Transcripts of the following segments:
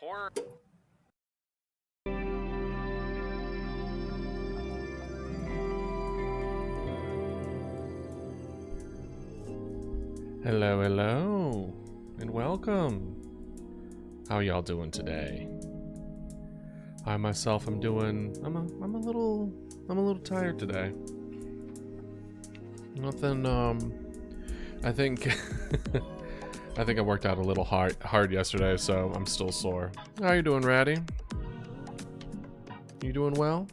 horror. Hello, hello, and welcome. How y'all doing today? I myself am doing. I'm a little tired today. Nothing. I think. I think I worked out a little hard yesterday, so I'm still sore. How you doing, Ratty? You doing well?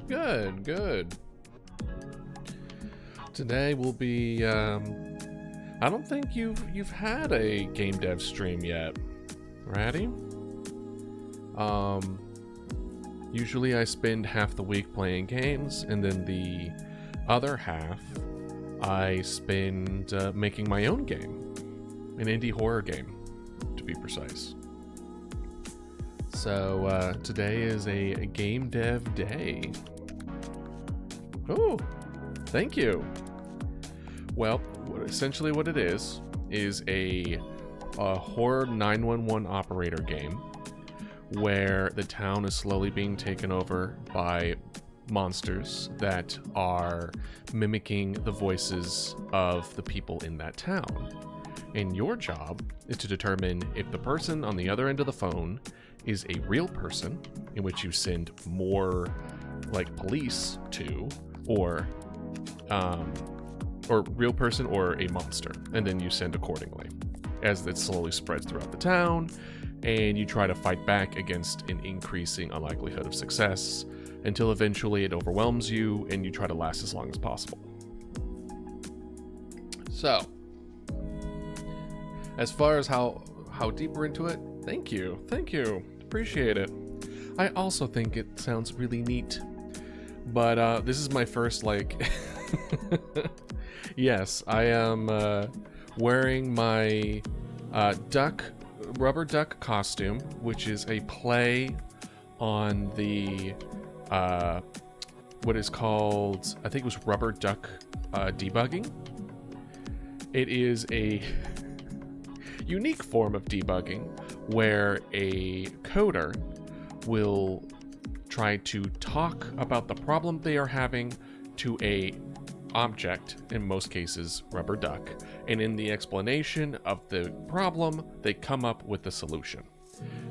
Good, good. Today will be. I don't think you've had a game dev stream yet, Ratty. Usually I spend half the week playing games, and then the other half I spend making my own game. An indie horror game, to be precise. So today is a game dev day. Oh, thank you. Well, essentially what it is a horror 911 operator game where the town is slowly being taken over by monsters that are mimicking the voices of the people in that town. And your job is to determine if the person on the other end of the phone is a real person, in which you send more like police to, or real person or a monster, and then you send accordingly as it slowly spreads throughout the town. And you try to fight back against an increasing unlikelihood of success until eventually it overwhelms you and you try to last as long as possible. So, as far as how deeper into it, thank you, appreciate it. I also think it sounds really neat, but this is my first, like, yes, I am wearing my rubber duck costume, which is a play on the what is called, I think it was rubber duck debugging. It is a unique form of debugging where a coder will try to talk about the problem they are having to a object, in most cases rubber duck, and in the explanation of the problem they come up with the solution.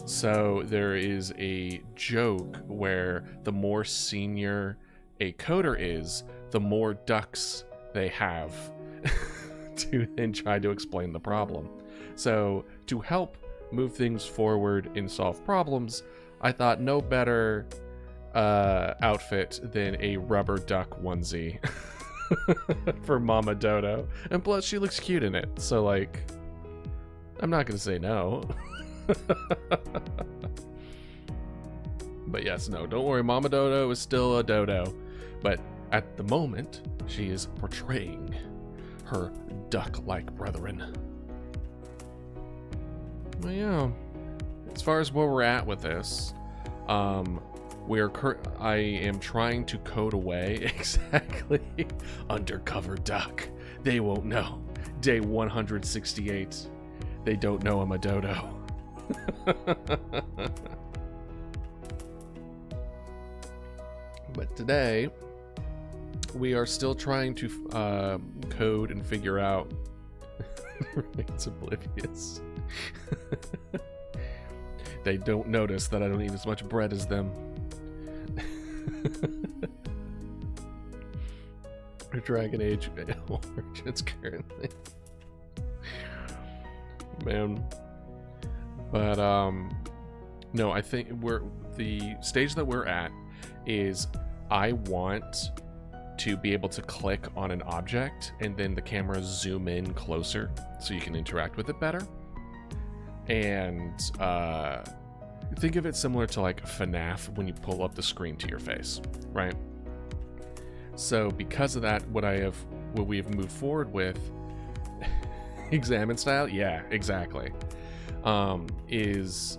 So there is a joke where the more senior a coder is, the more ducks they have to then try to explain the problem. So to help move things forward and solve problems, I thought no better outfit than a rubber duck onesie for Mama Dodo. And plus she looks cute in it, so like, I'm not gonna say no. But yes, no, don't worry, Mama Dodo is still a dodo, but at the moment she is portraying her duck-like brethren. Well, yeah, as far as where we're at with this, I am trying to code away exactly undercover duck. They won't know. Day 168. They don't know I'm a dodo. But today, we are still trying to code and figure out. It's oblivious. They don't notice that I don't eat as much bread as them. Dragon Age Origins currently. Man. But no, I think the stage that we're at is I want to be able to click on an object and then the camera zoom in closer so you can interact with it better. And think of it similar to like FNAF when you pull up the screen to your face, right? So because of that, what we have moved forward with examine style, yeah, exactly, is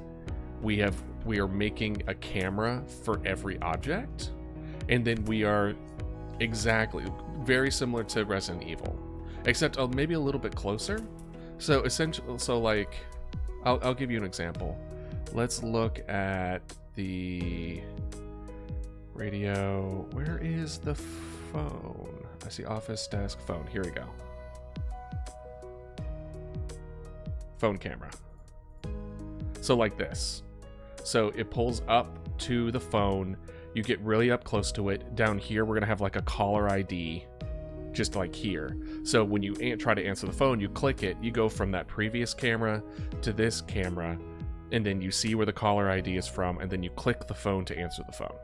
we are making a camera for every object, and then we are exactly. Very similar to Resident Evil, except maybe a little bit closer. So essentially, like, I'll give you an example. Let's look at the radio. Where is the phone? I see office, desk, phone. Here we go. Phone camera. So like this. So it pulls up to the phone. You get really up close to it. Down here, we're going to have like a caller ID, just like here. So when you try to answer the phone, you click it. You go from that previous camera to this camera, and then you see where the caller ID is from, and then you click the phone to answer the phone.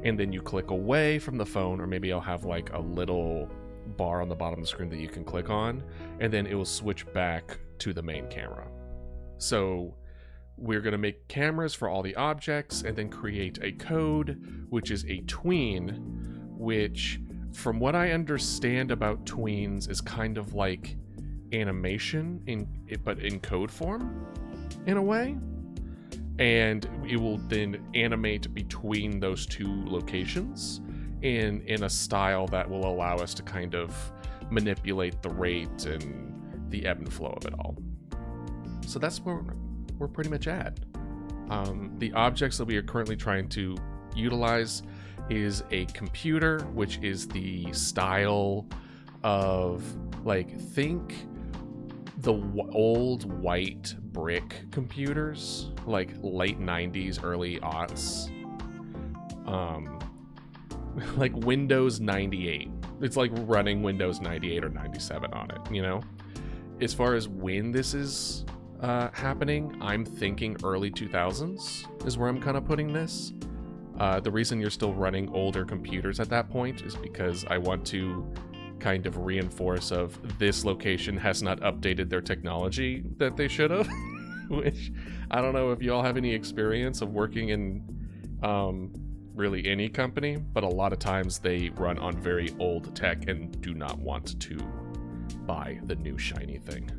And then you click away from the phone, or maybe I'll have like a little bar on the bottom of the screen that you can click on, and then it will switch back to the main camera. So we're going to make cameras for all the objects and then create a code, which is a tween, which, from what I understand about tweens, is kind of like animation, but in code form, in a way. And it will then animate between those two locations in a style that will allow us to kind of manipulate the rate and the ebb and flow of it all. So that's where we're pretty much at. The objects that we are currently trying to utilize is a computer, which is the style of, like, think the old white brick computers, like late 90s, early aughts. Like Windows 98. It's like running Windows 98 or 97 on it, you know? As far as when this is happening, I'm thinking early 2000s is where I'm kind of putting this. The reason you're still running older computers at that point is because I want to kind of reinforce of this location has not updated their technology that they should have. Which I don't know if you all have any experience of working in really any company, but a lot of times they run on very old tech and do not want to buy the new shiny thing.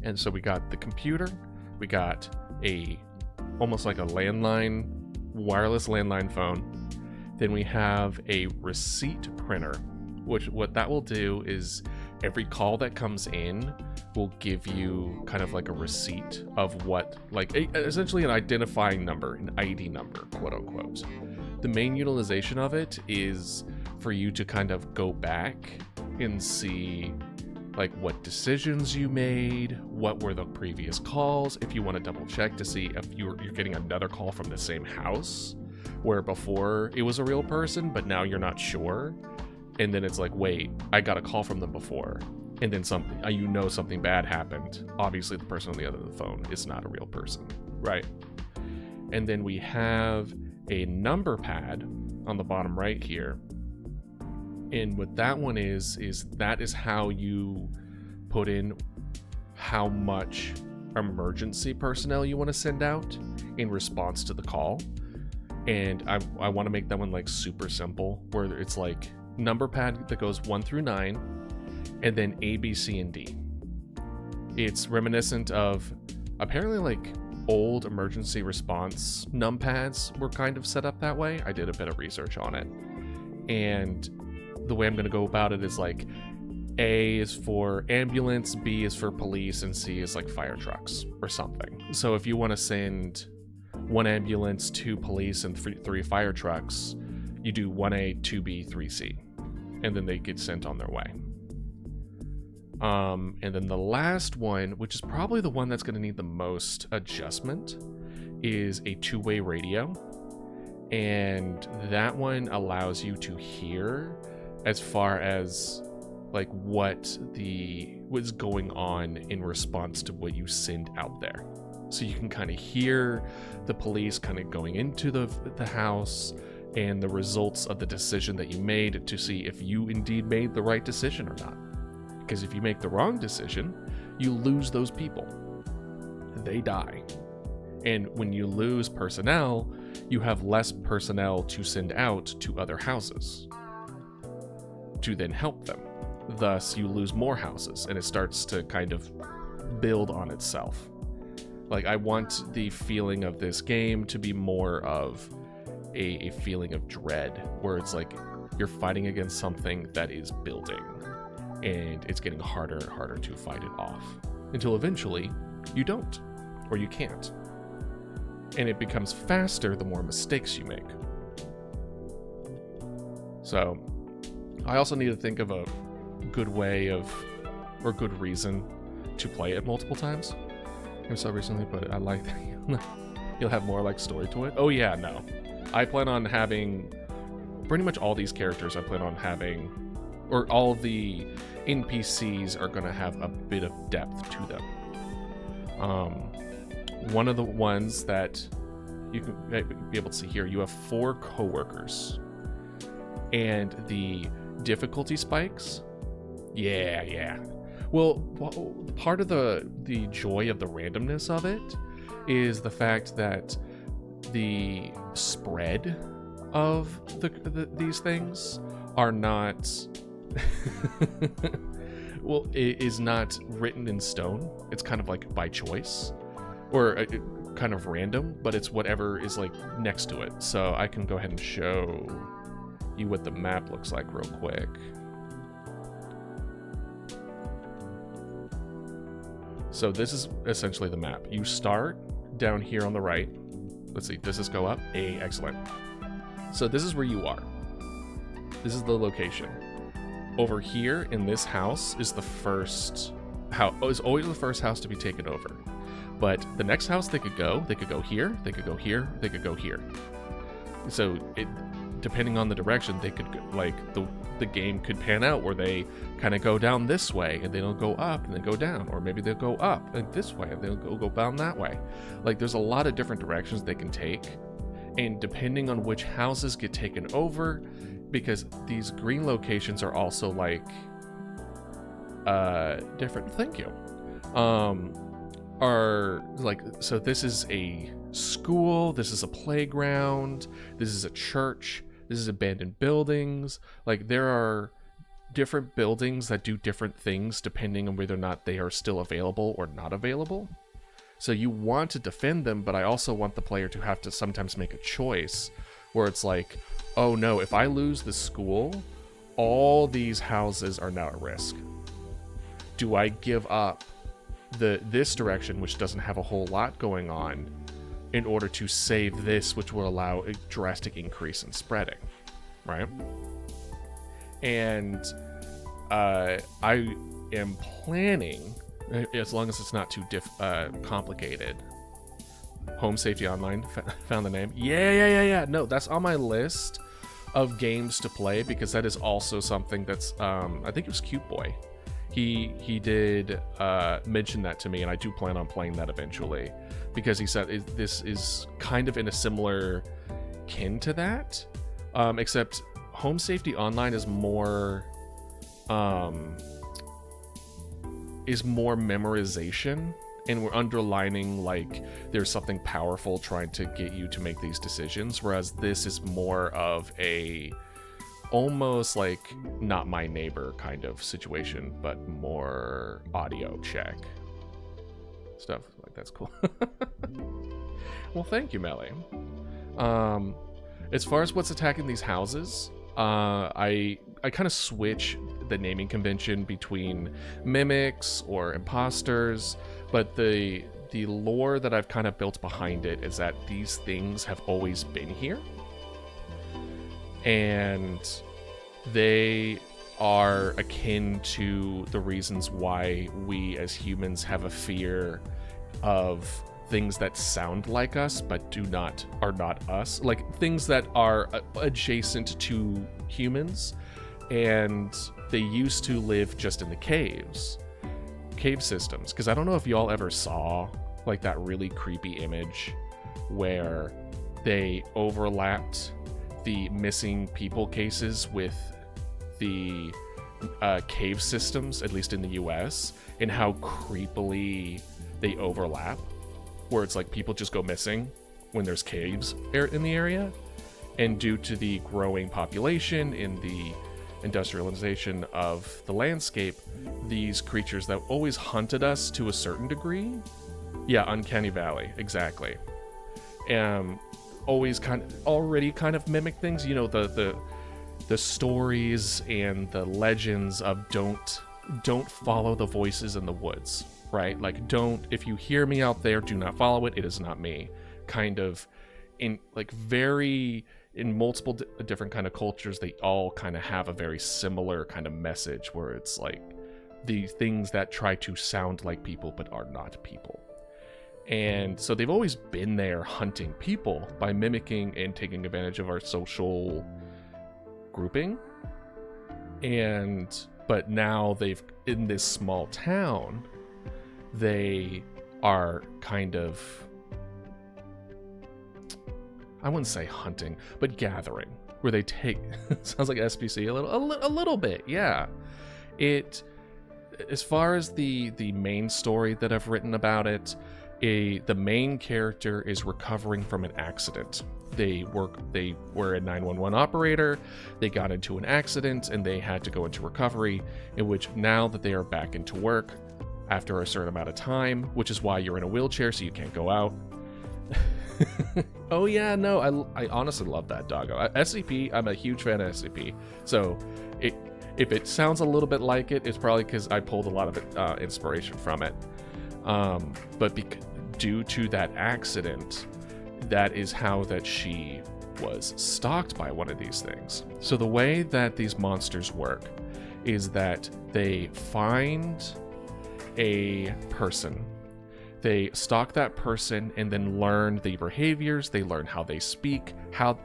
And so we got the computer, we got almost like a landline, wireless landline phone. Then we have a receipt printer, which what that will do is every call that comes in will give you kind of like a receipt of what, like essentially an identifying number, an ID number, quote unquote. The main utilization of it is for you to kind of go back and see like what decisions you made, what were the previous calls, if you want to double check to see if you're getting another call from the same house, where before it was a real person, but now you're not sure. And then it's like, wait, I got a call from them before. And then something bad happened. Obviously the person on the other end of the phone is not a real person, right? And then we have a number pad on the bottom right here. And what that one is that is how you put in how much emergency personnel you want to send out in response to the call. And I want to make that one like super simple, where it's like number pad that goes 1 through 9, and then A, B, C, and D. It's reminiscent of apparently like old emergency response numpads were kind of set up that way. I did a bit of research on it. And the way I'm going to go about it is like A is for ambulance, B is for police, and C is like fire trucks or something. So if you want to send 1 ambulance, 2 police, and 3 fire trucks, you do 1A, 2B, 3C, and then they get sent on their way. And then the last one, which is probably the one that's going to need the most adjustment, is a 2-way radio. And that one allows you to hear as far as like what's going on in response to what you send out there. So you can kind of hear the police kind of going into the house and the results of the decision that you made to see if you indeed made the right decision or not. Because if you make the wrong decision, you lose those people. They die. And when you lose personnel, you have less personnel to send out to other houses to then help them. Thus, you lose more houses, and it starts to kind of build on itself. Like, I want the feeling of this game to be more of a feeling of dread, where it's like you're fighting against something that is building, and it's getting harder and harder to fight it off, until eventually you don't, or you can't. And it becomes faster the more mistakes you make. So I also need to think of a good way of, or good reason to play it multiple times. I saw recently, but I like that you'll have more like story to it. Oh yeah, no. I plan on having pretty much all these characters. I plan on having, or all of the NPCs are going to have a bit of depth to them. One of the ones that you can be able to see here, you have 4 coworkers, and the difficulty spikes. Yeah. Well, part of the joy of the randomness of it is the fact that the spread of these things are not well, it is not written in stone. It's kind of like by choice, or kind of random, but it's whatever is like next to it. So I can go ahead and show you what the map looks like real quick. So this is essentially the map. You start down here on the right. Let's see, does this go up? Excellent. So this is where you are. This is the location. Over here in this house is the first house. Is always the first house to be taken over. But the next house they could go here, they could go here, they could go here. So depending on the direction, they could go, like the game could pan out where they kind of go down this way and then they'll go up and then go down, or maybe they'll go up and this way and they'll go down that way. Like there's a lot of different directions they can take, and depending on which houses get taken over, because these green locations are also like different. Thank you. Are like, so this is a school, this is a playground, this is a church, this is abandoned buildings. Like there are different buildings that do different things depending on whether or not they are still available or not available. So you want to defend them, but I also want the player to have to sometimes make a choice where it's like, oh no, if I lose the school, all these houses are now at risk. Do I give up this direction, which doesn't have a whole lot going on, in order to save this, which will allow a drastic increase in spreading, right? And I am planning, as long as it's not too complicated. Home Safety Online, found the name. Yeah. No, that's on my list of games to play, because that is also something that's, I think it was Cute Boy. He did mention that to me, and I do plan on playing that eventually, because he said this is kind of in a similar kin to that, except Home Safety Online is more memorization, and we're underlining like there's something powerful trying to get you to make these decisions, whereas this is more of a almost like Not My Neighbor kind of situation, but more audio check stuff. Like, that's cool. Well, thank you, Melly. As far as what's attacking these houses, I kind of switch the naming convention between mimics or imposters, but the lore that I've kind of built behind it is that these things have always been here, and they are akin to the reasons why we as humans have a fear of things that sound like us but are not us, like things that are adjacent to humans, and they used to live just in the cave systems. Because I don't know if y'all ever saw like that really creepy image where they overlapped the missing people cases with the cave systems, at least in the US, and how creepily they overlap, where it's like people just go missing when there's caves in the area. And due to the growing population and the industrialization of the landscape, these creatures that always hunted us to a certain degree, yeah, Uncanny Valley, exactly, always already kind of mimic things. You know, the stories and the legends of don't follow the voices in the woods, right? Like, if you hear me out there, do not follow it. It is not me. Kind of in multiple different kind of cultures, they all kind of have a very similar kind of message where it's like the things that try to sound like people but are not people. And so they've always been there hunting people by mimicking and taking advantage of our social grouping. But now in this small town, they are kind of, I wouldn't say hunting, but gathering, where they take, sounds like SPC a little bit. Yeah. As far as the main story that I've written about it, the main character is recovering from an accident. They were a 911 operator. They got into an accident and they had to go into recovery, in which now that they are back into work after a certain amount of time, which is why you're in a wheelchair so you can't go out. Oh yeah, no, I honestly love that doggo. SCP, I'm a huge fan of SCP. So if it sounds a little bit like it, it's probably because I pulled a lot of inspiration from it. But due to that accident, that is how that she was stalked by one of these things. So the way that these monsters work is that they find a person, they stalk that person, and then learn the behaviors. They learn how they speak,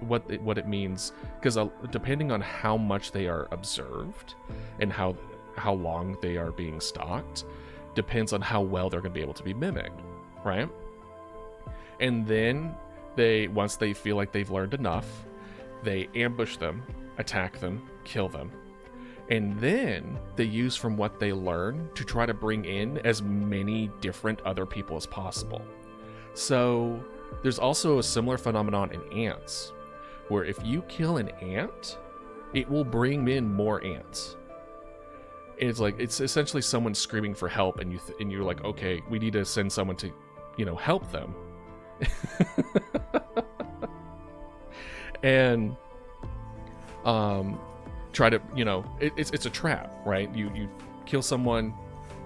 what it means, because depending on how much they are observed and how long they are being stalked, depends on how well they're going to be able to be mimicked, right? And then once they feel like they've learned enough, they ambush them, attack them, kill them. And then they use from what they learn to try to bring in as many different other people as possible. So there's also a similar phenomenon in ants, where if you kill an ant, it will bring in more ants. It's essentially someone screaming for help, and you're like, okay, we need to send someone to, help them. And try to, it's a trap, right? You kill someone,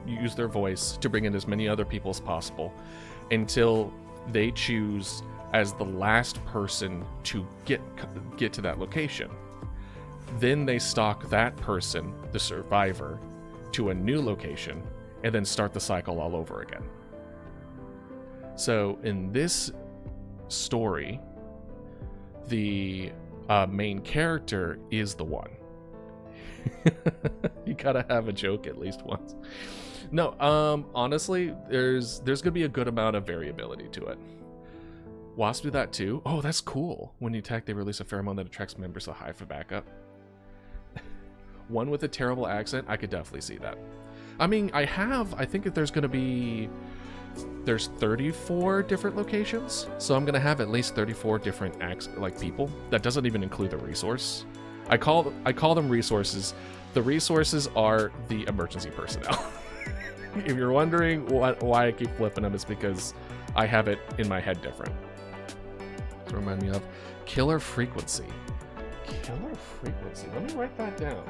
you use their voice to bring in as many other people as possible until they choose as the last person to get to that location. Then they stalk that person, the survivor, to a new location, and then start the cycle all over again. So in this story, the main character is the one. You gotta have a joke at least once. No, honestly, there's gonna be a good amount of variability to it. Wasps do that too. Oh, that's cool. When you attack, they release a pheromone that attracts members of the hive for backup. One with a terrible accent, I could definitely see that. I mean, I think that there's 34 different locations, so I'm gonna have at least 34 different people. That doesn't even include the resource. I call them resources. The resources are the emergency personnel. If you're wondering why I keep flipping them, it's because I have it in my head different. To remind me of killer frequency. Killer frequency. Let me write that down.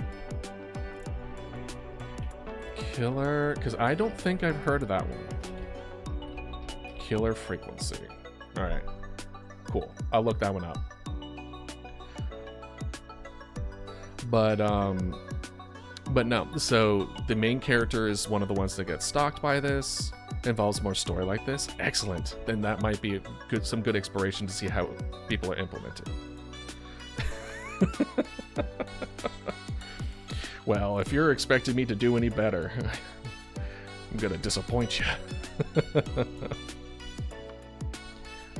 Killer, because I don't think I've heard of that one. Killer frequency. All right, cool. I'll look that one up. But no. So the main character is one of the ones that gets stalked by this. Involves more story like this. Excellent. Then that might be some good inspiration to see how people are implemented. Well, if you're expecting me to do any better, I'm gonna disappoint you.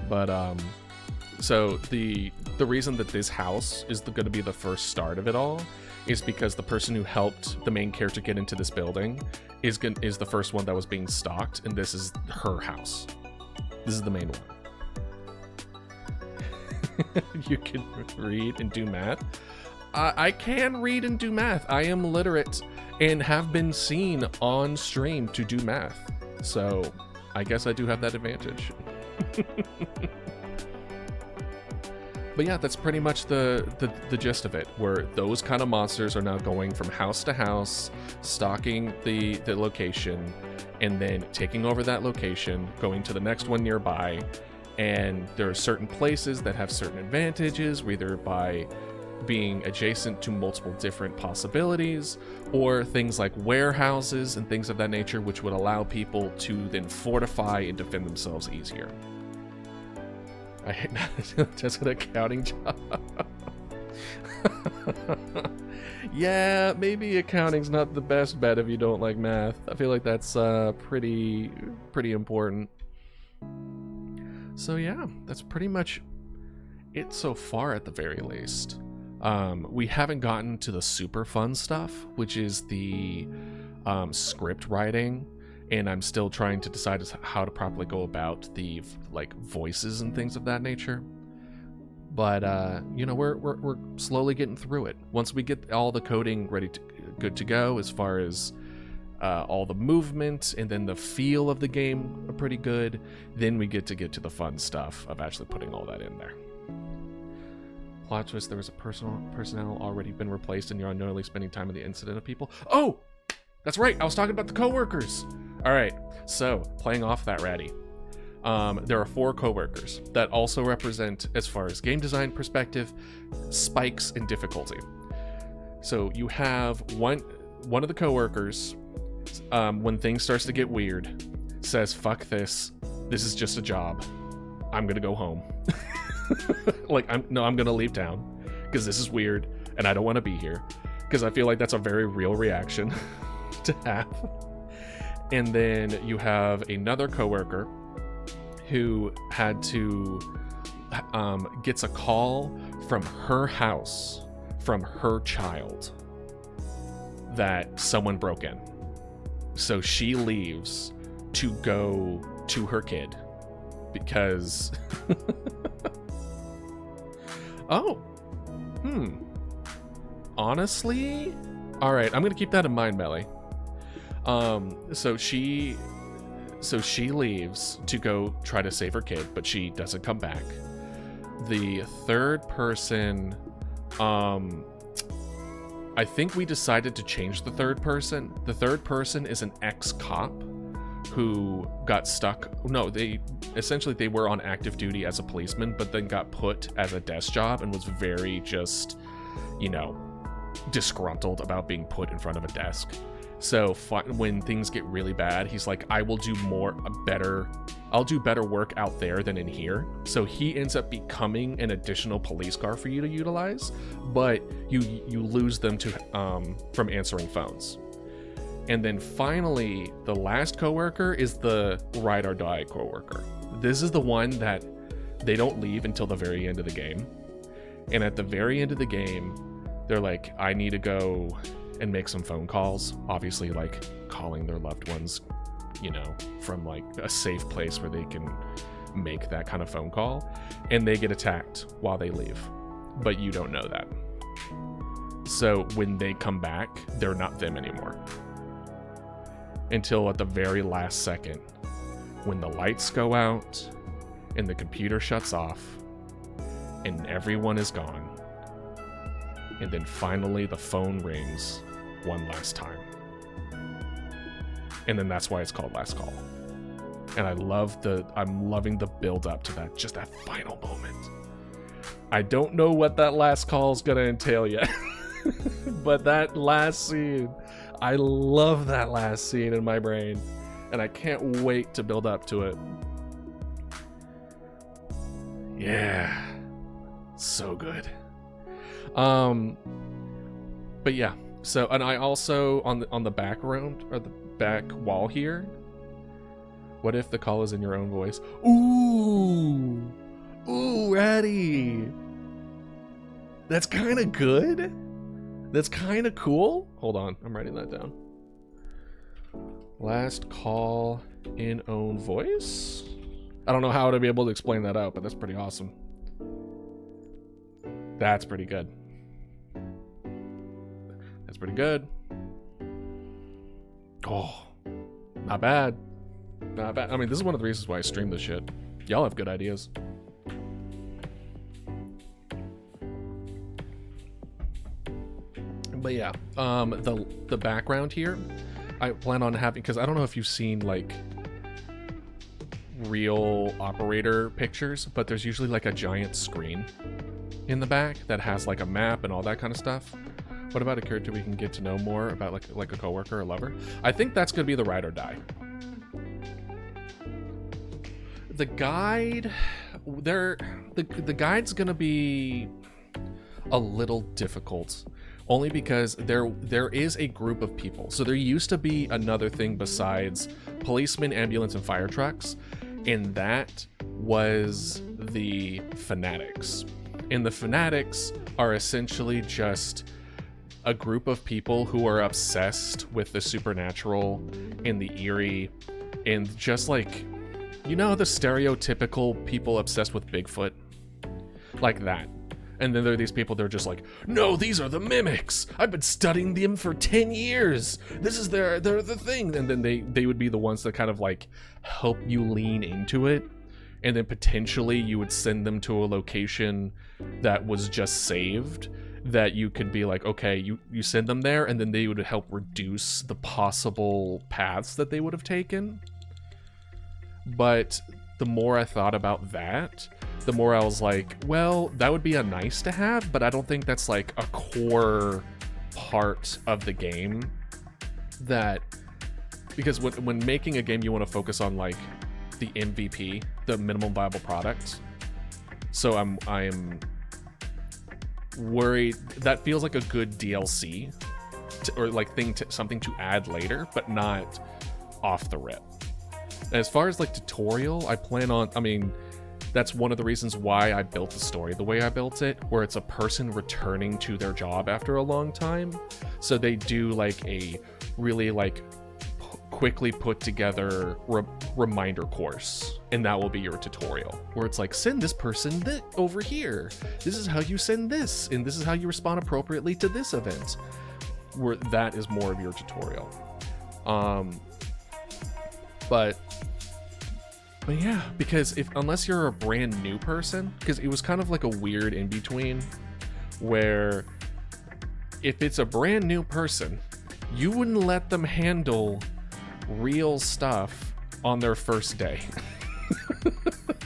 But so the reason that this house is going to be the first start of it all is because the person who helped the main character get into this building is the first one that was being stalked, and this is her house. This is the main one. You can read and do math. I can read and do math. I am literate and have been seen on stream to do math. So I guess I do have that advantage. But yeah, that's pretty much the gist of it, where those kind of monsters are now going from house to house, stalking the location, and then taking over that location, going to the next one nearby. And there are certain places that have certain advantages, either by being adjacent to multiple different possibilities, or things like warehouses and things of that nature, which would allow people to then fortify and defend themselves easier. I hate just an accounting job. Yeah, maybe accounting's not the best bet if you don't like math. I feel like that's pretty important. So yeah, that's pretty much it so far at the very least. We haven't gotten to the super fun stuff, which is the script writing, and I'm still trying to decide how to properly go about the like voices and things of that nature. But you know, we're slowly getting through it. Once we get all the coding good to go, as far as all the movement and then the feel of the game are pretty good, then we get to the fun stuff of actually putting all that in there. Plot twist: there was a personnel already been replaced, and you're unknowingly spending time with the incident of people. Oh, that's right. I was talking about the coworkers. All right. So playing off that ratty, there are 4 coworkers that also represent, as far as game design perspective, spikes in difficulty. So you have one of the coworkers, when things starts to get weird, says, "Fuck this. This is just a job. I'm gonna go home." Like, I'm gonna leave town because this is weird and I don't want to be here, because I feel like that's a very real reaction to have. And then you have another coworker who had to gets a call from her house from her child that someone broke in, so she leaves to go to her kid because oh, honestly, all right, I'm gonna keep that in mind, Melly. So she leaves to go try to save her kid, but she doesn't come back. The third person, I think we decided to change the third person. The third person is an ex-cop who got stuck. No, they were on active duty as a policeman, but then got put as a desk job and was very just, disgruntled about being put in front of a desk. So when things get really bad, he's like, I will do I'll do better work out there than in here. So he ends up becoming an additional police car for you to utilize, but you lose them to from answering phones. And then finally, the last coworker is the ride or die coworker. This is the one that they don't leave until the very end of the game. And at the very end of the game, they're like, I need to go and make some phone calls, obviously like calling their loved ones, from like a safe place where they can make that kind of phone call, and they get attacked while they leave, but you don't know that. So when they come back, they're not them anymore until at the very last second, when the lights go out and the computer shuts off and everyone is gone, and then finally the phone rings one last time. And then that's why it's called Last Call. And I'm loving the build up to that, just that final moment. I don't know what that last call is gonna entail yet. But that last scene, I love that last scene in my brain. And I can't wait to build up to it. Yeah. So good. But yeah, so, and I also on the background or the back wall here, what if the call is in your own voice? Ooh, Ratty, that's kind of good. That's kind of cool. Hold on, I'm writing that down. Last call in own voice. I don't know how to be able to explain that out, but that's pretty awesome. That's pretty good. That's pretty good. Oh, not bad. Not bad. I mean, this is one of the reasons why I stream this shit. Y'all have good ideas. But yeah, the background here, I plan on having, because I don't know if you've seen like real operator pictures, but there's usually like a giant screen in the back that has like a map and all that kind of stuff. What about a character we can get to know more about, like a coworker or lover? I think that's gonna be the ride or die. The guide, the guide's gonna be a little difficult, only because there is a group of people. So there used to be another thing besides policemen, ambulance, and fire trucks, and that was the fanatics. And the fanatics are essentially just a group of people who are obsessed with the supernatural and the eerie, and just like, you know, the stereotypical people obsessed with Bigfoot, like that. And then there are these people, they're just like, no, these are the mimics. I've been studying them for 10 years. This is they're the thing. And then they would be the ones that kind of like help you lean into it. And then potentially you would send them to a location that was just saved, that you could be like, okay, you send them there, and then they would help reduce the possible paths that they would have taken. But the more I thought about that, the more I was like, well, that would be a nice to have, but I don't think that's like a core part of the game. That, because when making a game, you want to focus on like the MVP, the minimum viable product. So I'm worried that feels like a good DLC or like something to add later, but not off the rip. As far as like tutorial, I plan on, I mean, that's one of the reasons why I built the story the way I built it, where it's a person returning to their job after a long time. So they do like a really like quickly put together reminder course, and that will be your tutorial, where it's like, send this person over here. This is how you send this, and this is how you respond appropriately to this event. Where that is more of your tutorial. But yeah, because unless you're a brand new person, because it was kind of like a weird in between, where if it's a brand new person, you wouldn't let them handle real stuff on their first day.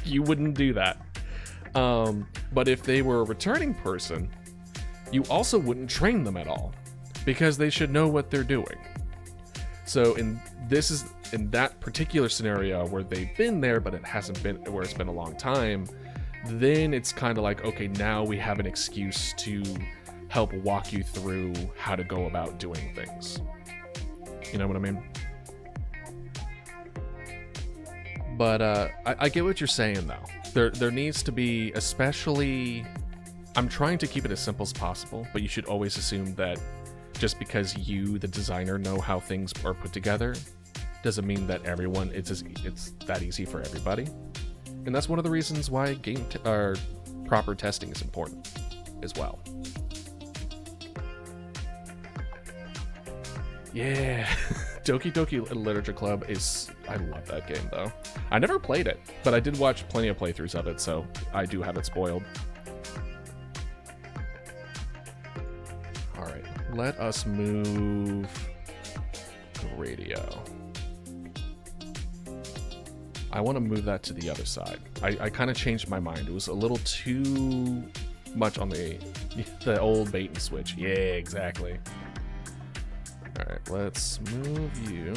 You wouldn't do that. But if they were a returning person, you also wouldn't train them at all, because they should know what they're doing. So in that particular scenario where they've been there, but it hasn't been, where it's been a long time, then it's kind of like, okay, now we have an excuse to help walk you through how to go about doing things. You know what I mean? But I get what you're saying, though. There needs to be, especially, I'm trying to keep it as simple as possible, but you should always assume that just because you, the designer, know how things are put together, doesn't mean that everyone, it's that easy for everybody. And that's one of the reasons why proper testing is important as well. Yeah. Doki Doki Literature Club I love that game though. I never played it, but I did watch plenty of playthroughs of it, so I do have it spoiled. Alright, let us move the radio. I want to move that to the other side. I kind of changed my mind. It was a little too much on the old bait and switch. Yeah, exactly. Alright, let's move you.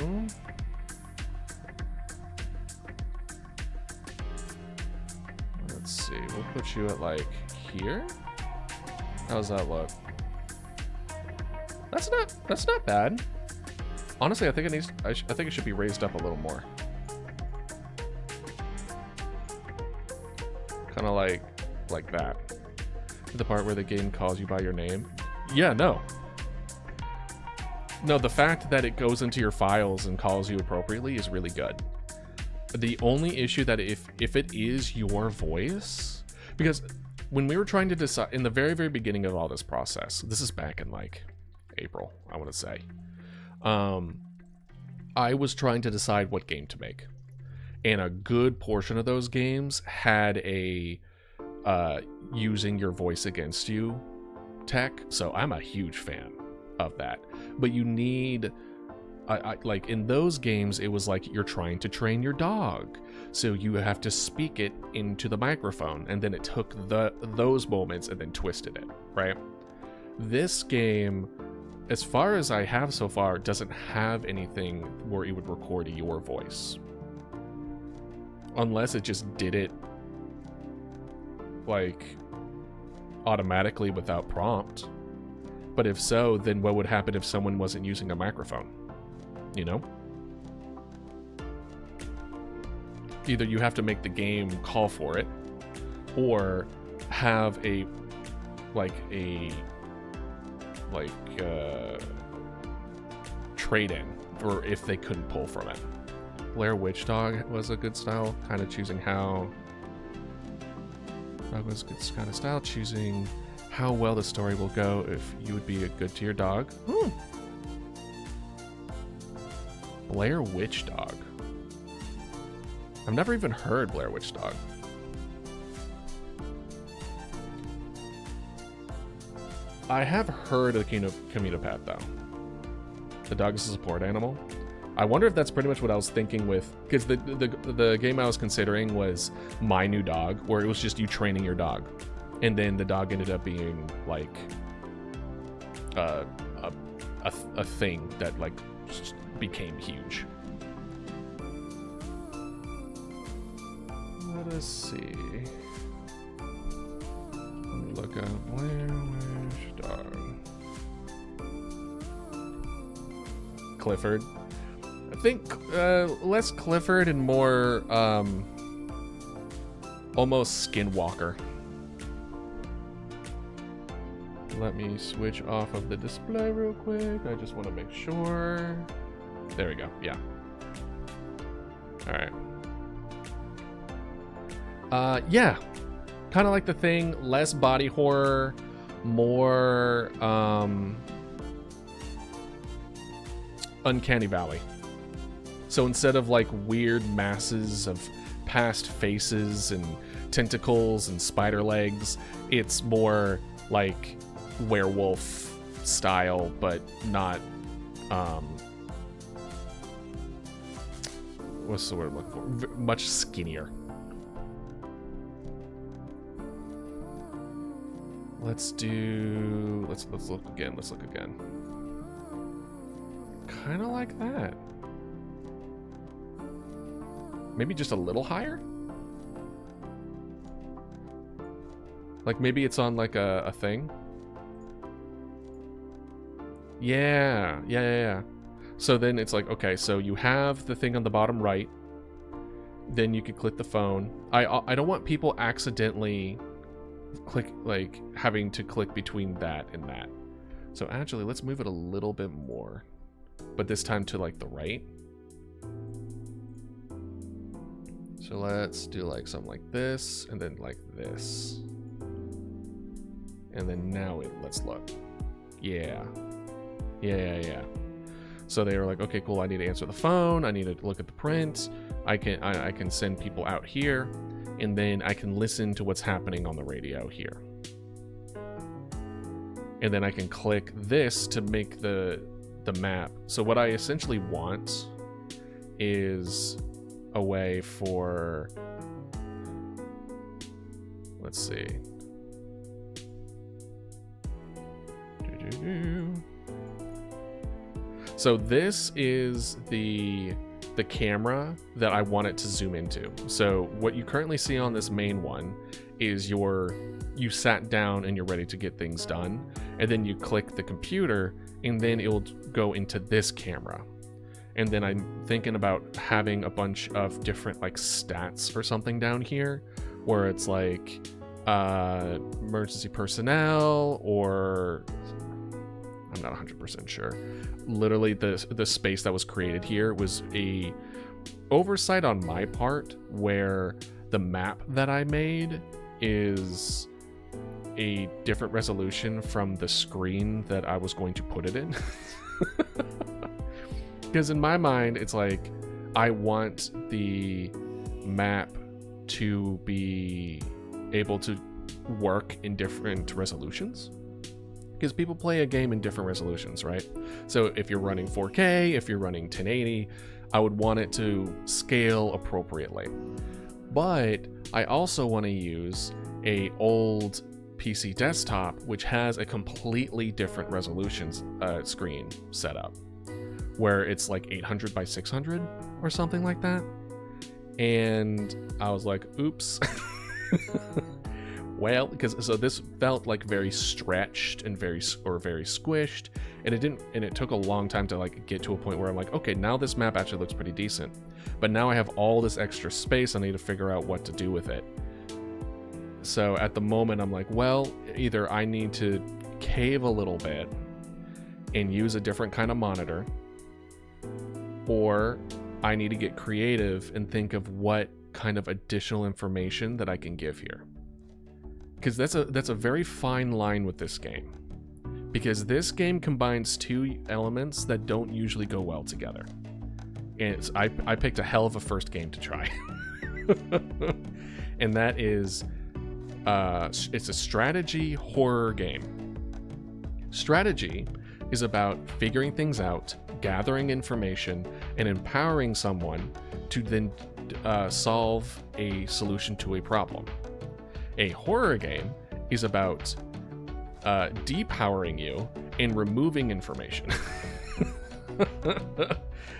Let's see, we'll put you at like here. How's that look? That's not bad. Honestly, I think it should be raised up a little more. Kind of like that. The part where the game calls you by your name. Yeah, no, the fact that it goes into your files and calls you appropriately is really good. The only issue that if it is your voice, because when we were trying to decide in the very, very beginning of all this process, this is back in like April, I want to say, I was trying to decide what game to make. And a good portion of those games had a using your voice against you tech, so I'm a huge fan of that. But you need, like in those games, it was like you're trying to train your dog, so you have to speak it into the microphone, and then it took those moments and then twisted it, right? This game, as far as I have so far, doesn't have anything where it would record your voice. Unless it just did it, like, automatically without prompt. But if so, then what would happen if someone wasn't using a microphone? You know? Either you have to make the game call for it, or have a trade-in, or if they couldn't pull from it. Blair Witch Dog was a good style, kind of choosing how... Dog was a good kind of style, choosing how well the story will go if you would be good to your dog. Blair Witch Dog. I've never even heard Blair Witch Dog. I have heard of the Communopad, though. The dog is a support animal. I wonder if that's pretty much what I was thinking with... Because the game I was considering was My New Dog, where it was just you training your dog. And then the dog ended up being, like... a thing that, like, became huge. Let us see. Let me look up Blair Witch Dog. Clifford. I think less Clifford and more almost Skinwalker. Let me switch off of the display real quick. I just want to make sure. There we go. Yeah. All right. Yeah. Kind of like The Thing, less body horror, more Uncanny Valley. So instead of like weird masses of past faces and tentacles and spider legs, it's more like werewolf style, but not what's the word I'm looking for? Much skinnier. Let's look again. Let's look again. Kind of like that. Maybe just a little higher? Like maybe it's on like a thing? Yeah. So then it's like, okay, so you have the thing on the bottom right. Then you could click the phone. I don't want people accidentally having to click between that and that. So actually, let's move it a little bit more. But this time to like the right. So let's do like something like this, and then like this. And then now let's look. Yeah. So they were like, okay, cool, I need to answer the phone, I need to look at the print, I can send people out here, and then I can listen to what's happening on the radio here. And then I can click this to make the map. So what I essentially want is a way for, let's see. So this is the camera that I want it to zoom into. So what you currently see on this main one is you sat down and you're ready to get things done, and then you click the computer and then it will go into this camera. And then I'm thinking about having a bunch of different like stats or something down here where it's like emergency personnel, or I'm not 100% sure. Literally the space that was created here was a oversight on my part, where the map that I made is a different resolution from the screen that I was going to put it in. Because in my mind, it's like I want the map to be able to work in different resolutions. because people play a game in different resolutions, right? So if you're running 4K, if you're running 1080, I would want it to scale appropriately. But I also want to use a old PC desktop which has a completely different resolution screen setup, where it's like 800 by 600 or something like that. And I was like, oops. Well, so this felt like very stretched and very squished, and it took a long time to like get to a point where I'm like, okay, now this map actually looks pretty decent, but now I have all this extra space. I need to figure out what to do with it. So at the moment I'm like, well, either I need to cave a little bit and use a different kind of monitor, or I need to get creative and think of what kind of additional information that I can give here. Because that's a very fine line with this game. Because this game combines two elements that don't usually go well together. And I picked a hell of a first game to try. And that is, it's a strategy horror game. Strategy is about figuring things out, gathering information, and empowering someone to then solve a solution to a problem. A horror game is about depowering you and removing information.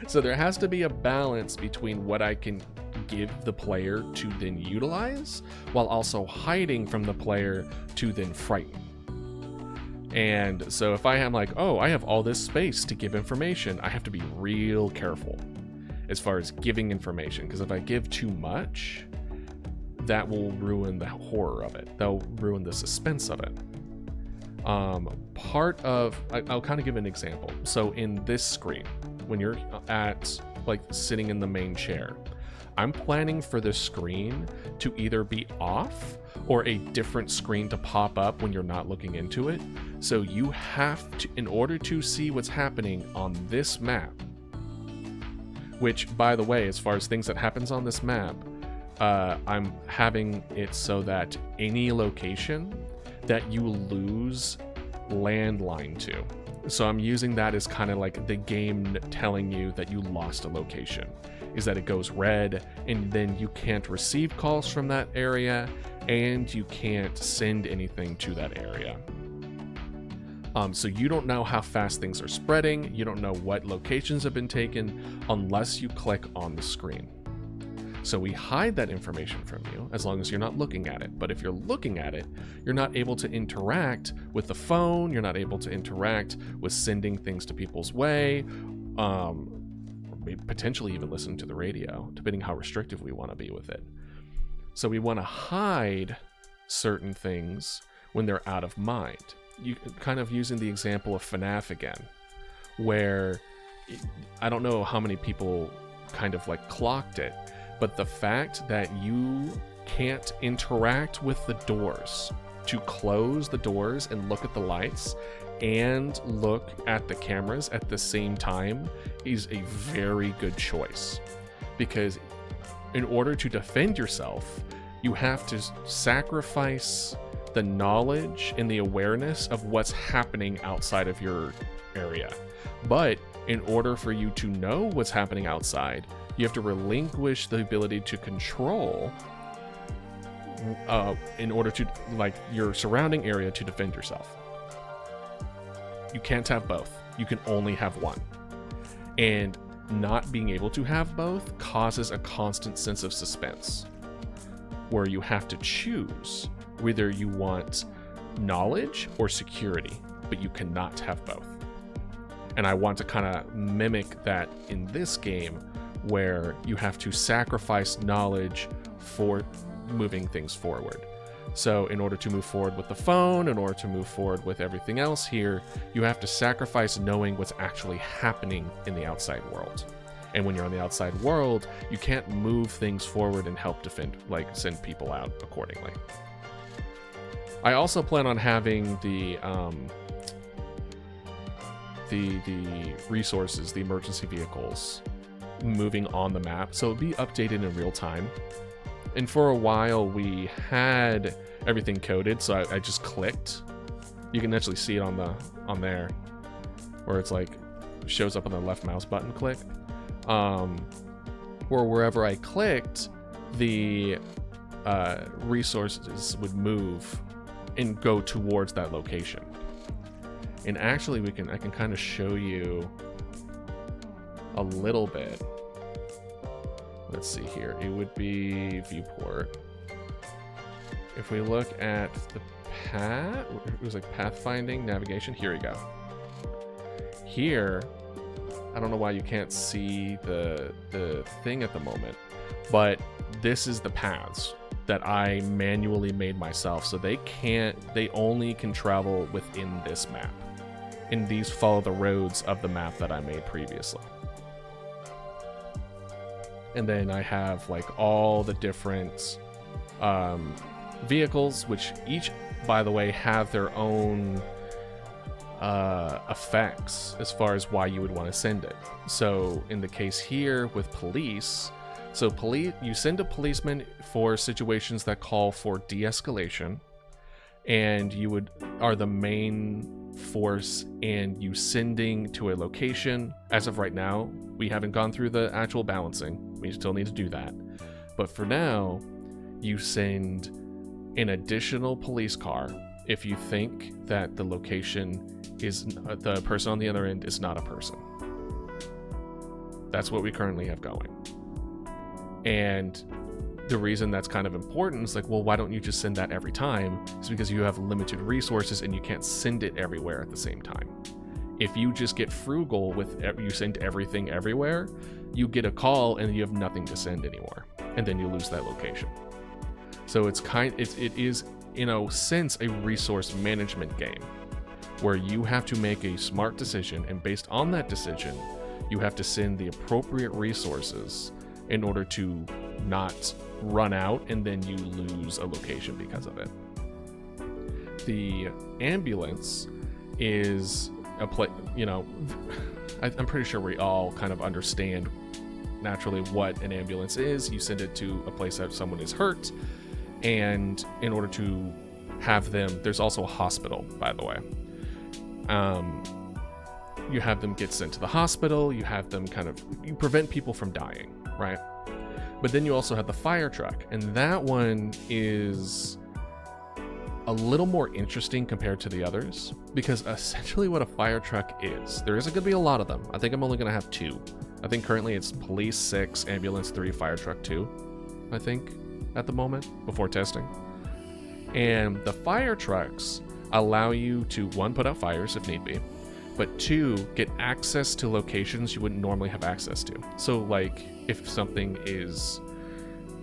So there has to be a balance between what I can give the player to then utilize, while also hiding from the player to then frighten. And so if I am like, oh, I have all this space to give information, I have to be real careful as far as giving information, because if I give too much, that will ruin the horror of it. That'll ruin the suspense of it. I'll kind of give an example. So in this screen, when you're at like sitting in the main chair, I'm planning for the screen to either be off or a different screen to pop up when you're not looking into it. So you have to, in order to see what's happening on this map, which, by the way, as far as things that happens on this map, I'm having it so that any location that you lose landline to. So I'm using that as kind of like the game telling you that you lost a location, is that it goes red, and then you can't receive calls from that area, and you can't send anything to that area. So you don't know how fast things are spreading. You don't know what locations have been taken unless you click on the screen. So we hide that information from you as long as you're not looking at it. But if you're looking at it, you're not able to interact with the phone. You're not able to interact with sending things to people's way, or maybe potentially even listen to the radio, depending how restrictive we want to be with it. So we want to hide certain things when they're out of mind. You kind of using the example of FNAF again, where I don't know how many people kind of like clocked it, but the fact that you can't interact with the doors, to close the doors and look at the lights and look at the cameras at the same time is a very good choice. Because in order to defend yourself, you have to sacrifice the knowledge and the awareness of what's happening outside of your area. But in order for you to know what's happening outside, you have to relinquish the ability to control in order to, like, your surrounding area to defend yourself. You can't have both. You can only have one. And not being able to have both causes a constant sense of suspense, where you have to choose whether you want knowledge or security, but you cannot have both. And I want to kind of mimic that in this game, where you have to sacrifice knowledge for moving things forward. So in order to move forward with the phone, in order to move forward with everything else here, you have to sacrifice knowing what's actually happening in the outside world. And when you're on the outside world, you can't move things forward and help defend, like send people out accordingly. I also plan on having the resources, the emergency vehicles, moving on the map, so it'll be updated in real time. And for a while we had everything coded, so I just clicked You can actually see it on there, where it's like shows up on the left mouse button click. Or wherever I clicked, the resources would move and go towards that location. And actually, I can kind of show you a little bit. Let's see here. It would be viewport. If we look at the path, it was like pathfinding, navigation. Here we go. Here, I don't know why you can't see the thing at the moment, but this is the paths that I manually made myself. So they only can travel within this map. And these follow the roads of the map that I made previously. And then I have like all the different vehicles, which each, by the way, have their own effects as far as why you would want to send it. So in the case here with police, you send a policeman for situations that call for de-escalation, and you are the main force, and you sending to a location. As of right now, we haven't gone through the actual balancing. We still need to do that. But for now, you send an additional police car if you think that the location is the person on the other end is not a person. That's what we currently have going. And the reason that's kind of important is like, well, why don't you just send that every time? It's because you have limited resources and you can't send it everywhere at the same time. If you just get frugal with you send everything everywhere, you get a call and you have nothing to send anymore, and then you lose that location. So it is in a sense a resource management game where you have to make a smart decision, and based on that decision, you have to send the appropriate resources in order to not run out and then you lose a location because of it. The ambulance is a I'm pretty sure we all kind of understand naturally what an ambulance is. You send it to a place that someone is hurt, and in order to have them, there's also a hospital, by the way. You have them get sent to the hospital, you prevent people from dying, right? But then you also have the fire truck, and that one is a little more interesting compared to the others, because essentially what a fire truck is, there isn't going to be a lot of them. I think I'm only going to have 2. I think currently it's police 6, ambulance 3, fire truck 2, I think, at the moment, before testing. And the fire trucks allow you to, 1, put out fires if need be, but 2, get access to locations you wouldn't normally have access to. So like if something is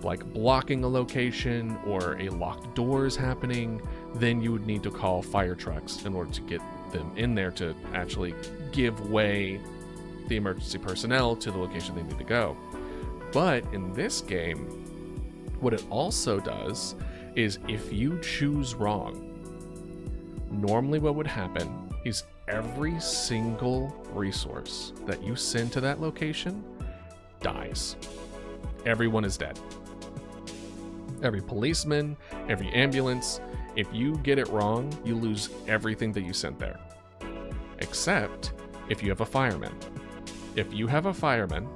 like blocking a location or a locked door is happening, then you would need to call fire trucks in order to get them in there to actually give way the emergency personnel to the location they need to go. But in this game, what it also does is if you choose wrong, normally what would happen is every single resource that you send to that location dies. Everyone is dead. Every policeman, every ambulance. If you get it wrong, you lose everything that you sent there. Except if you have a fireman. If you have a fireman,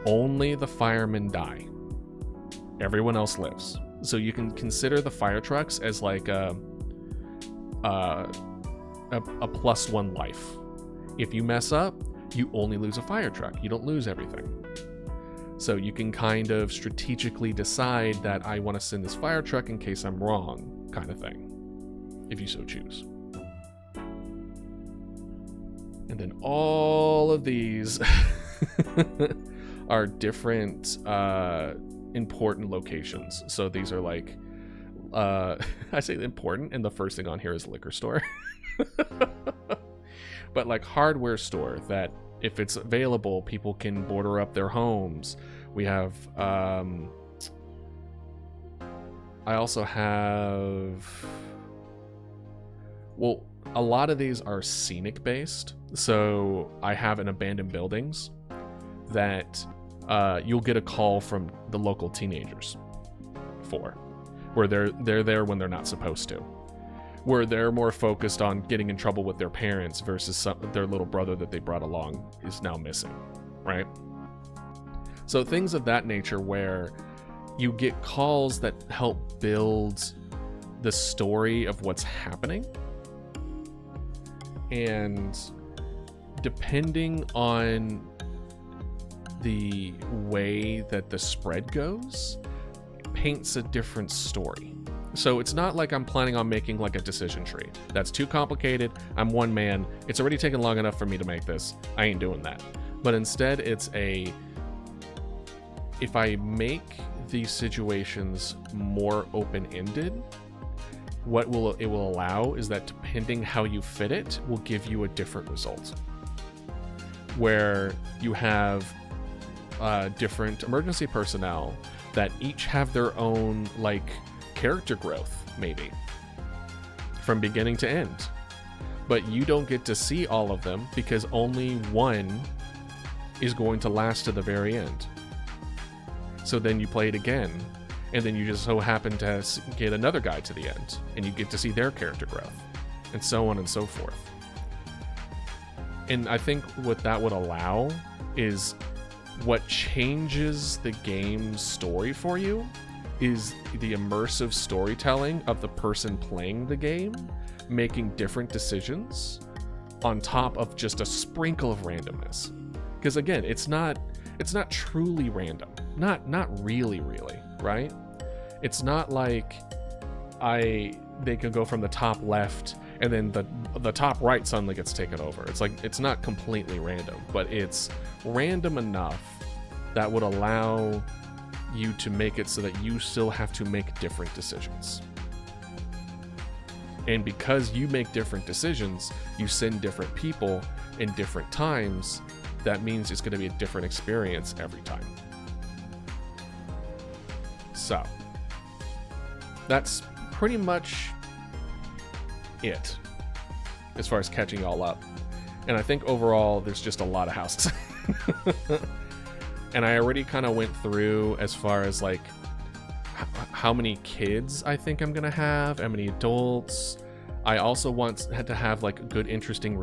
only the firemen die. Everyone else lives. So you can consider the fire trucks as like a +1 life. If you mess up, you only lose a fire truck. You don't lose everything. So you can kind of strategically decide that I want to send this fire truck in case I'm wrong, kind of thing, if you so choose. And then all of these are different important locations. So these are like, I say important, and the first thing on here is liquor store. But like hardware store that if it's available, people can border up their homes. We have, I also have, well, a lot of these are scenic based. So I have an abandoned buildings that you'll get a call from the local teenagers for, where they're there when they're not supposed to. where they're more focused on getting in trouble with their parents versus their little brother that they brought along is now missing, right? So things of that nature where you get calls that help build the story of what's happening, and depending on the way that the spread goes, paints a different story. So it's not like I'm planning on making like a decision tree. That's too complicated. I'm one man. It's already taken long enough for me to make this. I ain't doing that. But instead, it's if I make these situations more open-ended, what it will allow is that depending how you fit it will give you a different result. Where you have different emergency personnel that each have their own like character growth, maybe from beginning to end, but you don't get to see all of them because only one is going to last to the very end. So then you play it again, and then you just so happen to get another guy to the end, and you get to see their character growth, and so on and so forth. And I think what that would allow is what changes the game's story for you is the immersive storytelling of the person playing the game, making different decisions on top of just a sprinkle of randomness. Because again, it's not truly random. Not really, right? It's not like they can go from the top left and then the top right suddenly gets taken over. It's like, it's not completely random, but it's random enough that would allow you to make it so that you still have to make different decisions. And because you make different decisions, you send different people in different times, that means it's going to be a different experience every time. So, that's pretty much it as far as catching y'all up. And I think overall there's just a lot of houses. And I already kind of went through as far as like how many kids I think I'm gonna have, how many adults. I also had to have like good, interesting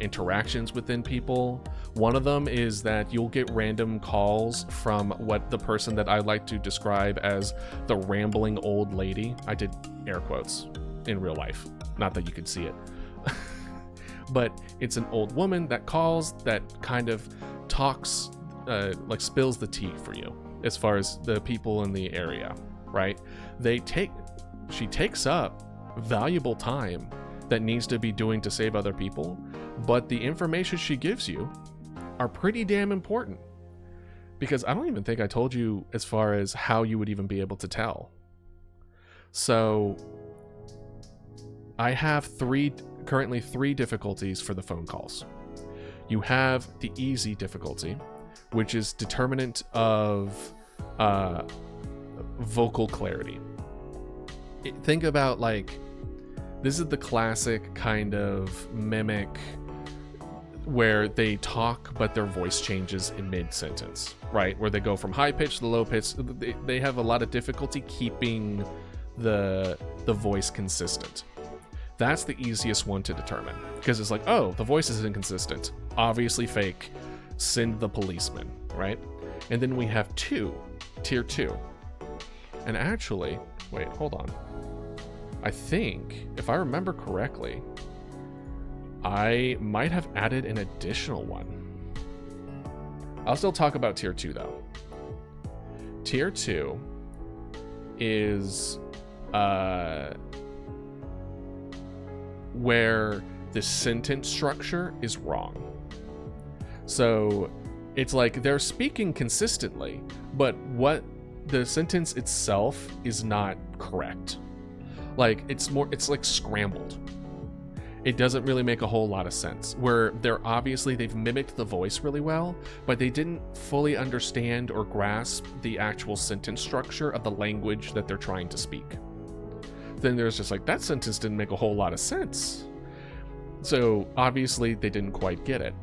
interactions within people. One of them is that you'll get random calls from what the person that I like to describe as the rambling old lady. I did air quotes in real life, not that you could see it. But it's an old woman that calls that kind of talks, like spills the tea for you as far as the people in the area, right? She takes up valuable time that needs to be doing to save other people, but the information she gives you are pretty damn important, because I don't even think I told you as far as how you would even be able to tell. So I have currently three difficulties for the phone calls. You have the easy difficulty, which is determinant of vocal clarity. Think about like, this is the classic kind of mimic where they talk but their voice changes in mid-sentence, right? Where they go from high pitch to low pitch. They have a lot of difficulty keeping the voice consistent. That's the easiest one to determine, because it's like, oh, the voice is inconsistent, obviously fake, send the policeman, right? And then we have tier 2. And actually, wait, hold on. I think, if I remember correctly, I might have added an additional one. I'll still talk about tier 2 though. Tier 2 is where the sentence structure is wrong. So it's like they're speaking consistently, but what the sentence itself is not correct. Like it's like scrambled. It doesn't really make a whole lot of sense, where they've mimicked the voice really well, but they didn't fully understand or grasp the actual sentence structure of the language that they're trying to speak. Then there's just like, that sentence didn't make a whole lot of sense. So obviously they didn't quite get it,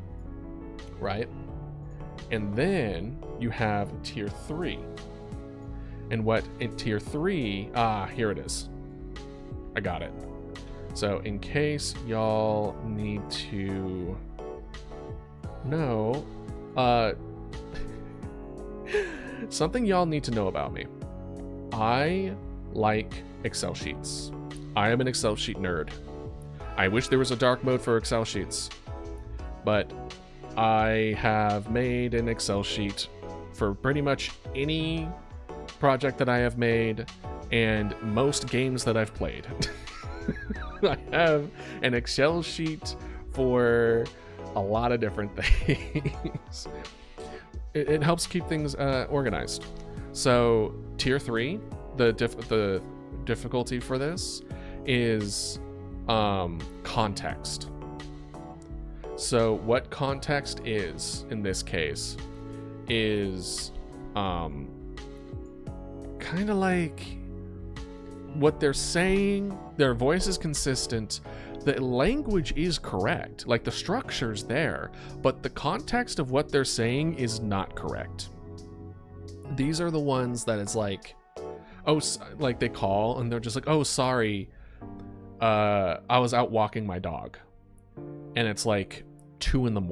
right? And then you have tier 3. And what in tier 3, here it is. I got it. So in case y'all need to know, something y'all need to know about me. I like Excel sheets. I am an Excel sheet nerd. I wish there was a dark mode for Excel sheets, but I have made an Excel sheet for pretty much any project that I have made and most games that I've played. I have an Excel sheet for a lot of different things. It helps keep things organized. So tier 3, the difficulty for this is context. So what context is in this case is kind of like what they're saying. Their voice is consistent, the language is correct, like the structure's there, but the context of what they're saying is not correct. These are the ones that it's like, oh, like they call and they're just like, oh, sorry, I was out walking my dog, and it's like 2 a.m.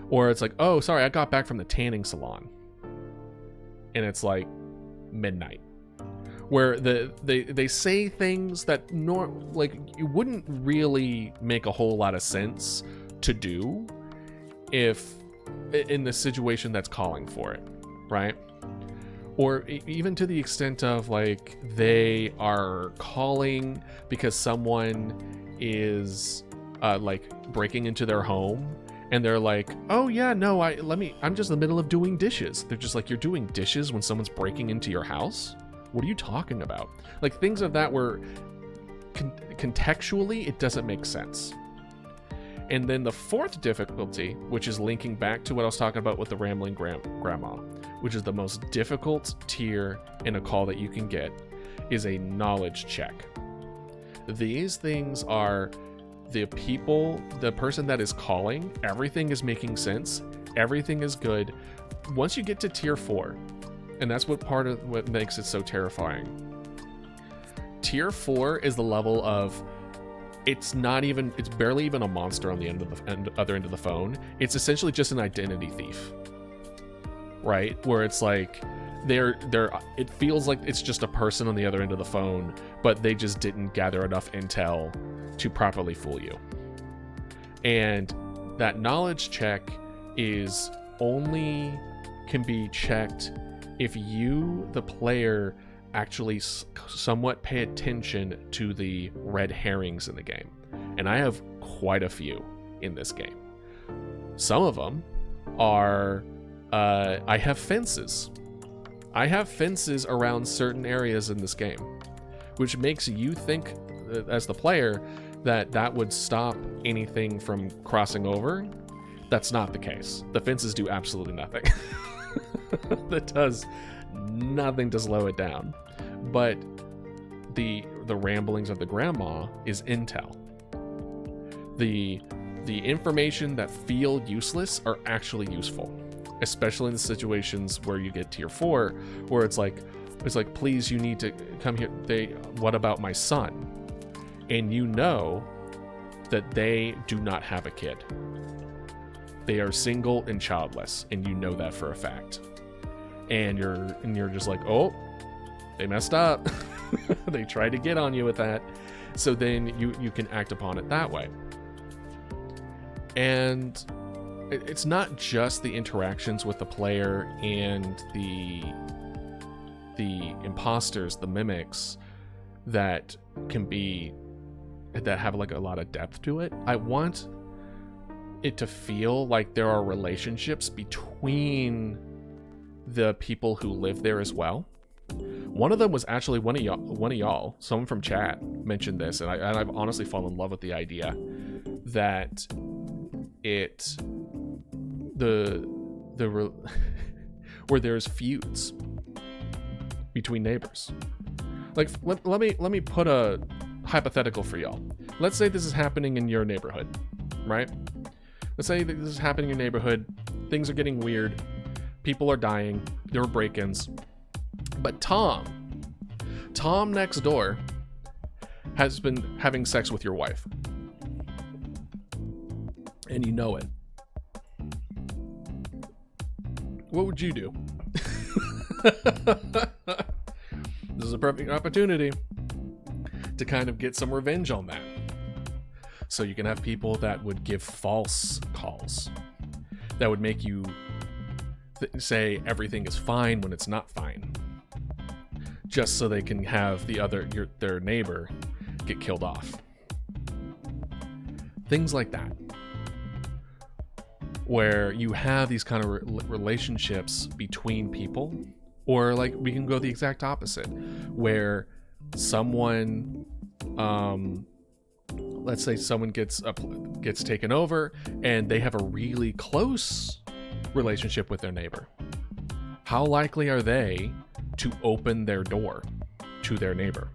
Or it's like, oh, sorry, I got back from the tanning salon, and it's like midnight. Where they say things that like it wouldn't really make a whole lot of sense to do if in the situation that's calling for it, right? Or even to the extent of like they are calling because someone is like breaking into their home, and they're like, oh yeah, no, I'm just in the middle of doing dishes. They're just like, you're doing dishes when someone's breaking into your house? What are you talking about? Like things of that where contextually it doesn't make sense. And then the 4th difficulty, which is linking back to what I was talking about with the rambling grandma, which is the most difficult tier in a call that you can get, is a knowledge check. These things are the person that is calling, everything is making sense, everything is good. Once you get to tier 4, and that's what makes it so terrifying. Tier 4 is the level of, it's barely even a monster on the other end of the phone. It's essentially just an identity thief, right? Where it's like it feels like it's just a person on the other end of the phone, but they just didn't gather enough intel to properly fool you. And that knowledge check can be checked if you, the player, actually somewhat pay attention to the red herrings in the game. And I have quite a few in this game. Some of them are, I have fences. I have fences around certain areas in this game, which makes you think, as the player, that would stop anything from crossing over. That's not the case. The fences do absolutely nothing. That does nothing to slow it down. But the ramblings of the grandma is intel. The information that feel useless are actually useful, especially in situations where you get tier 4, where it's like, please, you need to come here. What about my son? And you know that they do not have a kid. They are single and childless, and you know that for a fact. And you're just like, oh, they messed up. They tried to get on you with that. So then you can act upon it that way. And it's not just the interactions with the player and the imposters, the mimics, that have like a lot of depth to it. I want it to feel like there are relationships between the people who live there as well. One of them was actually one of y'all, someone from chat mentioned this, and I've honestly fallen in love with the idea that where there's feuds between neighbors. Like, let me put a hypothetical for y'all. Let's say this is happening in your neighborhood, right? Let's say that this is happening in your neighborhood. Things are getting weird. People are dying. There are break-ins. But Tom next door has been having sex with your wife, and you know it, what would you do? This is a perfect opportunity to kind of get some revenge on that. So you can have people that would give false calls, that would make you say everything is fine when it's not fine, just so they can have their neighbor get killed off. Things like that, where you have these kind of relationships between people. Or like we can go the exact opposite, where someone, let's say someone gets taken over and they have a really close relationship with their neighbor. How likely are they to open their door to their neighbor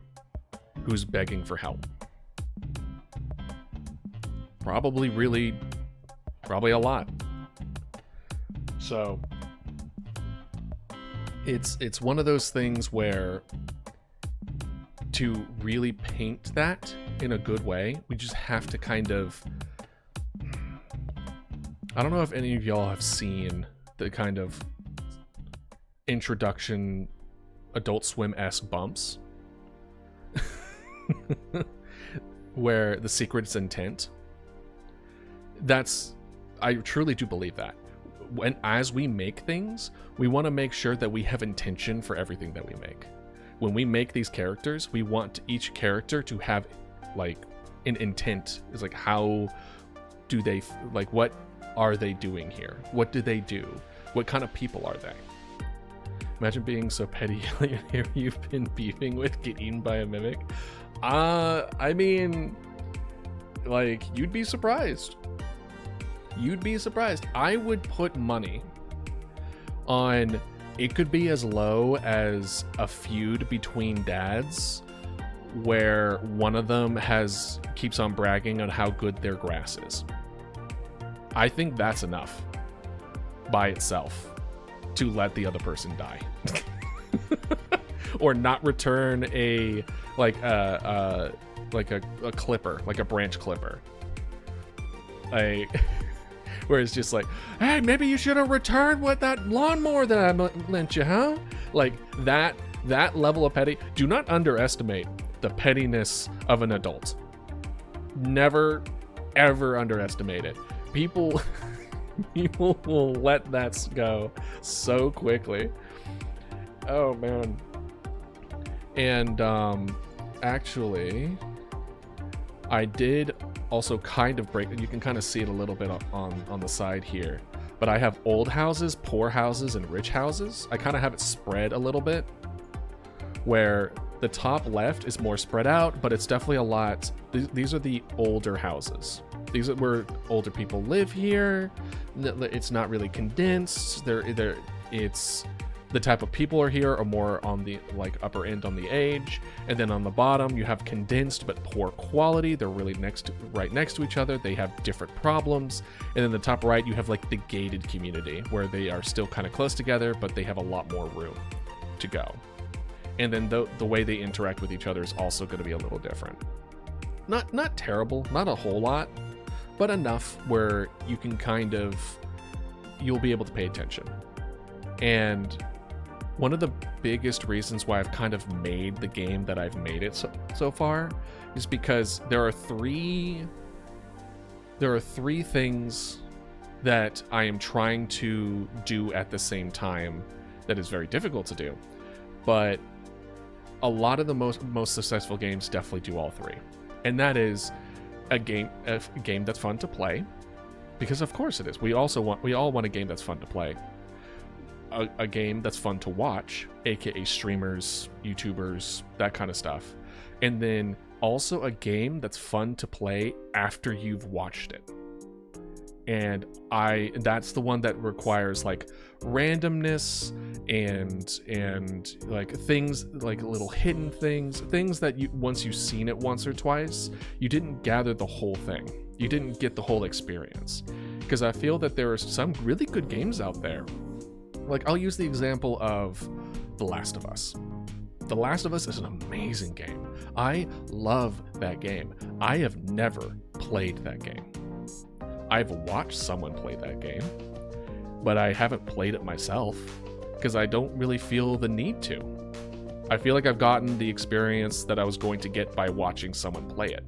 who's begging for help? Probably a lot. So it's one of those things where, to really paint that in a good way, we just have to kind of, I don't know if any of y'all have seen the kind of introduction Adult Swim-esque bumps where the secret's intent. I truly do believe that. As we make things, we want to make sure that we have intention for everything that we make. When we make these characters, we want each character to have like an intent. It's like, how do they, like, what are they doing here? What do they do? What kind of people are they? Imagine being so petty you've been beefing with, get eaten by a mimic. I mean, like, you'd be surprised. You'd be surprised. I would put money on, it could be as low as a feud between dads where one of them keeps on bragging on how good their grass is. I think that's enough by itself to let the other person die. Or not return a clipper, like a branch clipper. Where it's just like, hey, maybe you should have returned with that lawnmower that I lent you, huh? Like that level of petty. Do not underestimate the pettiness of an adult. Never, ever underestimate it. People will let that go so quickly. Oh man. And actually, I did also kind of break, you can kind of see it a little bit on the side here, but I have old houses, poor houses, and rich houses. I kind of have it spread a little bit, where the top left is more spread out, but it's definitely a lot. These are the older houses. These are where older people live here. It's not really condensed. It's the type of people are here are more on the like upper end on the age, and then on the bottom you have condensed but poor quality. They're really right next to each other. They have different problems. And then the top right you have like the gated community where they are still kind of close together, but they have a lot more room to go. And then the way they interact with each other is also going to be a little different. Not terrible, not a whole lot, but enough where you can you'll be able to pay attention. And one of the biggest reasons why I've kind of made the game that I've made it so far is because there are three things that I am trying to do at the same time that is very difficult to do. But a lot of the most successful games definitely do all three. And that is a game that's fun to play, because of course it is. We all want a game that's fun to play. A game that's fun to watch, aka streamers, YouTubers, that kind of stuff. And then also a game that's fun to play after you've watched it. And that's the one that requires like randomness and like things like little hidden things that you, once you've seen it once or twice, you didn't gather the whole thing. You didn't get the whole experience. Because I feel that there are some really good games out there. Like, I'll use the example of The Last of Us. The Last of Us is an amazing game. I love that game. I have never played that game. I've watched someone play that game, but I haven't played it myself because I don't really feel the need to. I feel like I've gotten the experience that I was going to get by watching someone play it.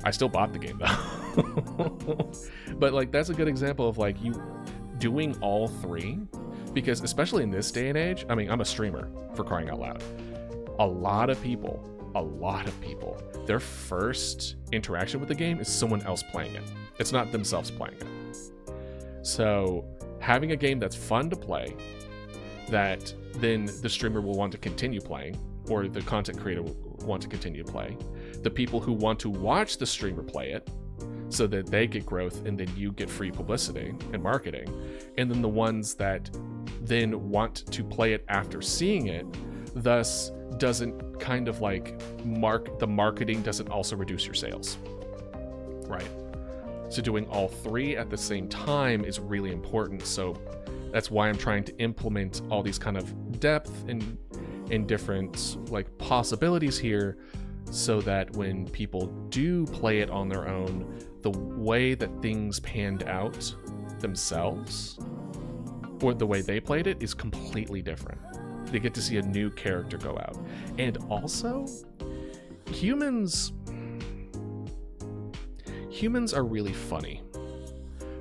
I still bought the game though. But like, that's a good example of like you doing all three, because especially in this day and age, I mean, I'm a streamer, for crying out loud. A lot of people, their first interaction with the game is someone else playing it. It's not themselves playing it. So having a game that's fun to play, that then the streamer will want to continue playing, or the content creator will want to continue to play. The people who want to watch the streamer play it, so that they get growth and then you get free publicity and marketing. And then the ones that then want to play it after seeing it, thus doesn't kind of like the marketing doesn't also reduce your sales, right? So doing all three at the same time is really important. So that's why I'm trying to implement all these kind of depth and different like possibilities here, so that when people do play it on their own, the way that things panned out themselves, or the way they played it, is completely different. They get to see a new character go out. And also, humans are really funny.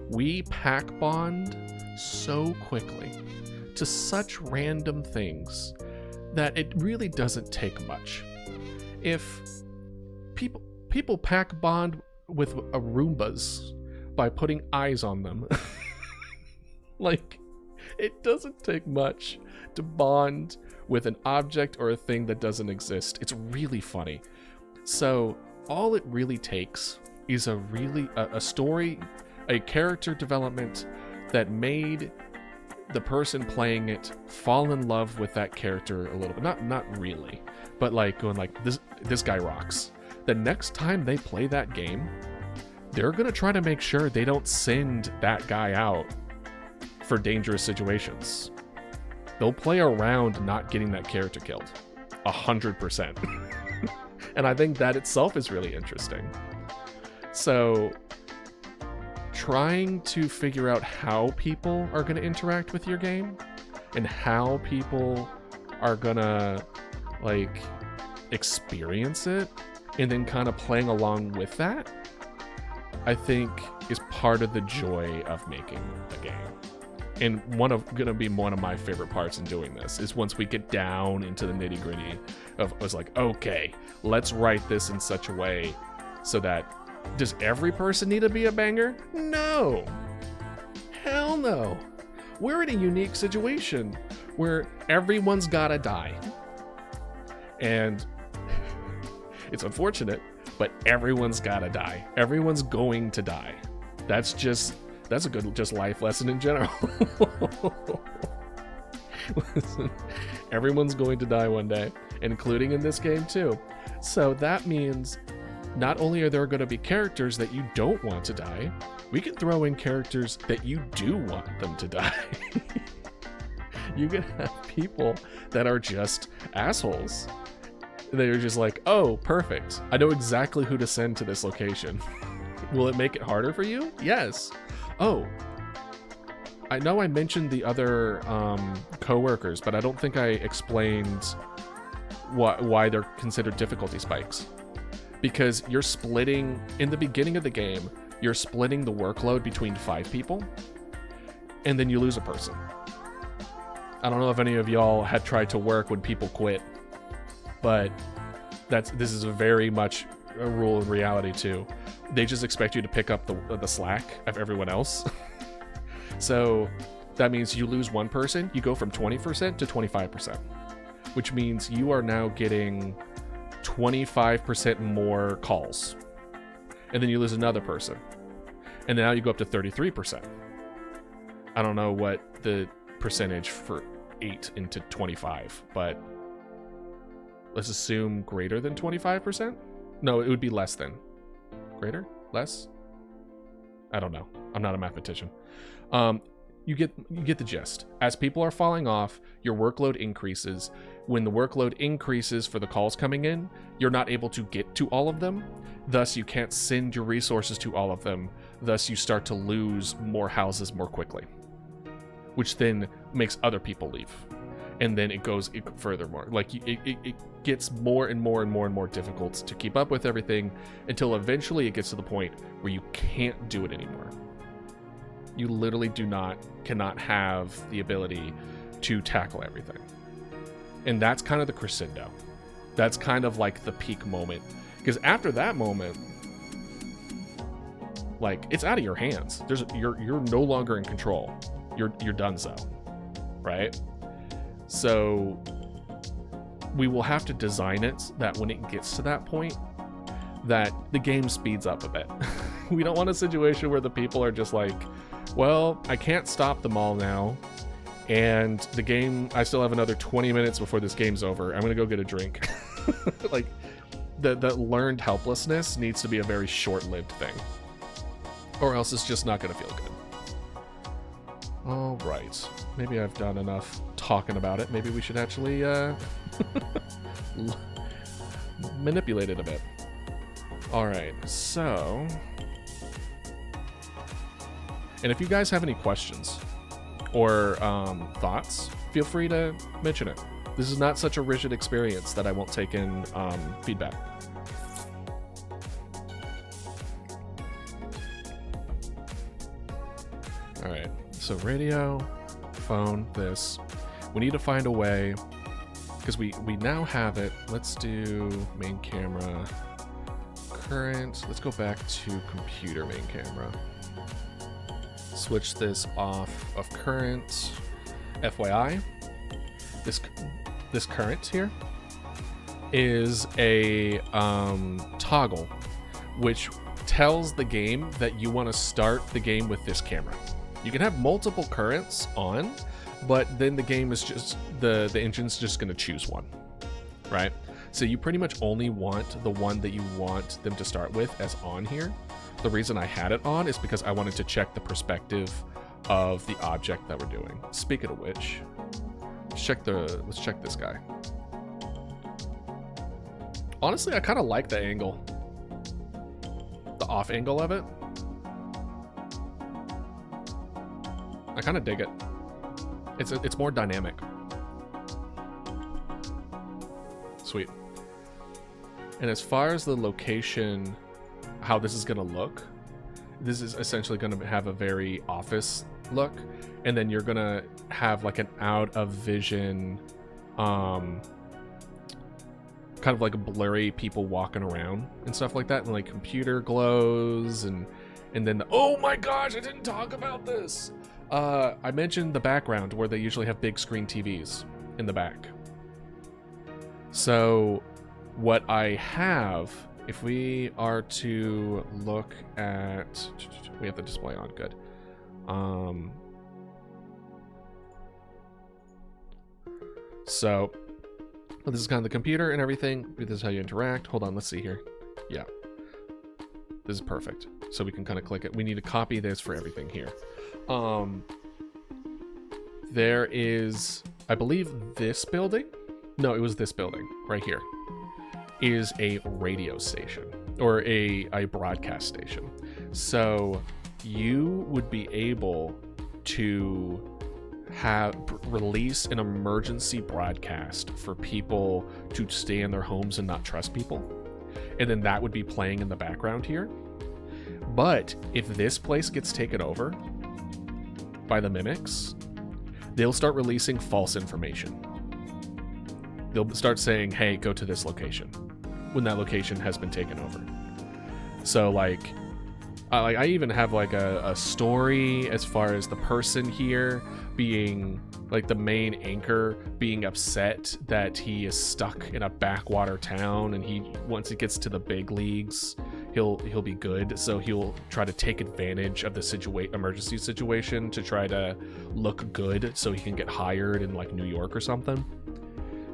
We pack bond so quickly to such random things that it really doesn't take much. If people pack bond with Roombas by putting eyes on them, like, it doesn't take much to bond with an object or a thing that doesn't exist. It's really funny. So all it really takes is a story, a character development that made the person playing it fall in love with that character a little bit. Not really, but like going like, this guy rocks. The next time they play that game, they're gonna try to make sure they don't send that guy out for dangerous situations. They'll play around not getting that character killed 100%. And I think that itself is really interesting. So trying to figure out how people are going to interact with your game and how people are going to like experience it, and then kind of playing along with that, I think is part of the joy of making a game. And gonna be one of my favorite parts in doing this is once we get down into the nitty gritty of, I was like, okay, let's write this in such a way so that, does every person need to be a banger? No. Hell no. We're in a unique situation where everyone's gotta die. And it's unfortunate, but everyone's gotta die. Everyone's going to die. That's a good just life lesson in general. Listen, everyone's going to die one day, including in this game too. So that means not only are there going to be characters that you don't want to die, we can throw in characters that you do want them to die. You can have people that are just assholes. They're just like, oh, perfect. I know exactly who to send to this location. Will it make it harder for you? Yes. Oh, I know I mentioned the other co-workers, but I don't think I explained why they're considered difficulty spikes. Because you're splitting, in the beginning of the game, you're splitting the workload between 5 people, and then you lose a person. I don't know if any of y'all had tried to work when people quit, but this is a very much a rule in reality too. They just expect you to pick up the slack of everyone else. So that means you lose one person, you go from 20% to 25%, which means you are now getting 25% more calls. And then you lose another person. And now you go up to 33%. I don't know what the percentage for 8 into 25, but let's assume greater than 25%? No, it would be less than. Greater? Less? I don't know. I'm not a mathematician. You get the gist. As people are falling off, your workload increases. When the workload increases for the calls coming in, you're not able to get to all of them. Thus, you can't send your resources to all of them. Thus, you start to lose more houses more quickly, which then makes other people leave. And then it goes furthermore. Like, it gets more and more and more and more difficult to keep up with everything until eventually it gets to the point where you can't do it anymore. You literally cannot have the ability to tackle everything. And that's kind of the crescendo. That's kind of like the peak moment. Because after that moment, like, it's out of your hands. You're no longer in control. You're done so. Right? So we will have to design it that when it gets to that point, that the game speeds up a bit. We don't want a situation where the people are just like, well, I can't stop them all now, and the game, I still have another 20 minutes before this game's over. I'm gonna go get a drink. Like, the learned helplessness needs to be a very short-lived thing, or else it's just not gonna feel good. All right, maybe I've done enough talking about it. Maybe we should actually manipulate it a bit. All right, so, and if you guys have any questions or thoughts, feel free to mention it. This is not such a rigid experience that I won't take in feedback. All right, so radio, phone, this. We need to find a way, because we now have it. Let's do main camera, current. Let's go back to computer main camera. Switch this off of current. FYI, this current here is a toggle which tells the game that you want to start the game with this camera. You can have multiple currents on, but then the game is just the engine's just going to choose one, right? So you pretty much only want the one that you want them to start with as on here. The reason I had it on is because I wanted to check the perspective of the object that we're doing. Speaking of which, let's check this guy. Honestly, I kind of like the angle, the off angle of it. I kind of dig it. It's more dynamic. Sweet. And as far as the location, how this is going to look, this is essentially going to have a very office look, and then you're going to have like an out of vision, kind of like blurry people walking around and stuff like that, and like computer glows, and then oh my gosh, I didn't talk about this. I mentioned the background where they usually have big screen TVs in the back. So what I have, if we are to look at, we have the display on, good. So this is kind of the computer and everything. This is how you interact. Hold on, let's see here. Yeah, this is perfect. So we can kind of click it. We need to copy this for everything here. There is, I believe, this building. No, it was this building right here. Is a radio station or a broadcast station. So you would be able to release an emergency broadcast for people to stay in their homes and not trust people. And then that would be playing in the background here. But if this place gets taken over by the mimics, they'll start releasing false information. They'll start saying, hey, go to this location, when that location has been taken over. So like I even have like a story as far as the person here being like the main anchor being upset that he is stuck in a backwater town, and once he gets to the big leagues, he'll be good. So he'll try to take advantage of the emergency situation to try to look good so he can get hired in like New York or something.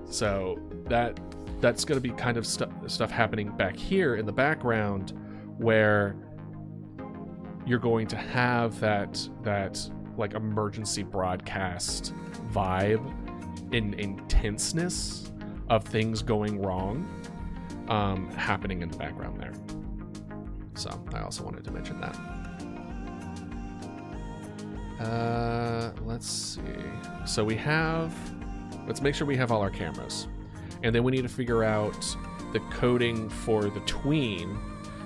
So that's going to be kind of stuff happening back here in the background, where you're going to have that like emergency broadcast vibe and intenseness of things going wrong happening in the background there. So I also wanted to mention that. Let's see. So let's make sure we have all our cameras. And then we need to figure out the coding for the tween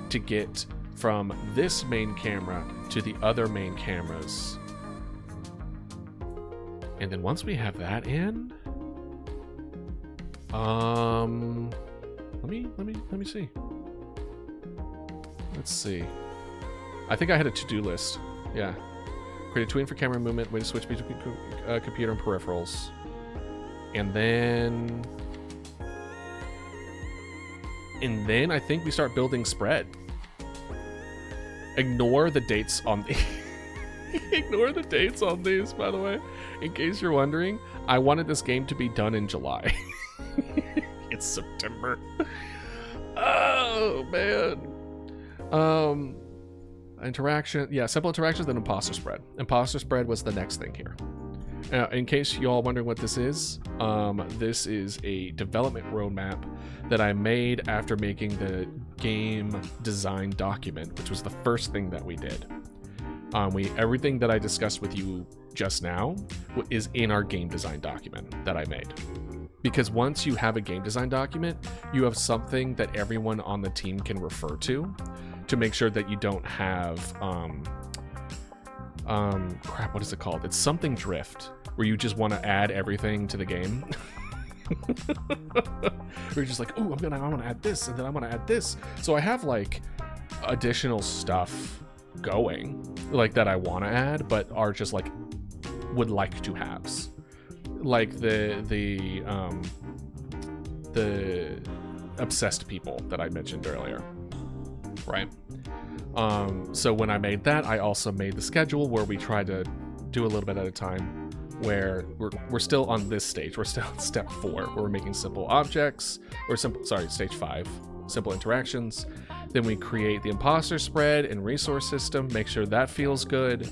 to get from this main camera to the other main cameras. And then once we have that in, let me see. Let's see. I think I had a to-do list. Yeah. Create a tween for camera movement, way to switch between computer and peripherals. And then I think we start building spread. Ignore the dates on the ignore the dates on these, by the way. In case you're wondering, I wanted this game to be done in July. It's September. Oh man. Interaction, yeah, simple interactions, then imposter spread. Imposter spread was the next thing here. Now, in case you all wondering what this is a development roadmap that I made after making the game design document, which was the first thing that we did. Everything that I discussed with you just now is in our game design document that I made. Because once you have a game design document, you have something that everyone on the team can refer to make sure that you don't have crap, what is it called? It's something drift, where you just want to add everything to the game. You're just like, oh, I want to add this, and then I want to add this. So I have like additional stuff going, like that I want to add, but are just like would like to haves, like the obsessed people that I mentioned earlier, right? So when I made that, I also made the schedule where we try to do a little bit at a time, where we're still on this stage. We're still on step 4, where we're making simple objects, or stage 5, simple interactions. Then we create the imposter spread and resource system, make sure that feels good.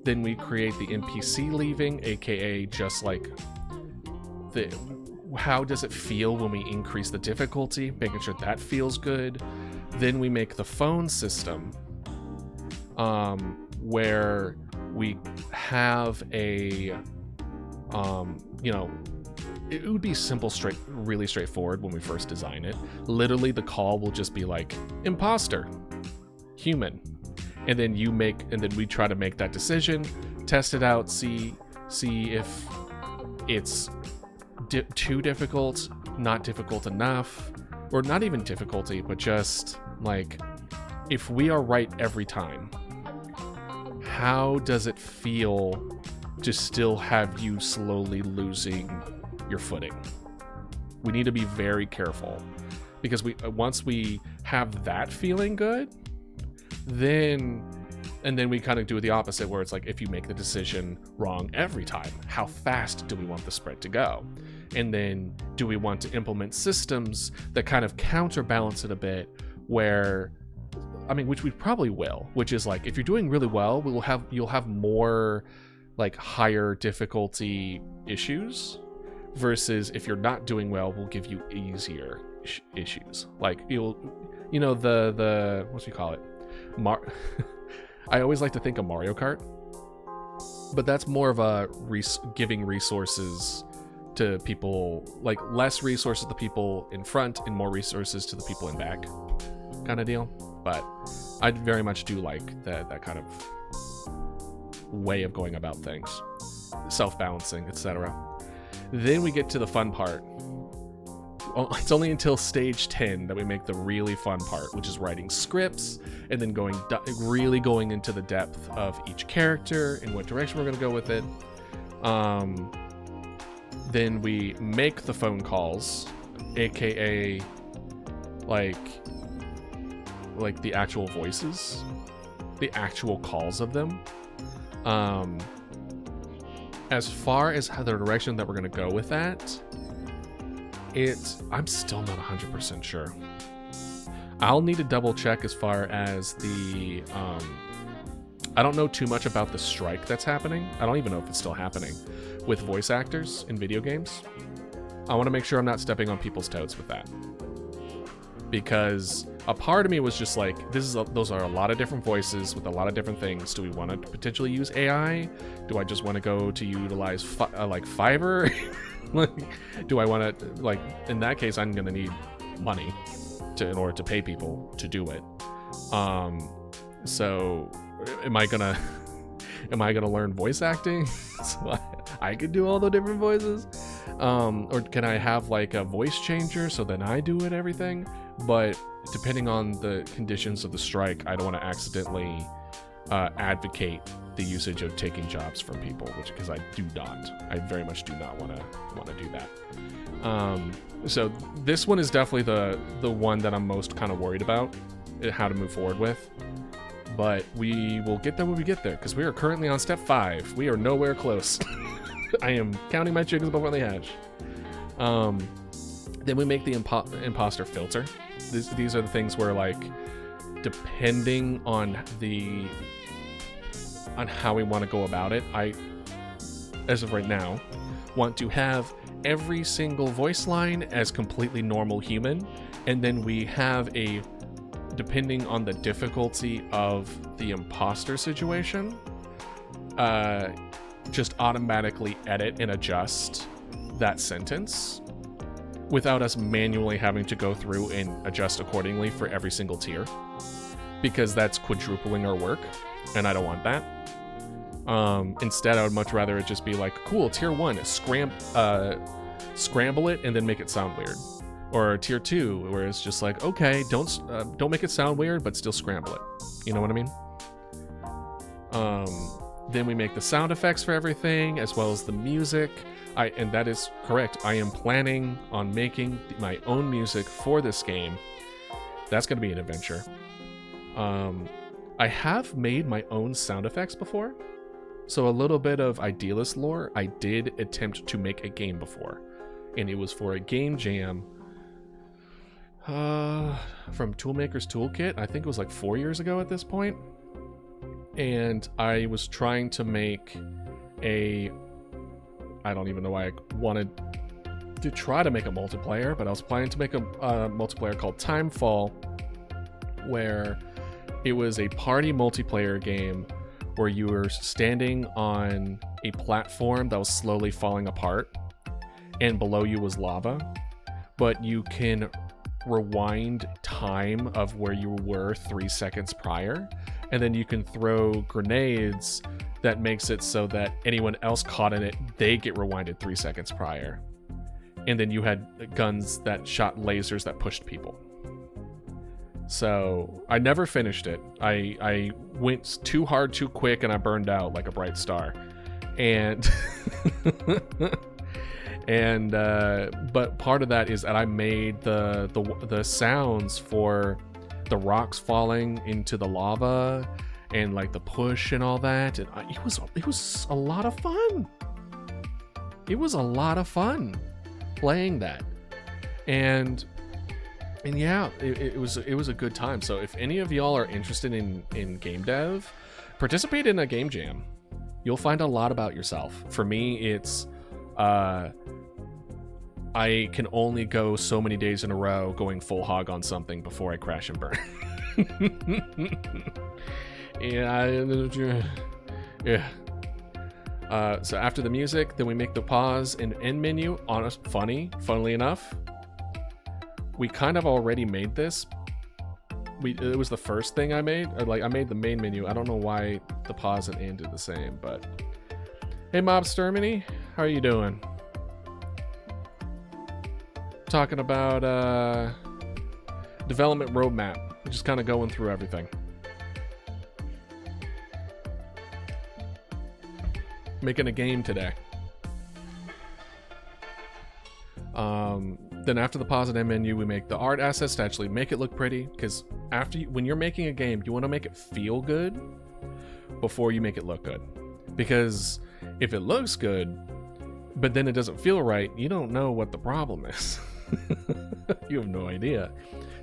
Then we create the NPC leaving, aka just like how does it feel when we increase the difficulty, making sure that feels good. Then we make the phone system, where we have a, it would be simple, really straightforward when we first design it. Literally, the call will just be like, imposter, human. And then we try to make that decision, test it out, see if it's too difficult, not difficult enough, or not even difficulty, but just like, if we are right every time, how does it feel to still have you slowly losing your footing? We need to be very careful, because once we have that feeling good, then we kind of do the opposite, where it's like, if you make the decision wrong every time, how fast do we want the spread to go? And then do we want to implement systems that kind of counterbalance it a bit, where, which we probably will, which is like, if you're doing really well, you'll have more like higher difficulty issues, versus if you're not doing well, we'll give you easier issues. Like the what do you call it? I always like to think of Mario Kart, but that's more of a giving resources to people, like less resources to people in front and more resources to the people in back kind of deal. But I very much do like that kind of way of going about things, self-balancing, etc. Then we get to the fun part. It's only until stage 10 that we make the really fun part, which is writing scripts and then really going into the depth of each character and what direction we're going to go with it. Then we make the phone calls, aka like the actual voices, the actual calls of them. As far as the direction that we're going to go with that, I'm still not 100% sure. I'll need to double check as far as the I don't know too much about the strike that's happening. I don't even know if it's still happening with voice actors in video games. I want to make sure I'm not stepping on people's toes with that. Because a part of me was just like, those are a lot of different voices with a lot of different things. Do we want to potentially use AI? Do I just want to go to utilize like Fiverr? Do I want to, like, in that case, I'm going to need money in order to pay people to do it. So am I gonna learn voice acting so I could do all the different voices? Or can I have like a voice changer so then I do everything? But depending on the conditions of the strike, I don't want to accidentally advocate the usage of taking jobs from people, because I very much do not want to do that. So this one is definitely the one that I'm most kind of worried about how to move forward with. But we will get there when we get there, because we are currently on step 5. We are nowhere close. I am counting my chickens before they hatch. Then we make the imposter filter. These are the things where, like, depending on how we want to go about it, I, as of right now, want to have every single voice line as completely normal human, and then we have depending on the difficulty of the imposter situation, just automatically edit and adjust that sentence without us manually having to go through and adjust accordingly for every single tier, because that's quadrupling our work, and I don't want that. Instead, I would much rather it just be like, cool, tier 1, scramble it and then make it sound weird. Or tier 2, where it's just like, okay, don't make it sound weird, but still scramble it. You know what I mean? Then we make the sound effects for everything, as well as the music. And that is correct. I am planning on making my own music for this game. That's going to be an adventure. I have made my own sound effects before. So a little bit of Idealist lore. I did attempt to make a game before. And it was for a game jam from Toolmaker's Toolkit. I think it was like 4 years ago at this point. And I was trying to make I don't even know why I wanted to try to make a multiplayer, but I was planning to make a multiplayer called Timefall, where it was a party multiplayer game where you were standing on a platform that was slowly falling apart, and below you was lava, but you can rewind time of where you were 3 seconds prior, and then you can throw grenades that makes it so that anyone else caught in it, they get rewinded 3 seconds prior. And then you had guns that shot lasers that pushed people. So I never finished it. I went too hard too quick, and I burned out like a bright star. And but part of that is that I made the sounds for the rocks falling into the lava and like the push and all that, and it was a lot of fun. It was a lot of fun playing that, and yeah, it was a good time. So if any of y'all are interested in game dev, participate in a game jam. You'll find a lot about yourself. For me, it's I can only go so many days in a row going full hog on something before I crash and burn. Yeah. So after the music, then we make the pause and end menu. Funnily enough, we kind of already made this. It was the first thing I made. I made the main menu. I don't know why the pause and end did the same, but hey, Mob Sterminy, how are you doing? Talking about development roadmap, just kind of going through everything. Making a game today. Then after the pause and end menu, we make the art assets to actually make it look pretty, because when you're making a game, you want to make it feel good before you make it look good. Because if it looks good, but then it doesn't feel right, you don't know what the problem is. You have no idea.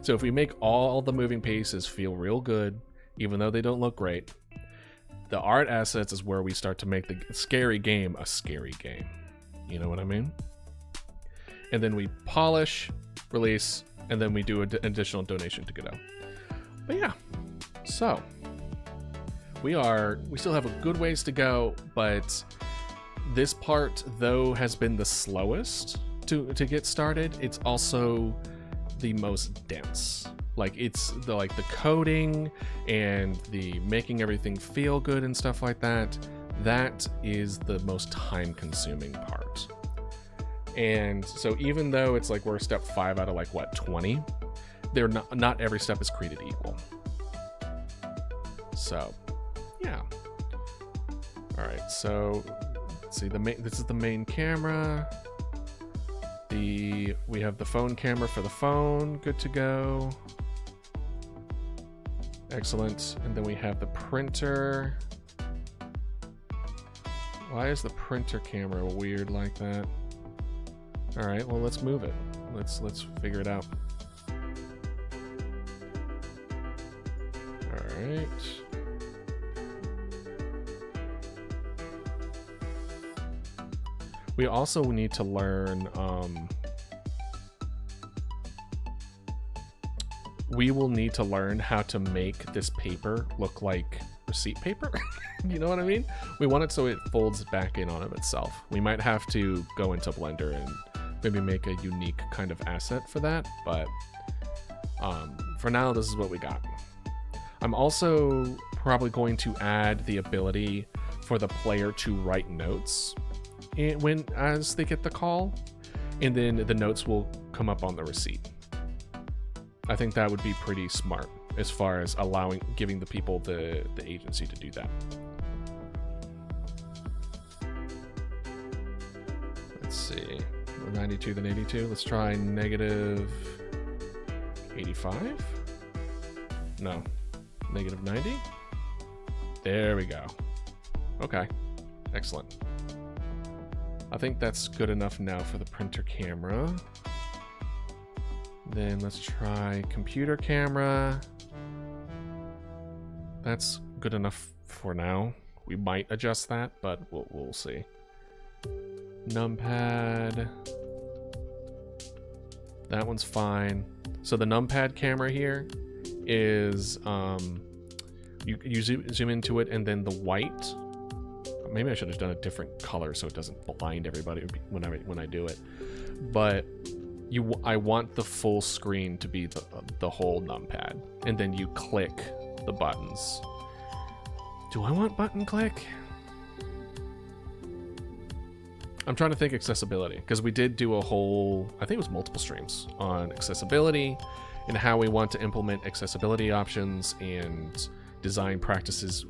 So if we make all the moving pieces feel real good, even though they don't look great, the art assets is where we start to make the scary game a scary game. You know what I mean? And then we polish, release, and then we do an additional donation to Godot. But yeah, so we still have a good ways to go, but this part, though, has been the slowest to get started. It's also the most dense. Like, it's the coding and the making everything feel good and stuff like that. That is the most time consuming part. And so even though it's like we're step 5 out of 20, they're not every step is created equal. So yeah. All right, so let's see, this is the main camera. We have the phone camera for the phone, good to go. Excellent. And then we have the printer. Why is the printer camera weird like that? All right, well, let's move it. Let's figure it out. All right. We also need to learn, we will need to learn how to make this paper look like receipt paper. You know what I mean? We want it so it folds back in on of itself. We might have to go into Blender and maybe make a unique kind of asset for that, but for now, this is what we got. I'm also probably going to add the ability for the player to write notes as they get the call, and then the notes will come up on the receipt. I think that would be pretty smart as far as giving the people the agency to do that. Let's see, 92 then 82. Let's try negative 85. No, negative 90. There we go. Okay, excellent. I think that's good enough now for the printer camera. Then let's try computer camera. That's good enough for now. We might adjust that, but we'll see. Numpad. That one's fine. So the numpad camera here is you zoom into it, and then the white. Maybe I should have done a different color so it doesn't blind everybody when I do it. But I want the full screen to be the whole numpad, and then you click the buttons. Do I want button click? I'm trying to think accessibility, because we did do a whole, I think it was multiple streams on accessibility and how we want to implement accessibility options and design practices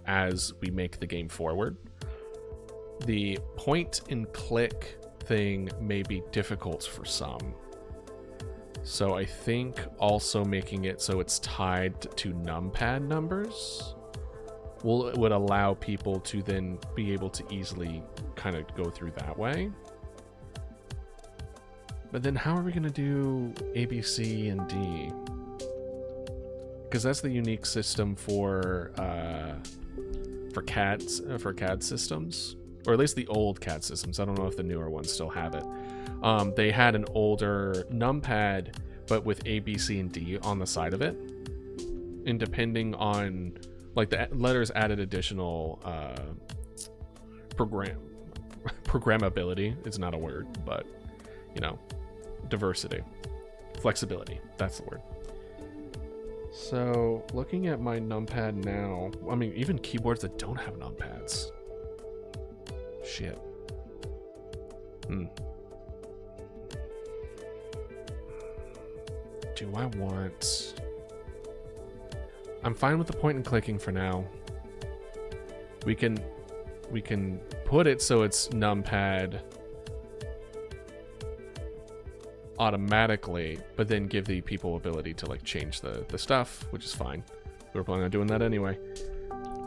as we make the game forward. The point and click thing may be difficult for some. So I think also making it so it's tied to numpad numbers would allow people to then be able to easily kind of go through that way. But then how are we going to do A, B, C, and D? Because that's the unique system for CAD systems, or at least the old CAD systems. I don't know if the newer ones still have it. They had an older numpad, but with A, B, C, and D on the side of it. And depending on, like, the letters added additional programmability. It's not a word, but, you know, diversity, flexibility. That's the word. So looking at my numpad now, I mean, even keyboards that don't have numpads. Shit. Do I want... I'm fine with the point and clicking for now. We can put it so it's numpad automatically, but then give the people ability to like change the stuff, which is fine. We were planning on doing that anyway.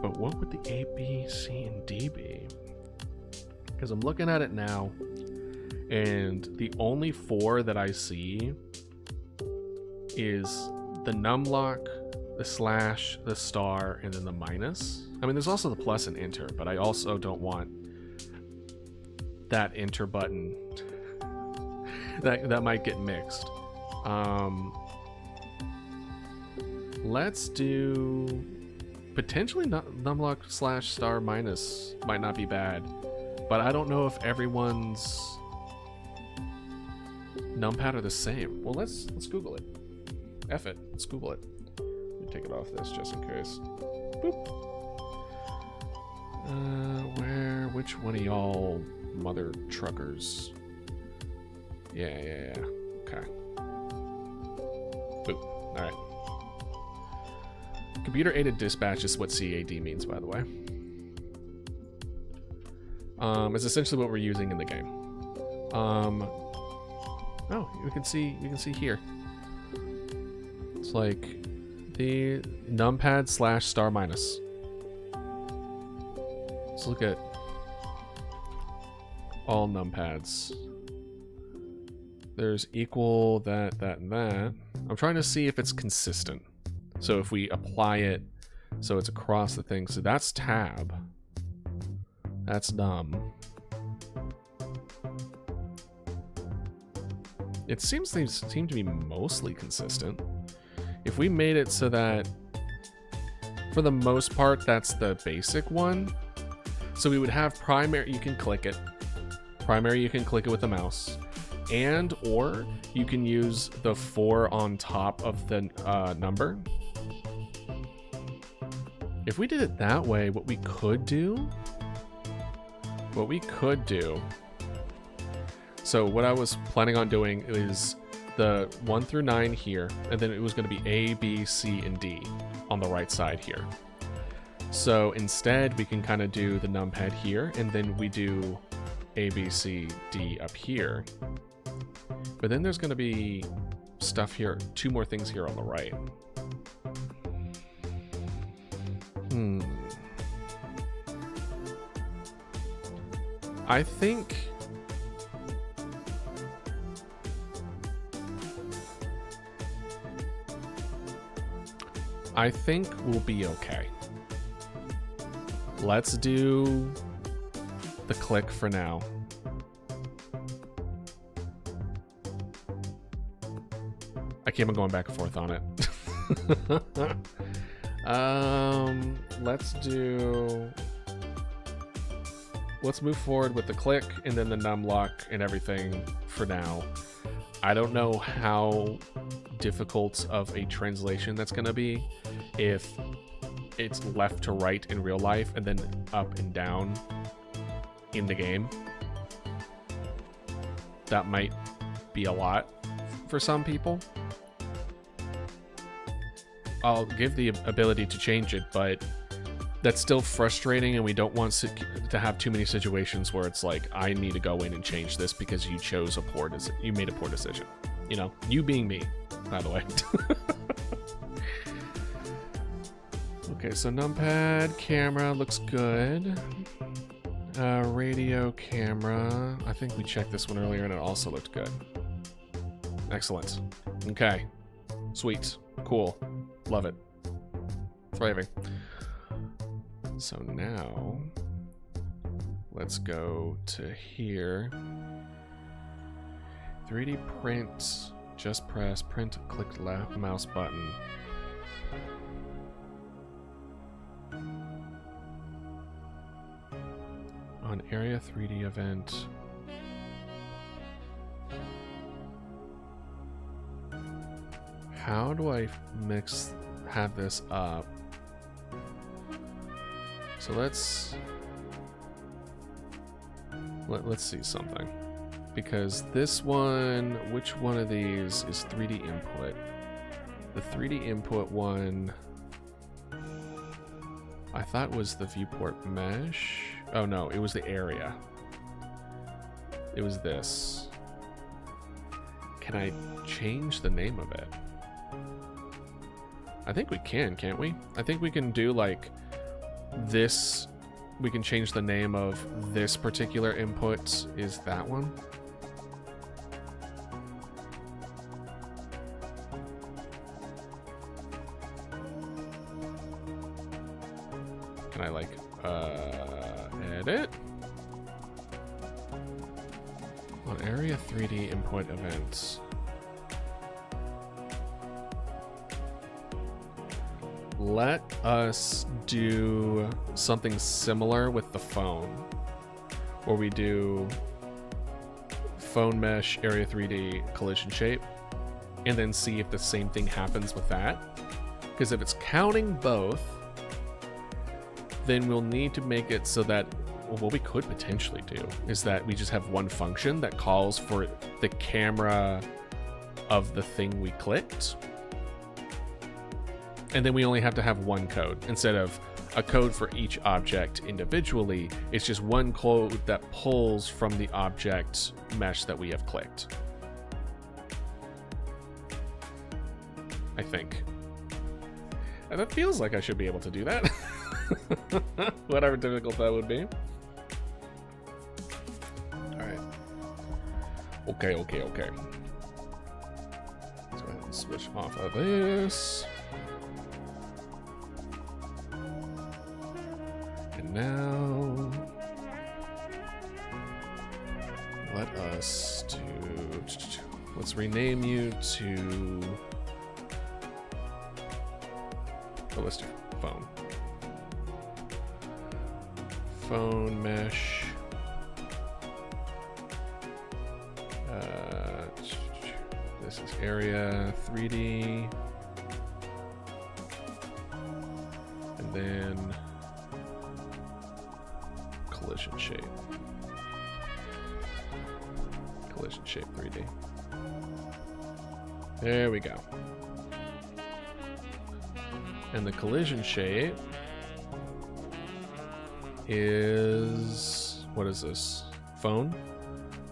But what would the A, B, C, and D be? Because I'm looking at it now, and the only 4 that I see is the numlock, the slash, the star, and then the minus. I mean, there's also the plus and enter, but I also don't want that enter button. that might get mixed. Let's do potentially numlock slash star minus might not be bad, but I don't know if everyone's numpad are the same. Well, let's Google it. F it. Let's Google it. Let me take it off this just in case. Boop. Which one of y'all mother truckers? Yeah. Okay. Boop. All right. Computer-aided dispatch is what CAD means, by the way. It's essentially what we're using in the game. Oh, you can see here. It's like the numpad slash star minus. Let's look at all numpads. There's equal, that, and that. I'm trying to see if it's consistent. So if we apply it so it's across the thing. So that's tab. That's num. It seems they seem to be mostly consistent. If we made it so that, for the most part, that's the basic one. So we would have primary, you can click it. Primary, you can click it with the mouse. And, or, you can use the 4 on top of the number. If we did it that way, what we could do, so what I was planning on doing is the 1 through 9 here, and then it was going to be A, B, C, and D on the right side here. So instead, we can kind of do the numpad here, and then we do A, B, C, D up here. But then there's going to be stuff here, 2 more things here on the right. I think we'll be okay. Let's do the click for now. I keep on going back and forth on it. Let's move forward with the click and then the numlock and everything for now. I don't know how difficult of a translation that's going to be if it's left to right in real life and then up and down in the game. That might be a lot for some people. I'll give the ability to change it, but that's still frustrating, and we don't want to have too many situations where it's like, I need to go in and change this because you chose you made a poor decision. You know, you being me, by the way. Okay, so numpad, camera looks good. Radio camera, I think we checked this one earlier and it also looked good. Excellent. Okay, sweet, cool, love it, thriving. So now, let's go to here. 3D print, just press print, click left mouse button. On area 3D event. How do I have this up? So let's see something, because this one, which one of these is 3D input? The 3D input one, I thought was the viewport mesh. Oh no, it was the area. It was this. Can I change the name of it? I think we can, can't we? I think we can do like this. We can change the name of this particular input is that one. Can I like edit? On area 3D input events. Let us do something similar with the phone, where we do phone mesh, area 3D, collision shape, and then see if the same thing happens with that. Because if it's counting both, then we'll need to make it so that, well, what we could potentially do is that we just have one function that calls for the camera of the thing we clicked. And then we only have to have one code instead of a code for each object individually. It's just one code that pulls from the object mesh that we have clicked. I think. And that feels like I should be able to do that. Whatever difficult that would be. Alright. Okay. Let's go ahead and switch off of this. And now let us do, let's rename you to, oh, let's do phone mesh. This is area 3D, and then collision shape 3D. There we go. And the collision shape is, what is this? Phone?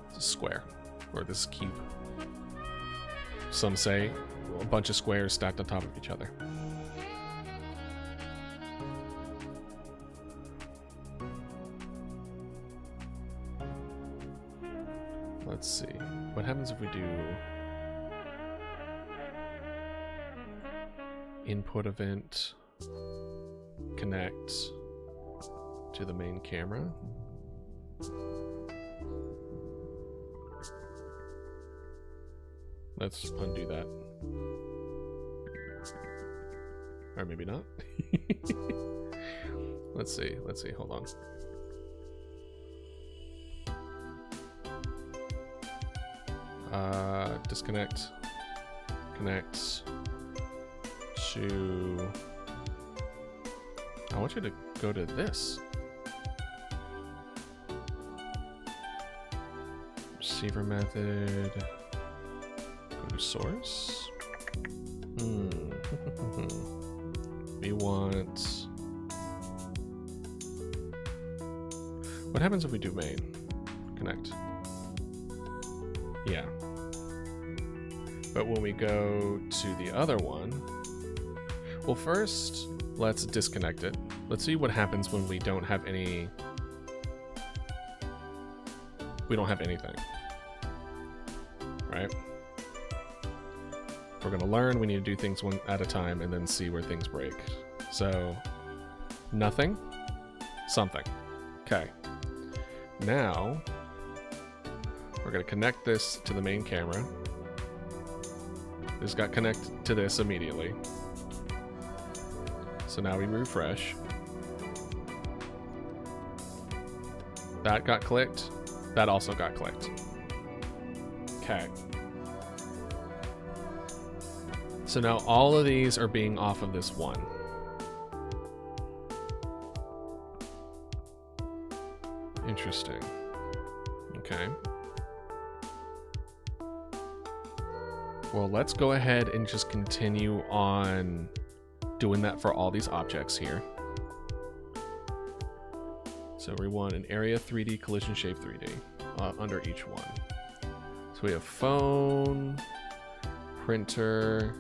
It's a square, or this is cube. Some say a bunch of squares stacked on top of each other. Let's see. What happens if we do input event connect to the main camera? Let's undo that. Or maybe not. Let's see, hold on. Disconnect, connect to, I want you to go to this. Receiver method, go to source. We want, what happens if we do main? Connect. Yeah. But when we go to the other one, well, first, let's disconnect it. Let's see what happens when we don't have any, we don't have anything, right? If we're gonna learn, we need to do things one at a time and then see where things break. So, nothing, something. Okay. Now, we're gonna connect this to the main camera. This got connected to this immediately. So now we refresh. That got clicked. That also got clicked. Okay. So now all of these are being off of this one. Interesting. Okay. Well, let's go ahead and just continue on doing that for all these objects here. So we want an area 3D, collision shape 3D under each one. So we have phone, printer,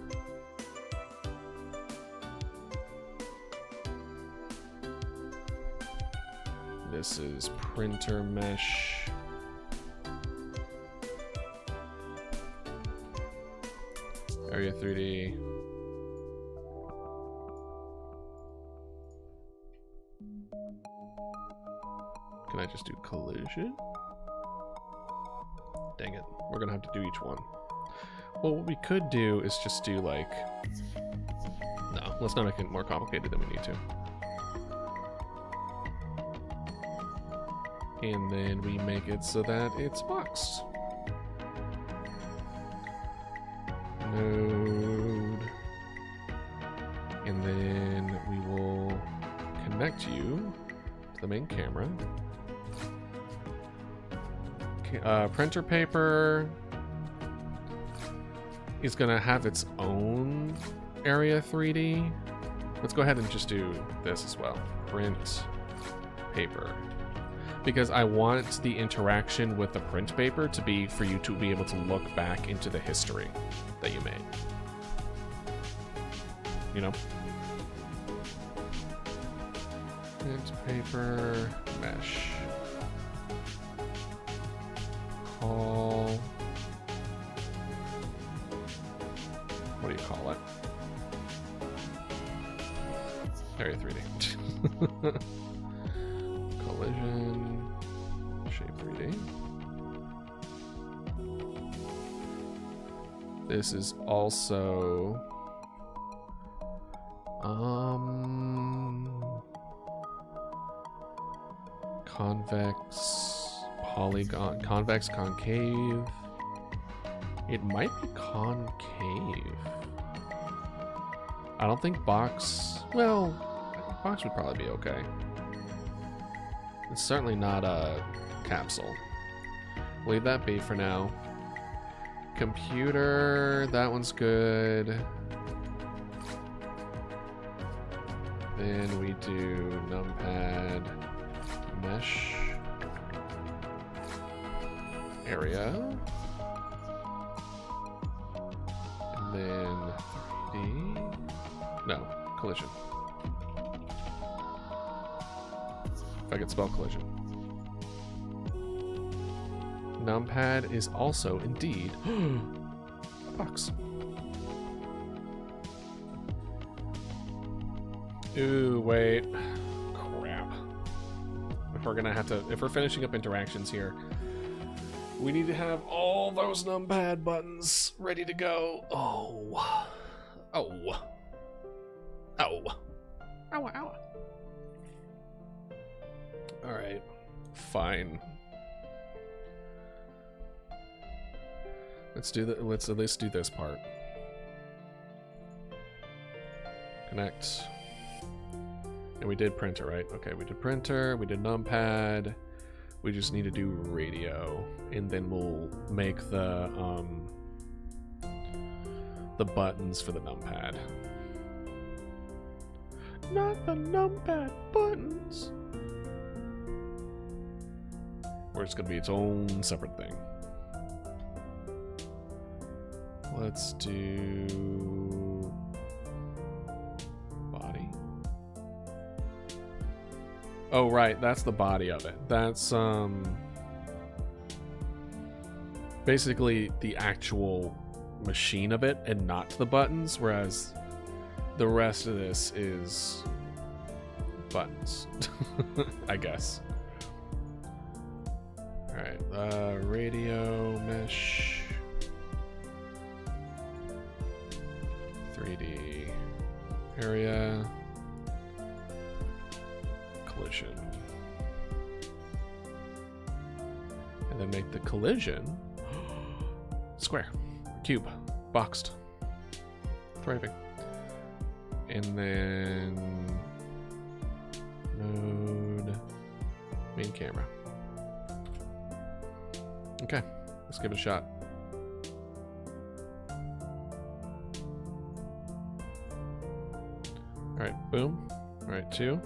this is printer mesh. Area 3D. Can I just do collision? Dang it. We're gonna have to do each one. Well, what we could do is just do like... No, let's not make it more complicated than we need to. And then we make it so that it's boxed. Node. And then we will connect you to the main camera. Printer paper is gonna have its own area 3D. Let's go ahead and just do this as well. Print paper. Because I want the interaction with the print paper to be for you to be able to look back into the history that you made. You know? Print paper, mesh. Call. What do you call it? Area 3D. Collision. Shape 3D. This is also convex polygon, convex concave. It might be concave. I don't think box. Well, box would probably be okay. It's certainly not a capsule. Leave that be for now. Computer, that one's good. Then we do numpad, mesh, area, and then 3D. No, collision. If I could spell collision. Numpad is also indeed box. Ooh, wait. Crap. If we're finishing up interactions here, we need to have all those numpad buttons ready to go. Oh. Oh. Oh. Ow, ow. Alright. Fine. Let's at least do this part. Connect. And we did printer, right? Okay, we did printer, we did numpad. We just need to do radio, and then we'll make the buttons for the numpad. Not the numpad buttons. Where it's gonna be its own separate thing. Let's do body. Oh, right, that's the body of it. That's basically the actual machine of it and not the buttons, whereas the rest of this is buttons. I guess. Alright, radio mesh 3D area collision, and then make the collision square, cube, boxed, thriving, and then node main camera. Okay, let's give it a shot. Alright, boom. Alright, 2.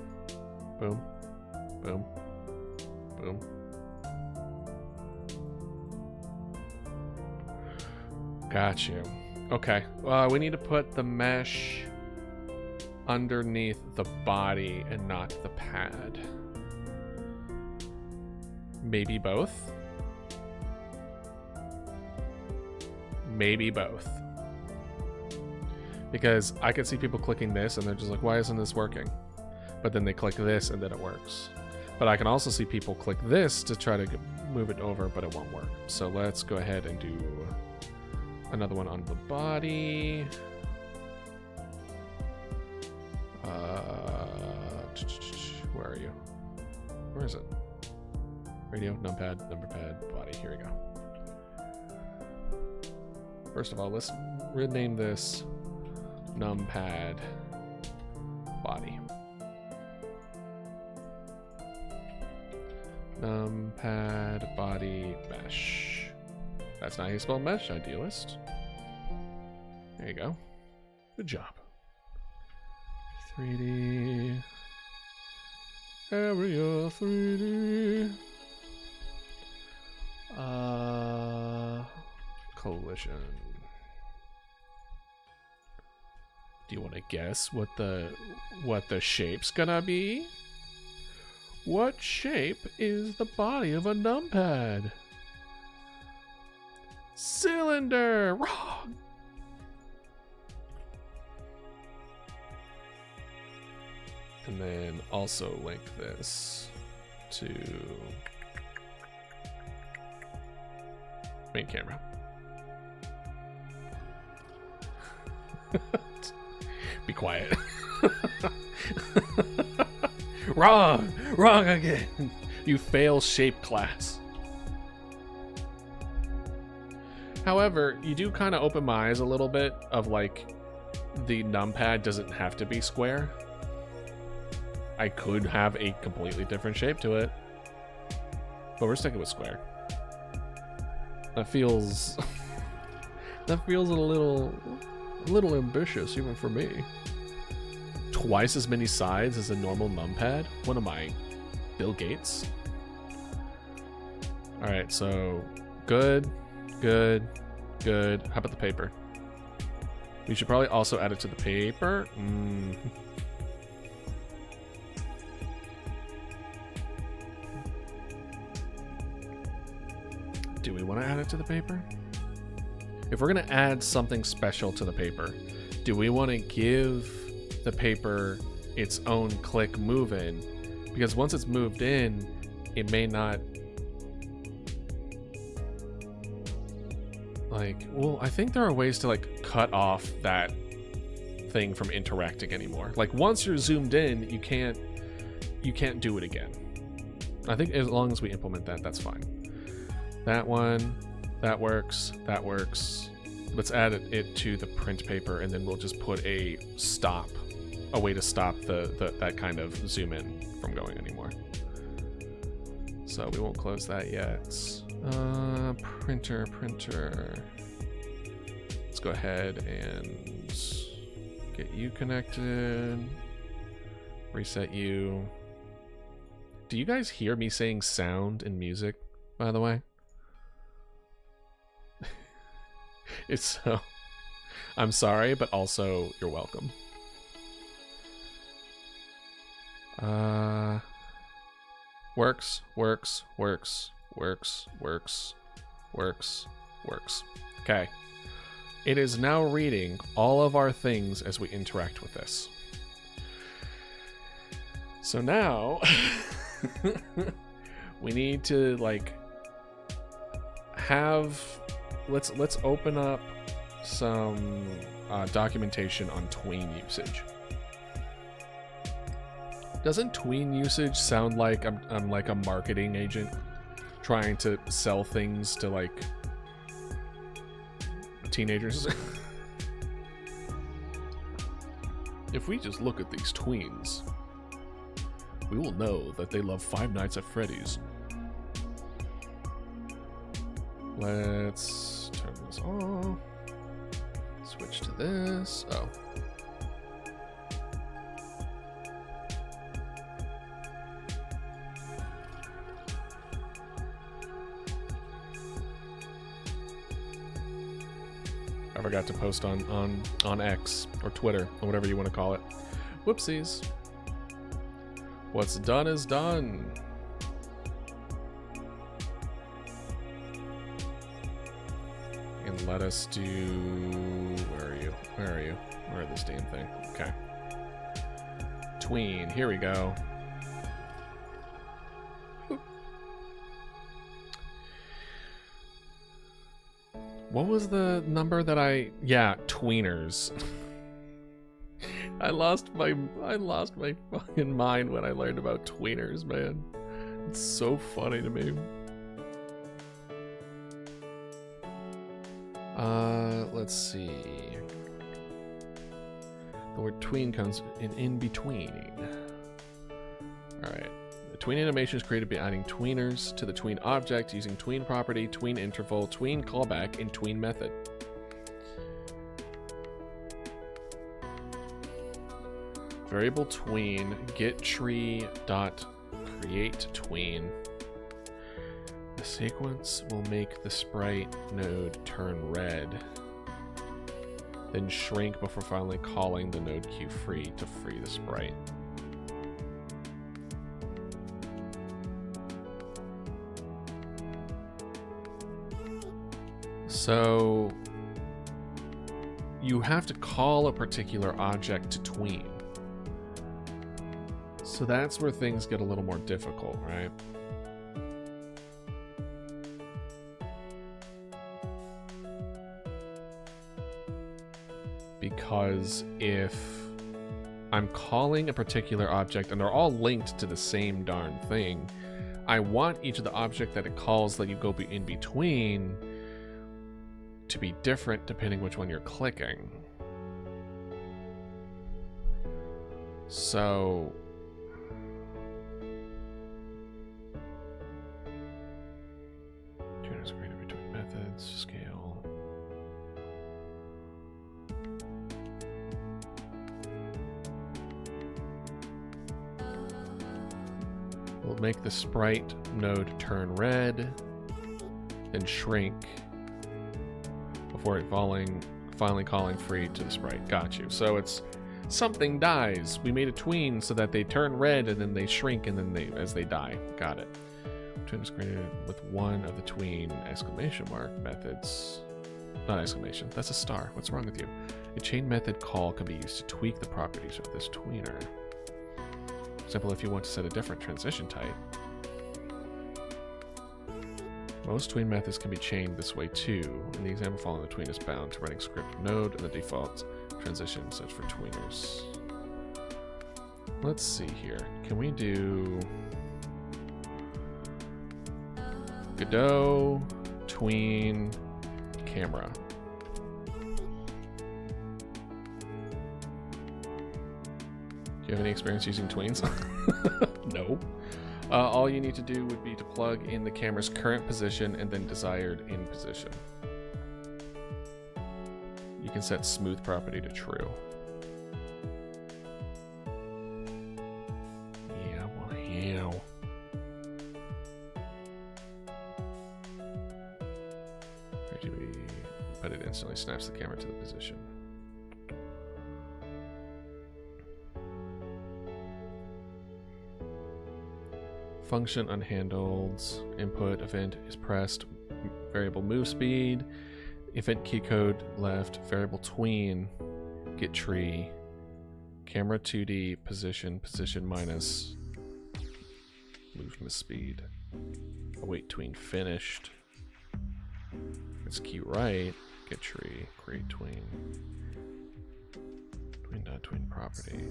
Boom. Boom. Boom. Got you. Okay. We need to put the mesh underneath the body and not the pad. Maybe both? Maybe both. Because I could see people clicking this and they're just like, why isn't this working? but then they click this and then it works. But I can also see people click this to try to move it over, but it won't work. So let's go ahead and do another one on the body. Where are you? Where is it? Radio, numpad, number pad, body. Here we go. First of all, let's rename this numpad body. Numpad body mesh. That's not how you spell mesh, idealist. There you go. Good job. 3D. Area 3D. Collision. Do you want to guess what the shape's gonna be? What shape is the body of a numpad? Cylinder! Wrong! And then also link this to main camera. Be quiet. Wrong! Wrong again! You fail shape class. However, you do kind of open my eyes a little bit of like the numpad doesn't have to be square. I could have a completely different shape to it, but we're sticking with square. That feels a little ambitious even for me. Twice as many sides as a normal numpad? What am I, Bill Gates? All right, so good. How about the paper? We should probably also add it to the paper. Do we want to add it to the paper? If we're going to add something special to the paper, do we want to give the paper its own click move in? Because once it's moved in, it may not... Well, I think there are ways to like cut off that thing from interacting anymore. Like once you're zoomed in, you can't do it again. I think as long as we implement that, that's fine. That one, that works. Let's add it to the print paper, and then we'll just put a way to stop that kind of zoom in from going anymore. So we won't close that yet. Printer. Let's go ahead and get you connected. Reset you. Do you guys hear me saying sound in music, by the way? It's so... I'm sorry, but also you're welcome. Works. Okay. It is now reading all of our things as we interact with this. So now we need to like have... Let's open up some documentation on tween usage. Doesn't tween usage sound like I'm like a marketing agent trying to sell things to like teenagers? If we just look at these tweens, we will know that they love Five Nights at Freddy's. Let's turn this off. Switch to this. Oh. I forgot to post on X or Twitter or whatever you want to call it. Whoopsies. What's done is done. And let us do... Where are you? Where are this damn thing? Okay. tween. Here we go. What was the number that yeah, tweeners. I lost my fucking mind when I learned about tweeners, man. It's so funny to me. Let's see. The word tween comes in between. Alright. The tween animation is created by adding tweeners to the tween object using tween property, tween interval, tween callback, and tween method. Variable tween get tree dot create tween. The sequence will make the sprite node turn red, then shrink before finally calling the node queue free to free the sprite. So you have to call a particular object to tween. So that's where things get a little more difficult, right? Because if I'm calling a particular object and they're all linked to the same darn thing, I want each of the object that it calls that you go in between to be different depending which one you're clicking. So tuners created between methods, scale. We'll make the sprite node turn red, then shrink before it finally calling free to the sprite. Got you. So it's something dies. We made a tween so that they turn red and then they shrink and then as they die. Got it. Tween is created with one of the tween exclamation mark methods. Not exclamation. That's a star. What's wrong with you? A chain method call can be used to tweak the properties of this tweener. For example, if you want to set a different transition type. Most tween methods can be chained this way too. In the example following, the tween is bound to running script node and the default transition set for tweeners. Let's see here. Can we do Godot, tween, camera? Do you have any experience using tweens? No. All you need to do would be to plug in the camera's current position and then desired in position. You can set smooth property to true. Yeah, well, yeah. RGB, but it instantly snaps the camera to the position. Function unhandled. Input event is pressed. Variable move speed. Event key code left. Variable tween. Get tree. Camera 2D position. Position minus movement speed. Await tween finished. It's key right. Get tree. Create tween. Tween property.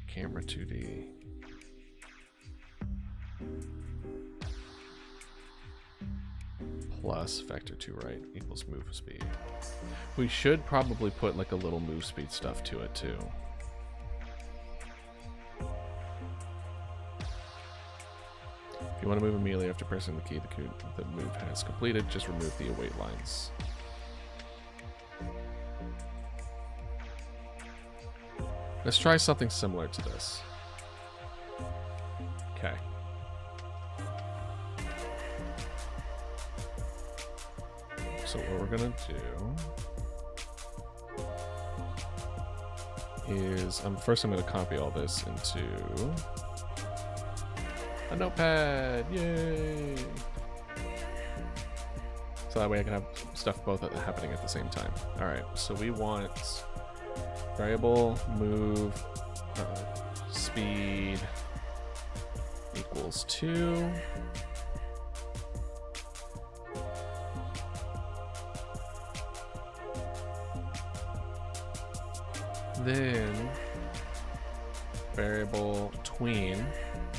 Camera 2D. Plus vector 2 right equals move speed. We should probably put like a little move speed stuff to it too. If you want to move immediately after pressing the key the move has completed, just remove the await lines. Let's try something similar to this. Okay. So what we're gonna do is, first I'm gonna copy all this into a notepad. Yay! So that way I can have stuff both happening at the same time. All right. So we want variable move speed equals 2. Then variable tween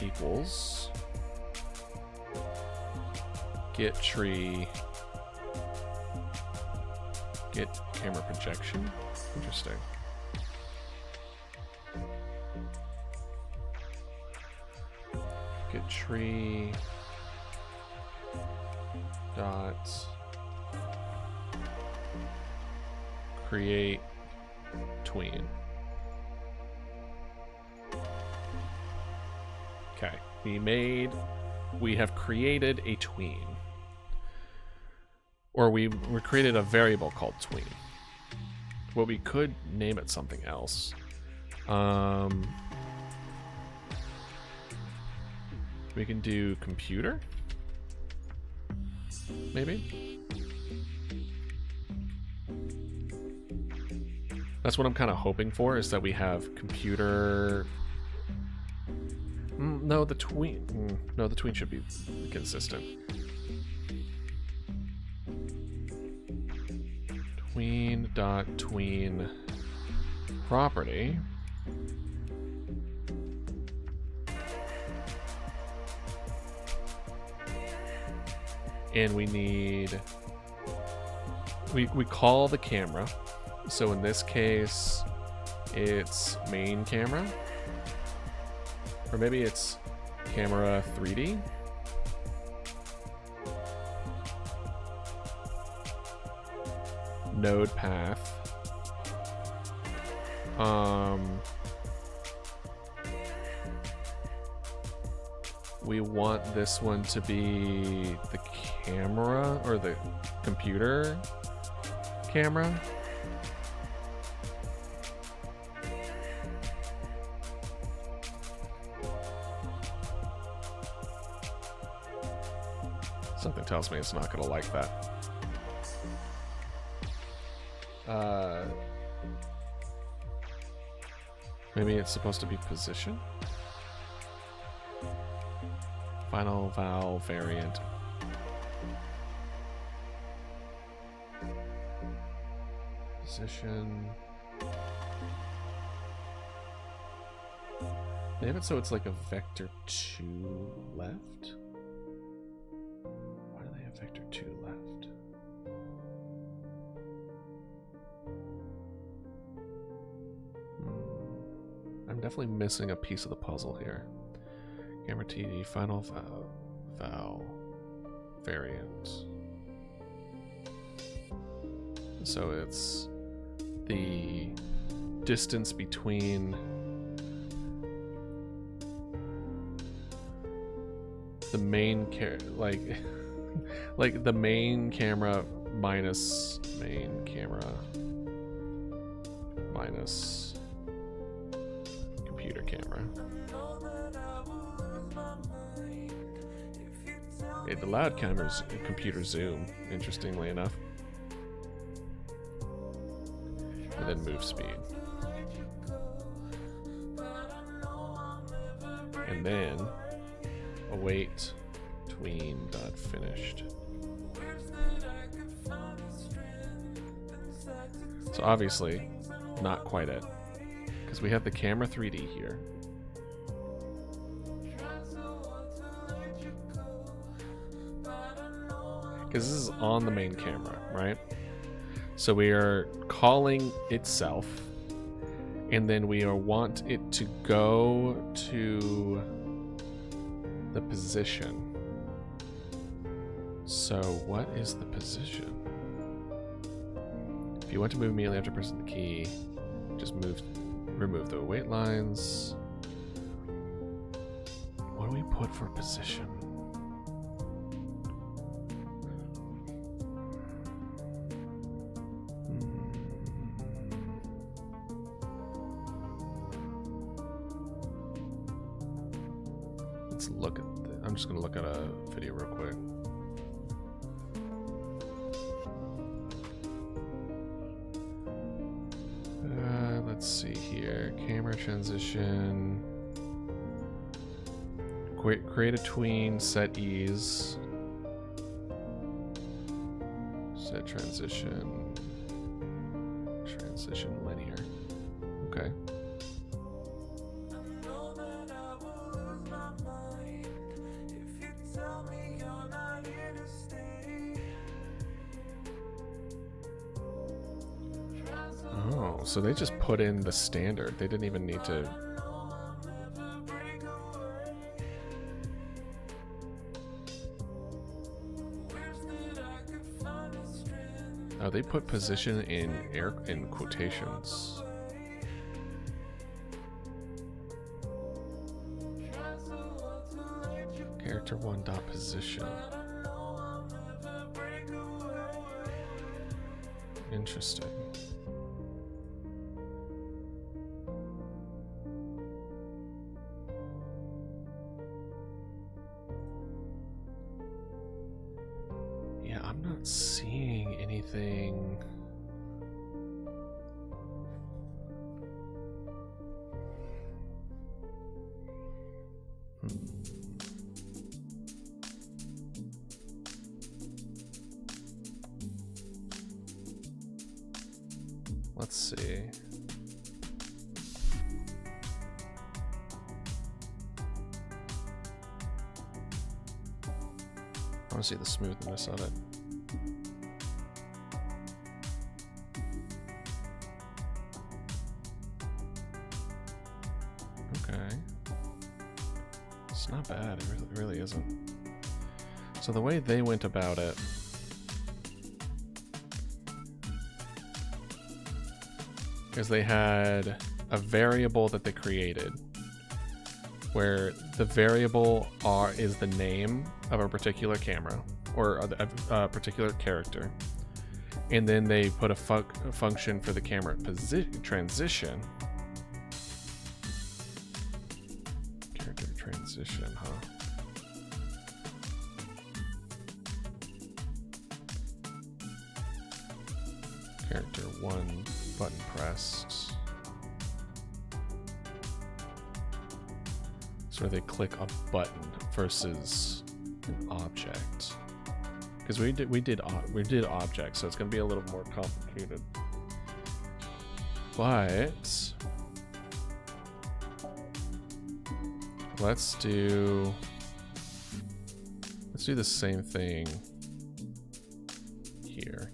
equals get tree get camera projection. Interesting. Get tree dot create tween. Okay, we have created a tween. Or we created a variable called tween. Well, we could name it something else. We can do computer, maybe. That's what I'm kind of hoping for, is that we have computer. No, the tween. No, the tween should be consistent. Tween property. And we need, we call the camera. So in this case, it's main camera. Or maybe it's camera 3D. Node path. We want this one to be the camera or the computer camera. Something tells me it's not going to like that. Maybe it's supposed to be position. Final val variant. Position. They have it so it's like a vector 2 left. Why do they have vector 2 left? I'm definitely missing a piece of the puzzle here. Camera TD, final val variant. So it's the distance between the main like the main camera minus main camera minus computer camera. It allowed computer zoom, interestingly enough. And then move speed. And then await tween dot finished. So obviously, not quite it. Because we have the camera 3D here. Because this is on the main camera, right? So we are calling itself, and then we want it to go to the position. So what is the position? If you want to move immediately after pressing the key, just remove the await lines. What do we put for position? Let's look at I'm just gonna look at a video real quick. Let's Alright, camera transition. Create a tween, set ease. Set transition. Transition linear. Okay. Oh, so they just put in the standard. They didn't even need to. Oh, they put position in quotations. Character 1 dot position. Interesting. Yeah, I'm not seeing anything. Let's see. I want to see the smoothness of it. Okay. It's not bad. It really isn't. So the way they went about it, is they had a variable that they created where the variable is the name of a particular camera or a particular character, and then they put a function for the camera transition. Character transition, huh? Character 1 button pressed. So where they click a button versus an object. Because we did objects, so it's going to be a little more complicated. But let's do the same thing here.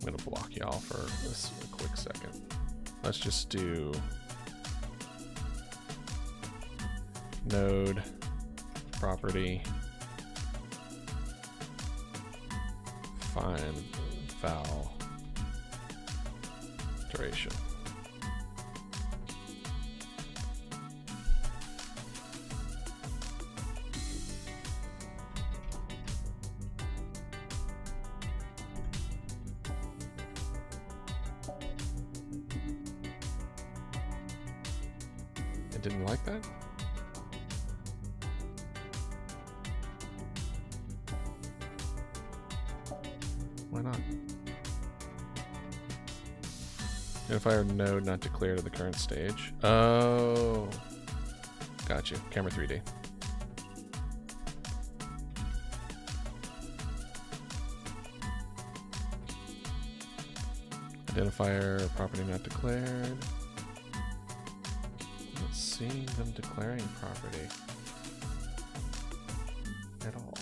I'm gonna block y'all for a quick second. Let's just do node property find val duration. Didn't like that? Why not? Identifier node not declared to the current stage. Oh, got you. Camera 3D. Identifier property not declared. Seeing them declaring property at all.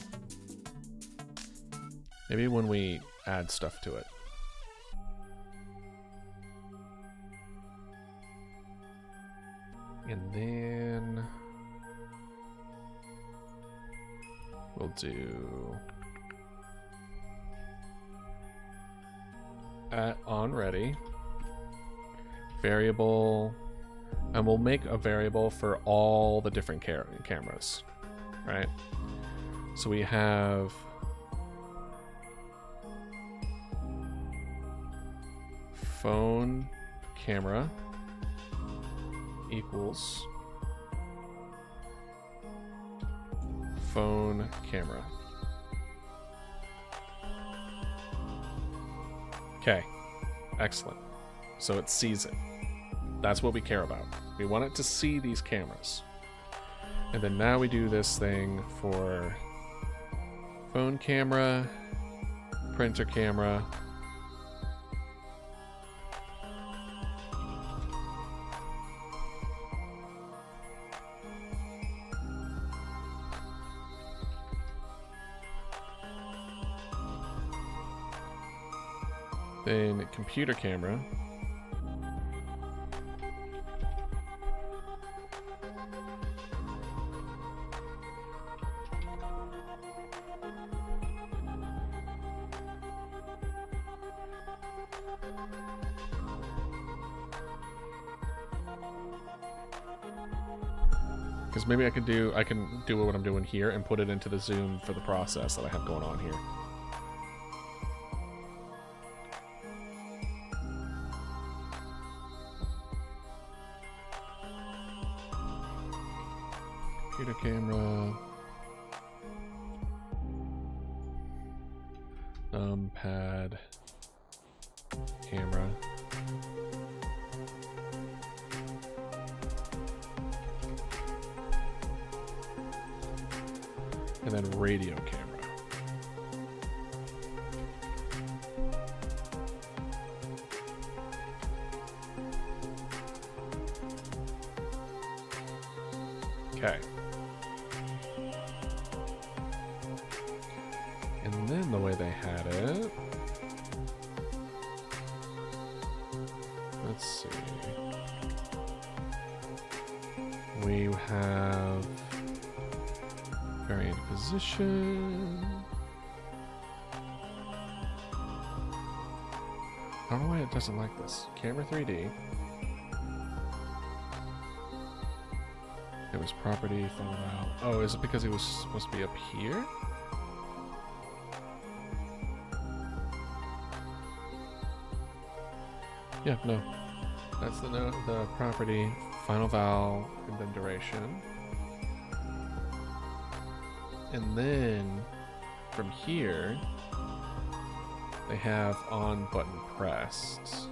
Maybe when we add stuff to it. And then we'll do at on ready variable. And we'll make a variable for all the different cameras, right? So we have phone camera equals phone camera. Okay, excellent. So it sees it. That's what we care about. We want it to see these cameras. And then now we do this thing for phone camera, printer camera. Then computer camera. Because maybe I can do what I'm doing here and put it into the zoom for the process that I have going on here. Computer camera. Numpad. Camera. And then radio camera. Okay. And then the way they had it. Let's see. We have variant position. I don't know why it doesn't like this. Camera 3D. It was property, thought out. Oh, is it because it was supposed to be up here? Yeah, no. That's the property, final val, and then duration. And then from here, they have on button pressed.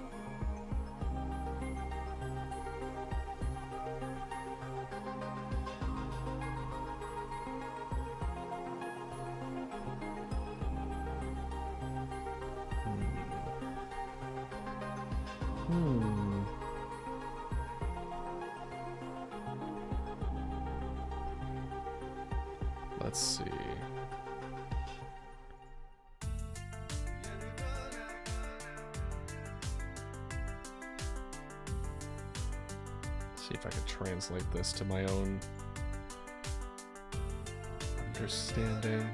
Let's see. See if I can translate this to my own understanding.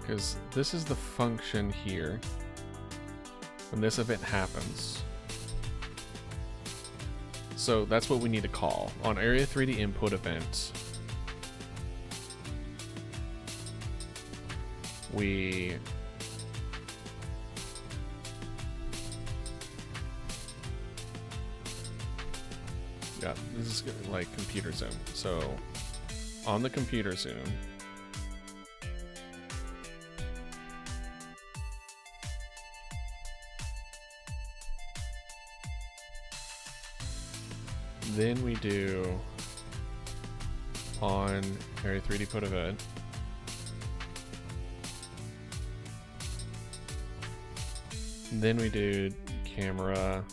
Because this is the function here when this event happens. So that's what we need to call. On Area 3D input event, we this is like computer zoom. So on the computer zoom, then we do on Area 3D put event. Then we do camera.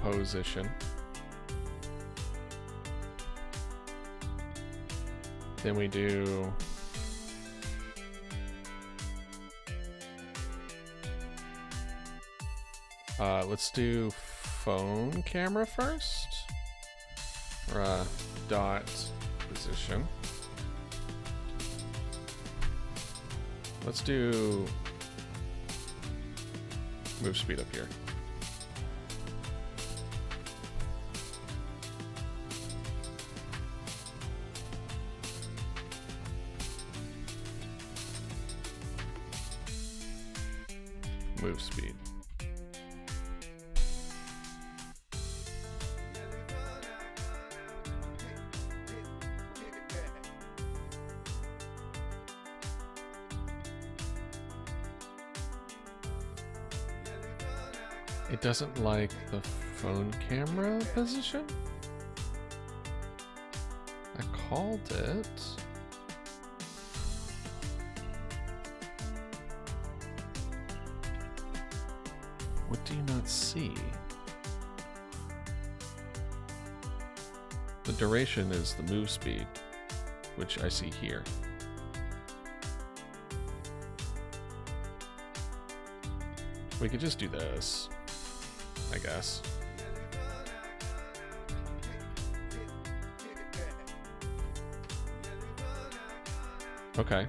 Position. Then we do let's do phone camera first. Dot position. Let's do move speed up here. Move speed. It doesn't like the phone camera position? I called it. What do you not see? The duration is the move speed, which I see here. We could just do this, I guess. Okay.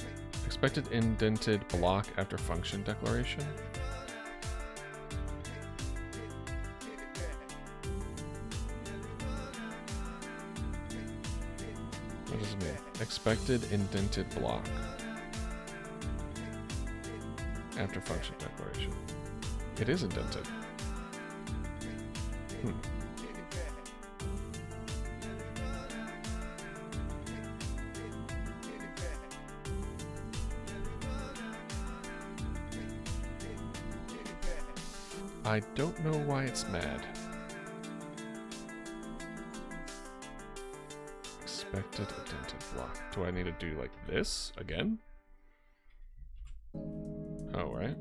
Expected indented block after function declaration. What does it mean? Expected indented block after function declaration. It is indented. I don't know why it's mad. Expected indented block. Do I need to do like this again? Oh, right.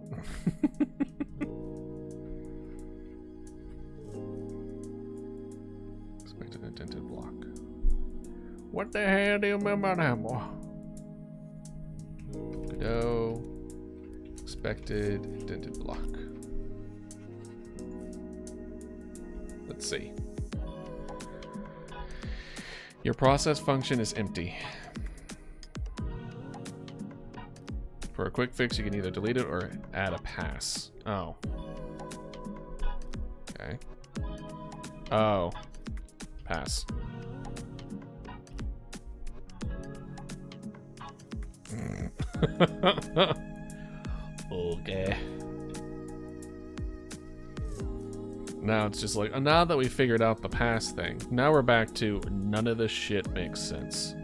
Expected indented block. What the hell do you remember now, boy? No. Expected indented block. Let's see. Your process function is empty. For a quick fix, you can either delete it or add a pass. Oh. Okay. Oh. Pass. Okay. Now it's just like, now that we figured out the pass thing, now we're back to none of this shit makes sense.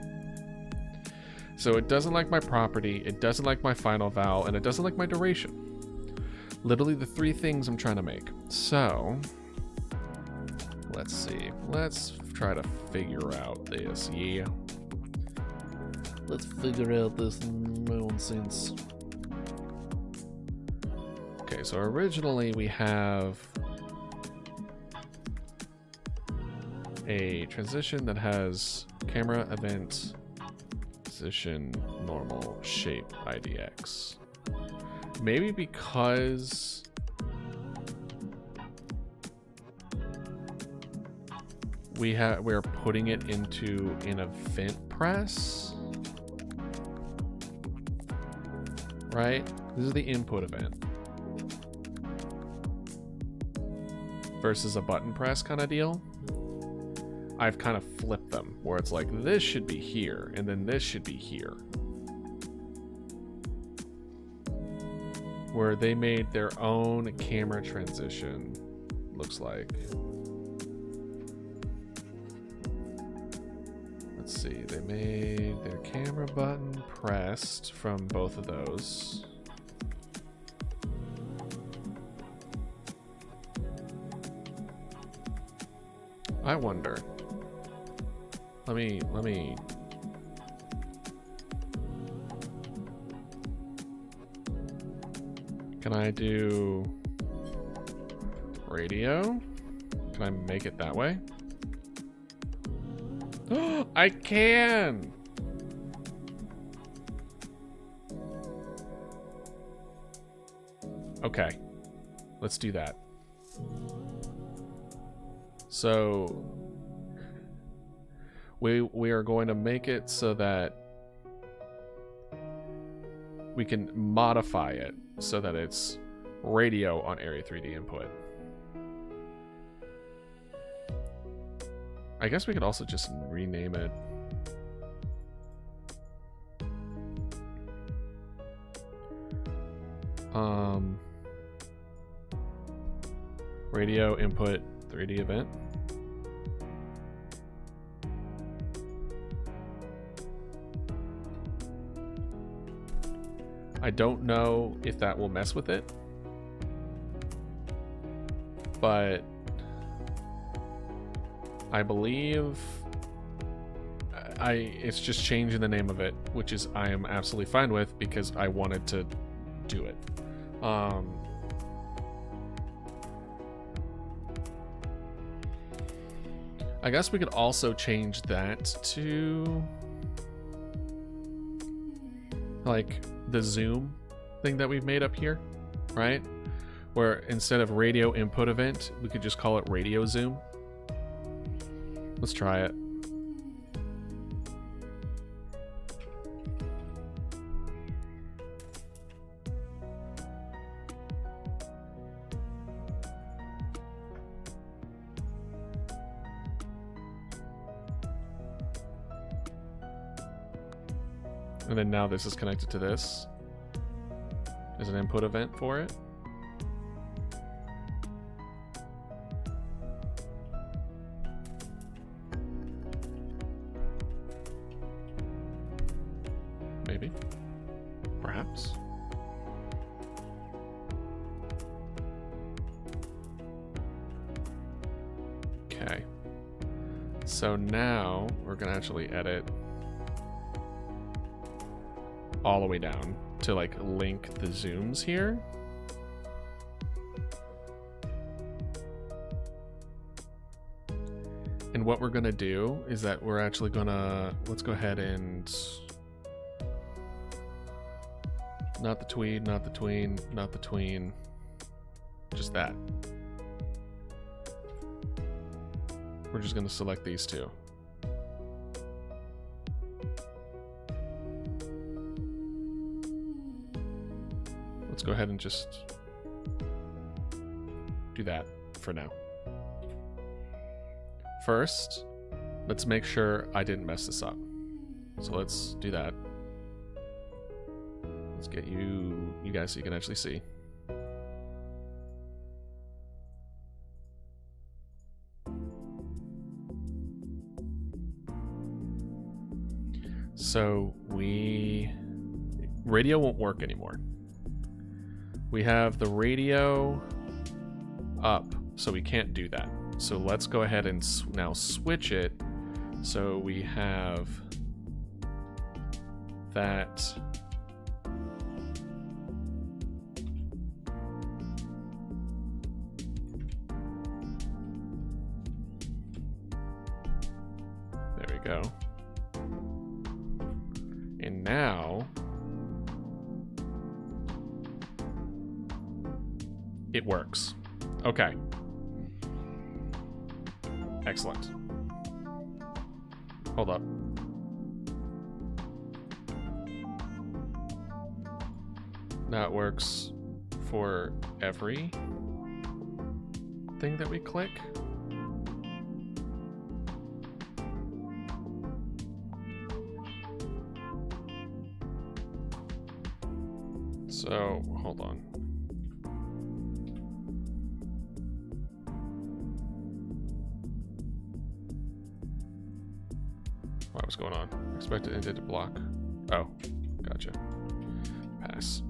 So it doesn't like my property, it doesn't like my final val, and it doesn't like my duration. Literally the three things I'm trying to make. So, let's see. Let's try to figure out this, yeah. Let's figure out this nonsense. Okay, so originally we have a transition that has camera, event, position, normal, shape, IDX. Maybe because we're putting it into an event press, right? This is the input event versus a button press kind of deal. I've kind of flipped them where it's like this should be here and then this should be here, where they made their own camera transition, looks like. Let's see, they made their camera button pressed from both of those. I wonder. Let me. Can I do radio? Can I make it that way? I can! Okay. Let's do that. So we are going to make it so that we can modify it so that it's radio on Area 3D input. I guess we could also just rename it. Radio input 3D event. I don't know if that will mess with it, but I believe it's just changing the name of it, which is I am absolutely fine with because I wanted to do it. I guess we could also change that to like the zoom thing that we've made up here, right? Where instead of radio input event, we could just call it radio zoom. Let's try it. And then now this is connected to this as an input event for it. Maybe. Perhaps. Okay. So now we're going to actually edit all the way down to like link the zooms here. And what we're gonna do is that we're actually gonna, let's go ahead and not the tweed, not the tween, not the tween, just that. We're just gonna select these two. Let's go ahead and just do that for now. First, let's make sure I didn't mess this up. So let's do that. Let's get you guys so you can actually see. So radio won't work anymore. We have the radio up, so we can't do that. So let's go ahead and now switch it. So we have that. There we go. And now it works. Okay. Excellent. Hold up. Now it works for every thing that we click. So, hold on. What's going on? Expected ended to block. Oh, gotcha. Pass.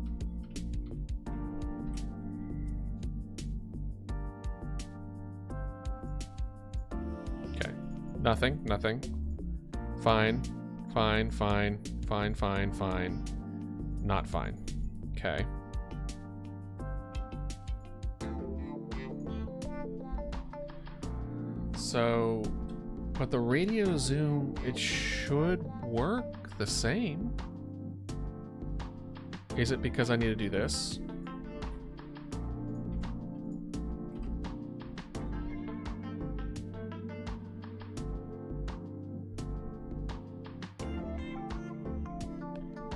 Okay. Nothing. Fine. Not fine. Okay. So, but the radio zoom, it should work the same. Is it because I need to do this?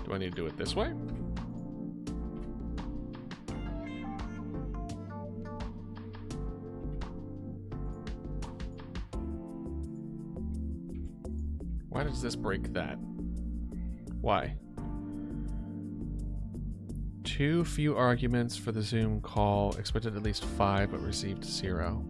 Do I need to do it this way? Why does this break that? Why? Too few arguments for the Zoom call. Expected at least 5, but received 0.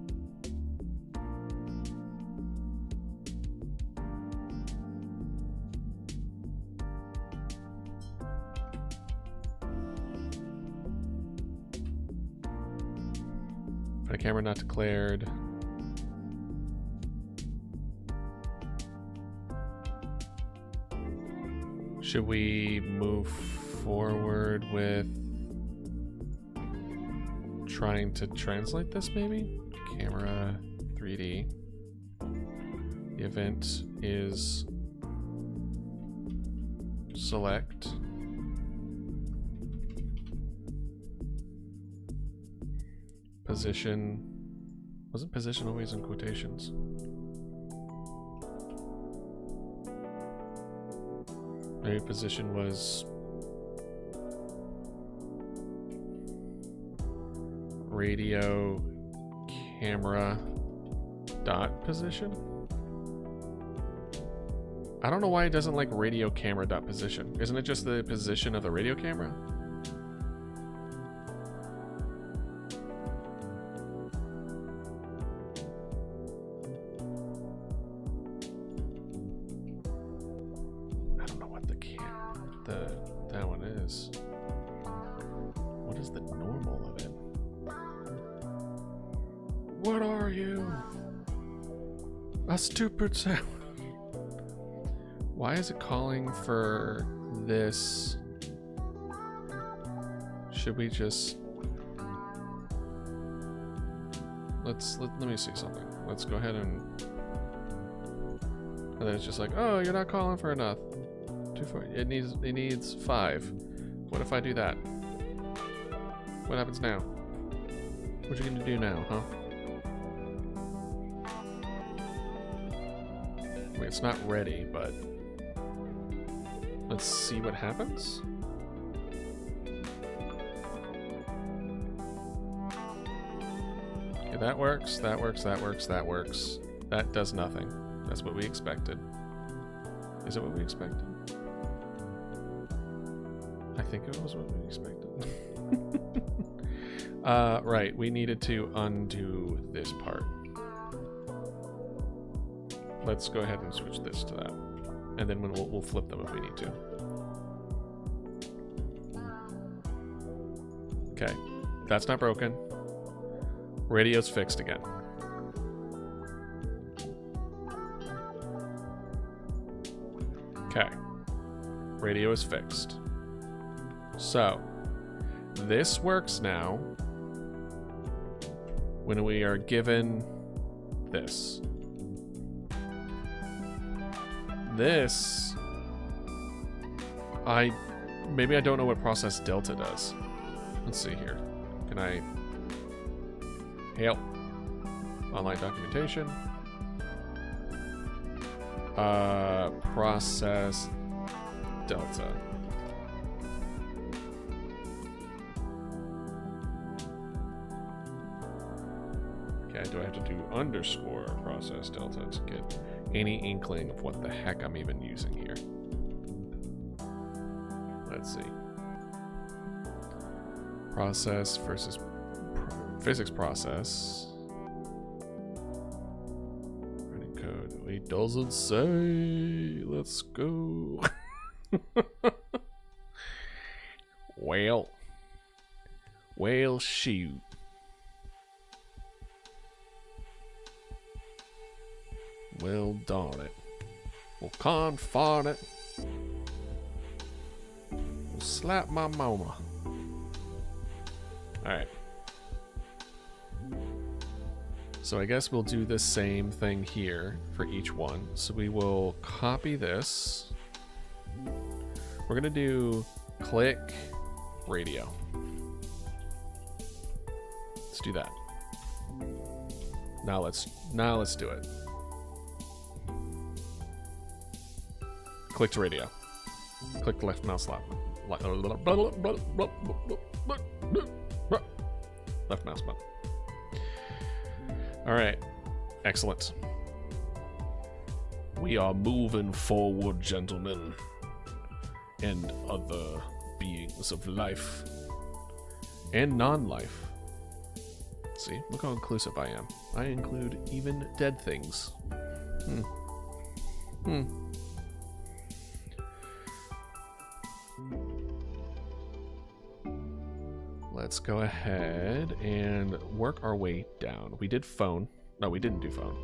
For the camera not declared. Should we move forward with trying to translate this maybe? Camera 3D. The event is select. Position. Wasn't position always in quotations? Maybe position was radio camera dot position. I don't know why it doesn't like radio camera dot position. Isn't it just the position of the radio camera? I don't know what that one is. What is the normal of it? What are you? A stupid sound. Why is it calling for this? Should we just... Let me see something. Let's go ahead and then it's just like, oh, you're not calling for enough. It needs 5. What if I do that? What happens now? What you gonna do now, huh? I mean, it's not ready, but let's see what happens. Okay, that works, that works, that works, that works. That does nothing. That's what we expected. Is it what we expected? I think it was what we expected. Right, we needed to undo this part. Let's go ahead and switch this to that. And then we'll flip them if we need to. Okay, that's not broken. Radio's fixed again. Okay, radio is fixed. So, this works now when we are given this. This, maybe I don't know what process delta does. Let's see here. Can I help? Online documentation. Process delta. Okay, do I have to do underscore process delta to get any inkling of what the heck I'm even using here? Let's see. Process versus physics process. Running code. It doesn't say. Let's go. Well, shoot. Well, darn it. Well, confound it. Well, slap my mama. Alright. So I guess we'll do the same thing here for each one. So we will copy this. We're going to do click radio. Let's do that. Now let's do it. Click to radio. Click the left mouse slap. Left mouse button. Alright. Excellent. We are moving forward, gentlemen. And other beings of life. And non-life. See, look how inclusive I am. I include even dead things. Let's go ahead and work our way down. We did phone. No, we didn't do phone.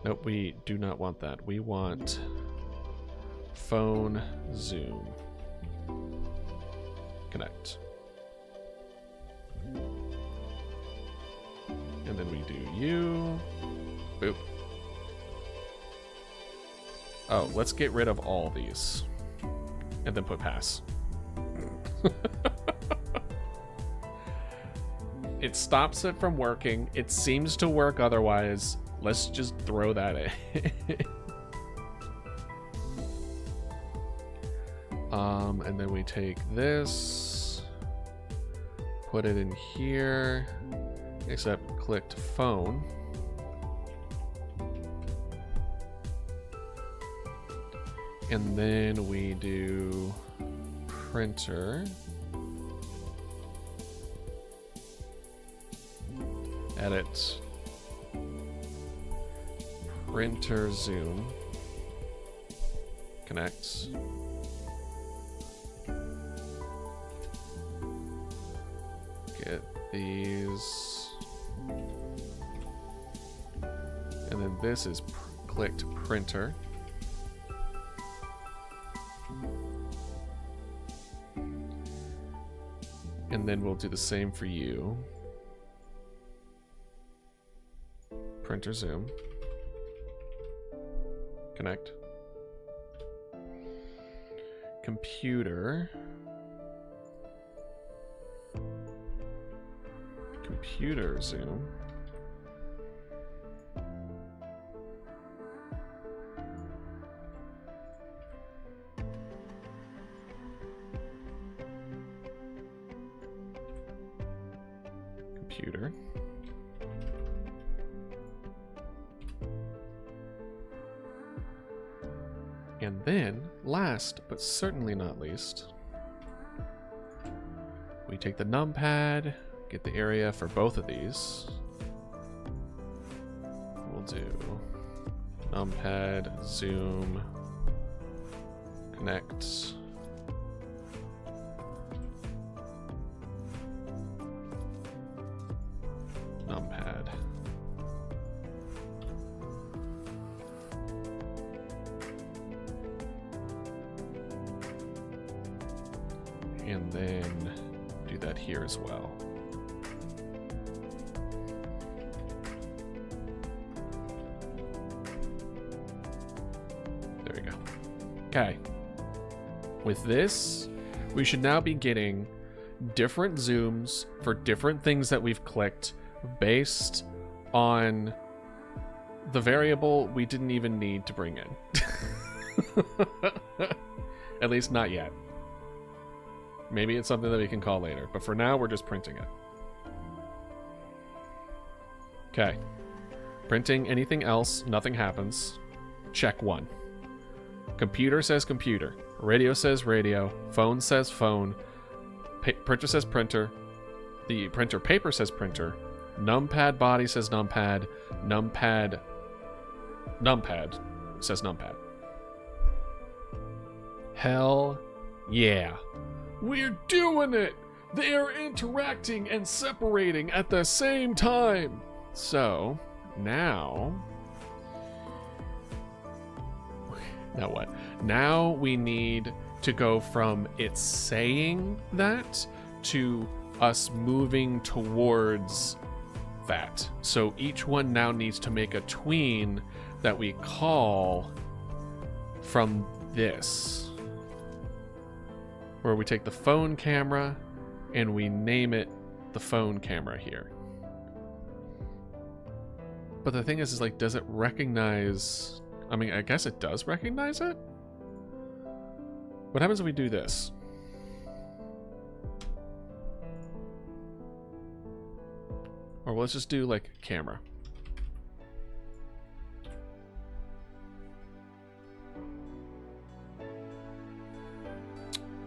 Nope, we do not want that. We want phone, zoom, connect. And then we do you. Boop. Oh, let's get rid of all these. And then put pass. It stops it from working. It seems to work otherwise. Let's just throw that in. And then we take this, put it in here, except clicked phone. And then we do printer. Edit. Printer zoom. Connect. Get these. And then this is clicked printer. And then we'll do the same for you. Printer zoom. Connect. Computer. Computer zoom. Computer. And then, last but certainly not least, we take the numpad, get the area for both of these. We'll do numpad, zoom, connect. Numpad. And then do that here as well. There we go. Okay. With this, we should now be getting different zooms for different things that we've clicked based on the variable we didn't even need to bring in. At least not yet. Maybe it's something that we can call later, but for now we're just printing it. Okay. Printing anything else, nothing happens. Check 1. Computer says computer. Radio says radio. Phone says phone. Printer says printer. The printer paper says printer. Numpad body says numpad. Numpad says numpad. Hell yeah. We're doing it! They are interacting and separating at the same time! So, now what? Now we need to go from it saying that to us moving towards that. So each one now needs to make a tween that we call from this. Where we take the phone camera and we name it the phone camera here. But the thing is like, does it recognize... I mean, I guess it does recognize it? What happens if we do this? Or let's just do like camera.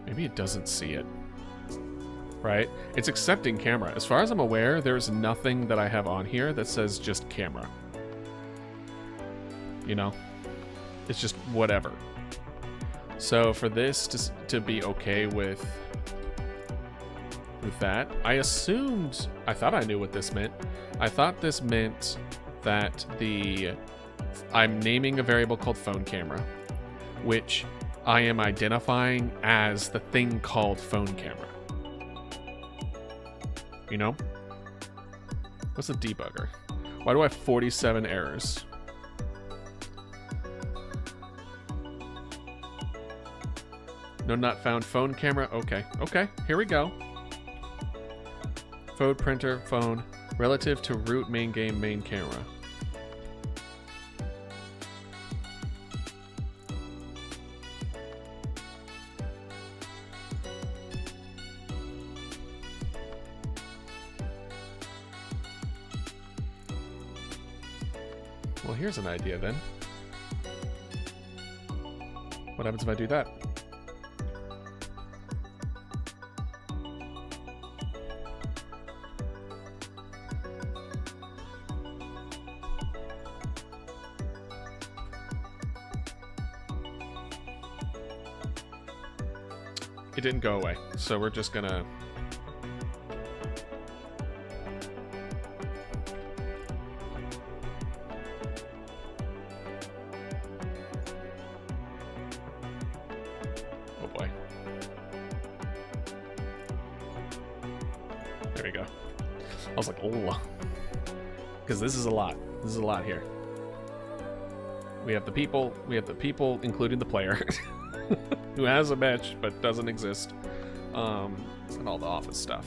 Maybe it doesn't see it. Right? It's accepting camera. As far as I'm aware, there's nothing that I have on here that says just camera. You know? It's just whatever. So for this to be okay with that, I thought I knew what this meant. I thought this meant that I'm naming a variable called phone camera, which I am identifying as the thing called phone camera. You know? What's a debugger? Why do I have 47 errors? No, not found. Phone camera. Okay. Okay. Here we go. Phone printer. Phone. Relative to root main game main camera. Well, here's an idea then. What happens if I do that? It didn't go away, so we're just gonna... Oh boy. There we go. I was like, oh. Because this is a lot. This is a lot here. We have the people, including the player. Who has a match but doesn't exist, and all the office stuff.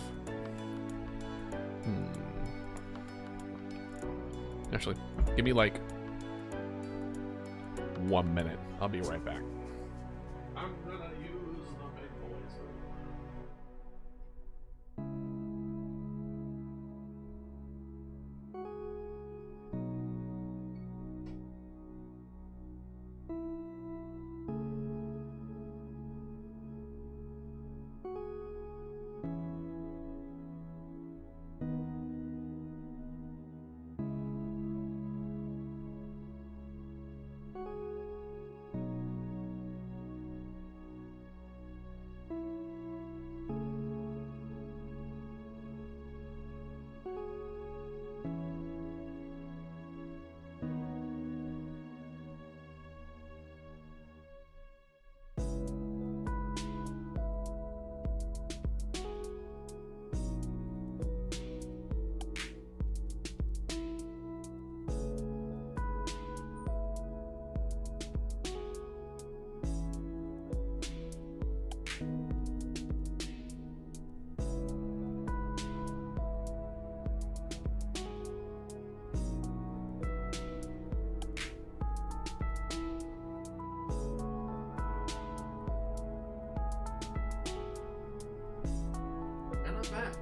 Actually, give me like 1 minute. I'll be right back. I'm gonna use the big boys.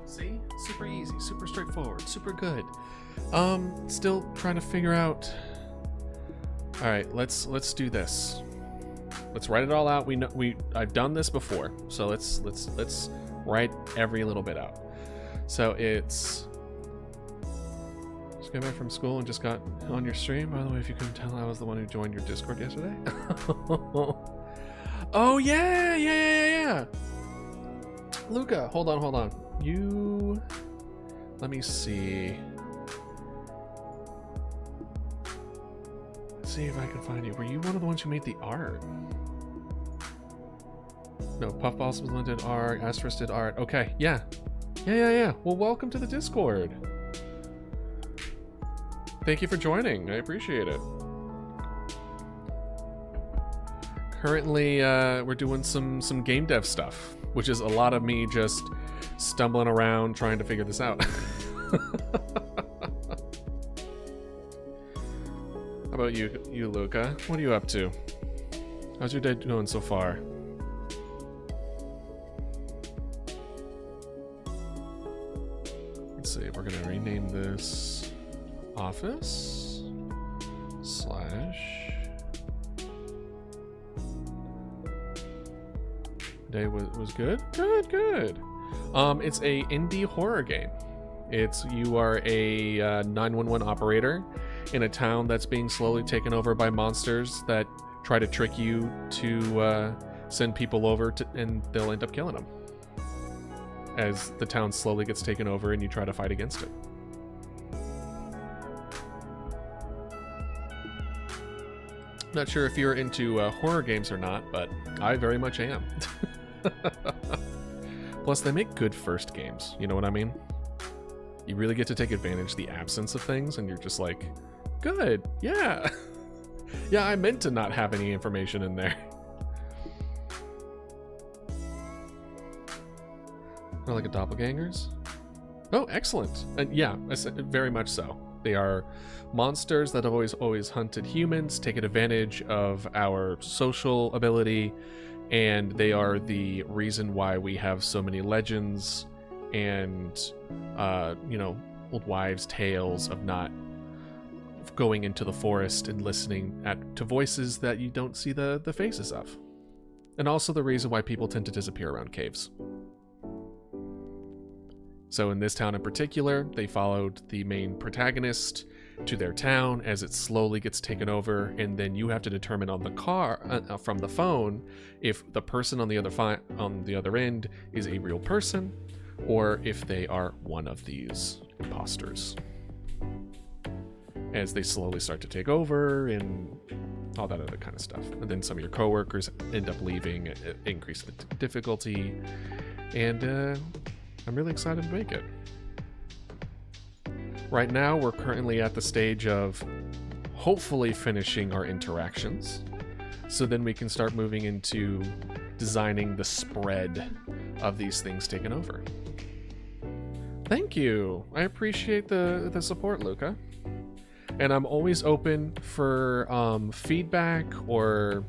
See? Super easy, super straightforward, super good. Still trying to figure out. All right, let's do this. Let's write it all out. I've done this before, so let's write every little bit out. So it's just got back from school and just got on your stream. By the way, if you couldn't tell, I was the one who joined your Discord yesterday. Oh yeah. Luca, hold on. Let me see. Let's see if I can find you. Were you one of the ones who made the art? No, Puffballs was the one who did art. Asterisk did art. Okay, yeah. Well, welcome to the Discord. Thank you for joining. I appreciate it. Currently, we're doing some game dev stuff, which is a lot of me just stumbling around trying to figure this out. How about you, Luca? What are you up to? How's your day going so far? Let's see, we're gonna rename this office / Day was good? Good. It's a indie horror game. You are a 911 operator in a town that's being slowly taken over by monsters that try to trick you to send people over and they'll end up killing them as the town slowly gets taken over and you try to fight against it. Not sure if you're into horror games or not, but I very much am. Plus, they make good first games, you know what I mean? You really get to take advantage of the absence of things, and you're just like, good, yeah. Yeah, I meant to not have any information in there. Or like a doppelgangers? Oh, excellent. And yeah, very much so. They are monsters that have always hunted humans, taken advantage of our social ability, and they are the reason why we have so many legends and, old wives' tales of not going into the forest and listening to voices that you don't see the faces of. And also the reason why people tend to disappear around caves. So in this town in particular, they followed the main protagonist to their town as it slowly gets taken over, and then you have to determine on the from the phone if the person on the other end is a real person or if they are one of these imposters. As they slowly start to take over and all that other kind of stuff. And then some of your coworkers end up leaving, increase the difficulty, and I'm really excited to make it. Right now, we're currently at the stage of hopefully finishing our interactions, so then we can start moving into designing the spread of these things taken over. Thank you. I appreciate the support, Luca. And I'm always open for feedback or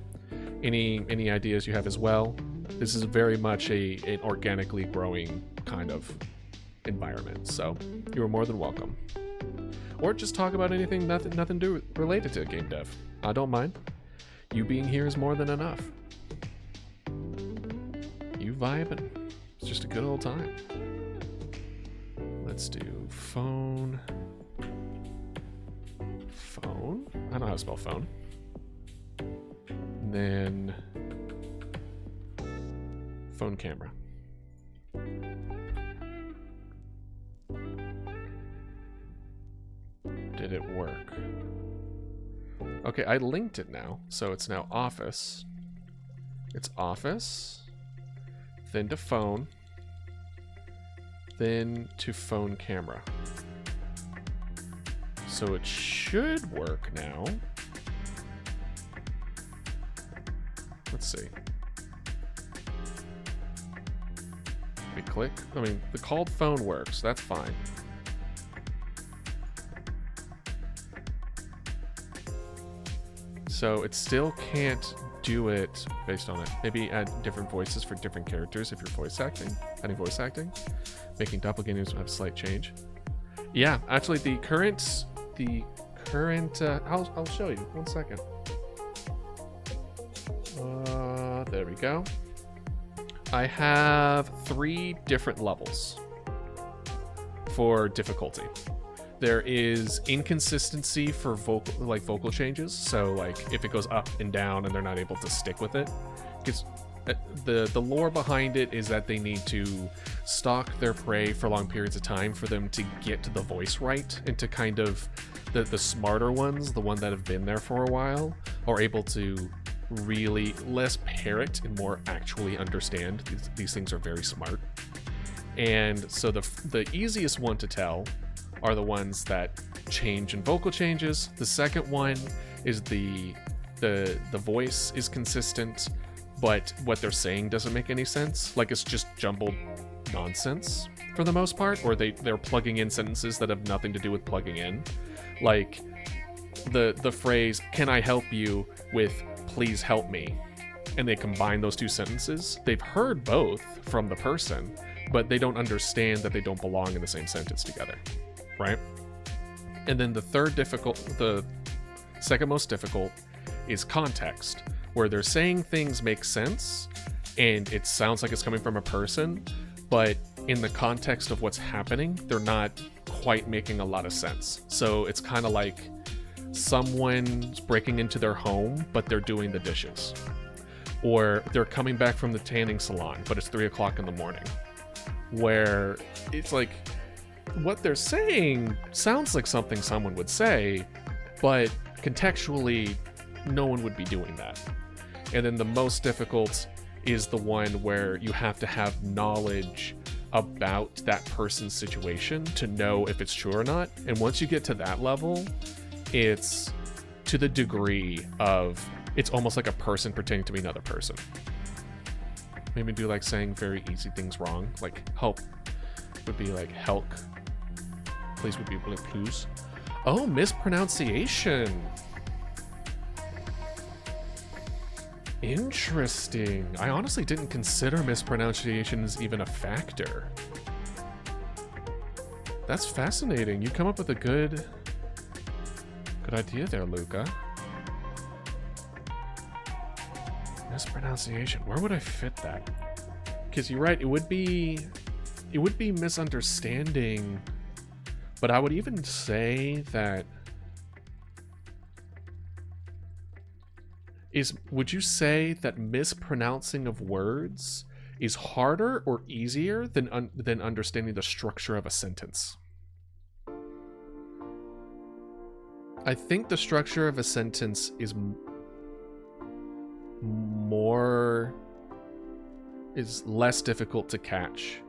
any ideas you have as well. This is very much an organically growing kind of environment, so you're more than welcome. Or just talk about anything nothing related to game dev. I don't mind. You being here is more than enough. You vibing. It's just a good old time. Let's do phone. Phone? I don't know how to spell phone. And then phone camera. Did it work? Okay, I linked it now, so it's now office. It's office, then to phone, then to phone camera. So it should work now. Let's see. We click. I mean, the called phone works. That's fine. So it still can't do it based on it. Maybe add different voices for different characters if you're voice acting. Adding voice acting. Making doppelgangers have a slight change. Yeah, actually the current I'll show you. 1 second. There we go. I have 3 different levels for difficulty. There is inconsistency for vocal changes. So like if it goes up and down and they're not able to stick with it, because the lore behind it is that they need to stalk their prey for long periods of time for them to get the voice right, and to kind of the smarter ones, the ones that have been there for a while, are able to really less parrot and more actually understand. These things are very smart. And so the easiest one to tell are the ones that change in vocal changes. The second one is the voice is consistent, but what they're saying doesn't make any sense. Like it's just jumbled nonsense for the most part, or they're plugging in sentences that have nothing to do with plugging in. Like the phrase, "Can I help you?" with "Please help me." And they combine those 2 sentences. They've heard both from the person, but they don't understand that they don't belong in the same sentence together. Right? And then the second most difficult is context, where they're saying things make sense, and it sounds like it's coming from a person, but in the context of what's happening, they're not quite making a lot of sense. So it's kind of like someone's breaking into their home, but they're doing the dishes. Or they're coming back from the tanning salon, but it's 3 o'clock in the morning. Where it's like, what they're saying sounds like something someone would say, but contextually, no one would be doing that. And then the most difficult is the one where you have to have knowledge about that person's situation to know if it's true or not. And once you get to that level, it's to the degree of, it's almost like a person pretending to be another person. Maybe do like saying very easy things wrong. Like help would be like helk. Please would be like please. Oh, mispronunciation. Interesting. I honestly didn't consider mispronunciation as even a factor. That's fascinating. You come up with a good idea there, Luca. Mispronunciation. Where would I fit that? Because you're right, it would be misunderstanding, but I would even say that would you say that mispronouncing of words is harder or easier than understanding the structure of a sentence? I think the structure of a sentence is less difficult to catch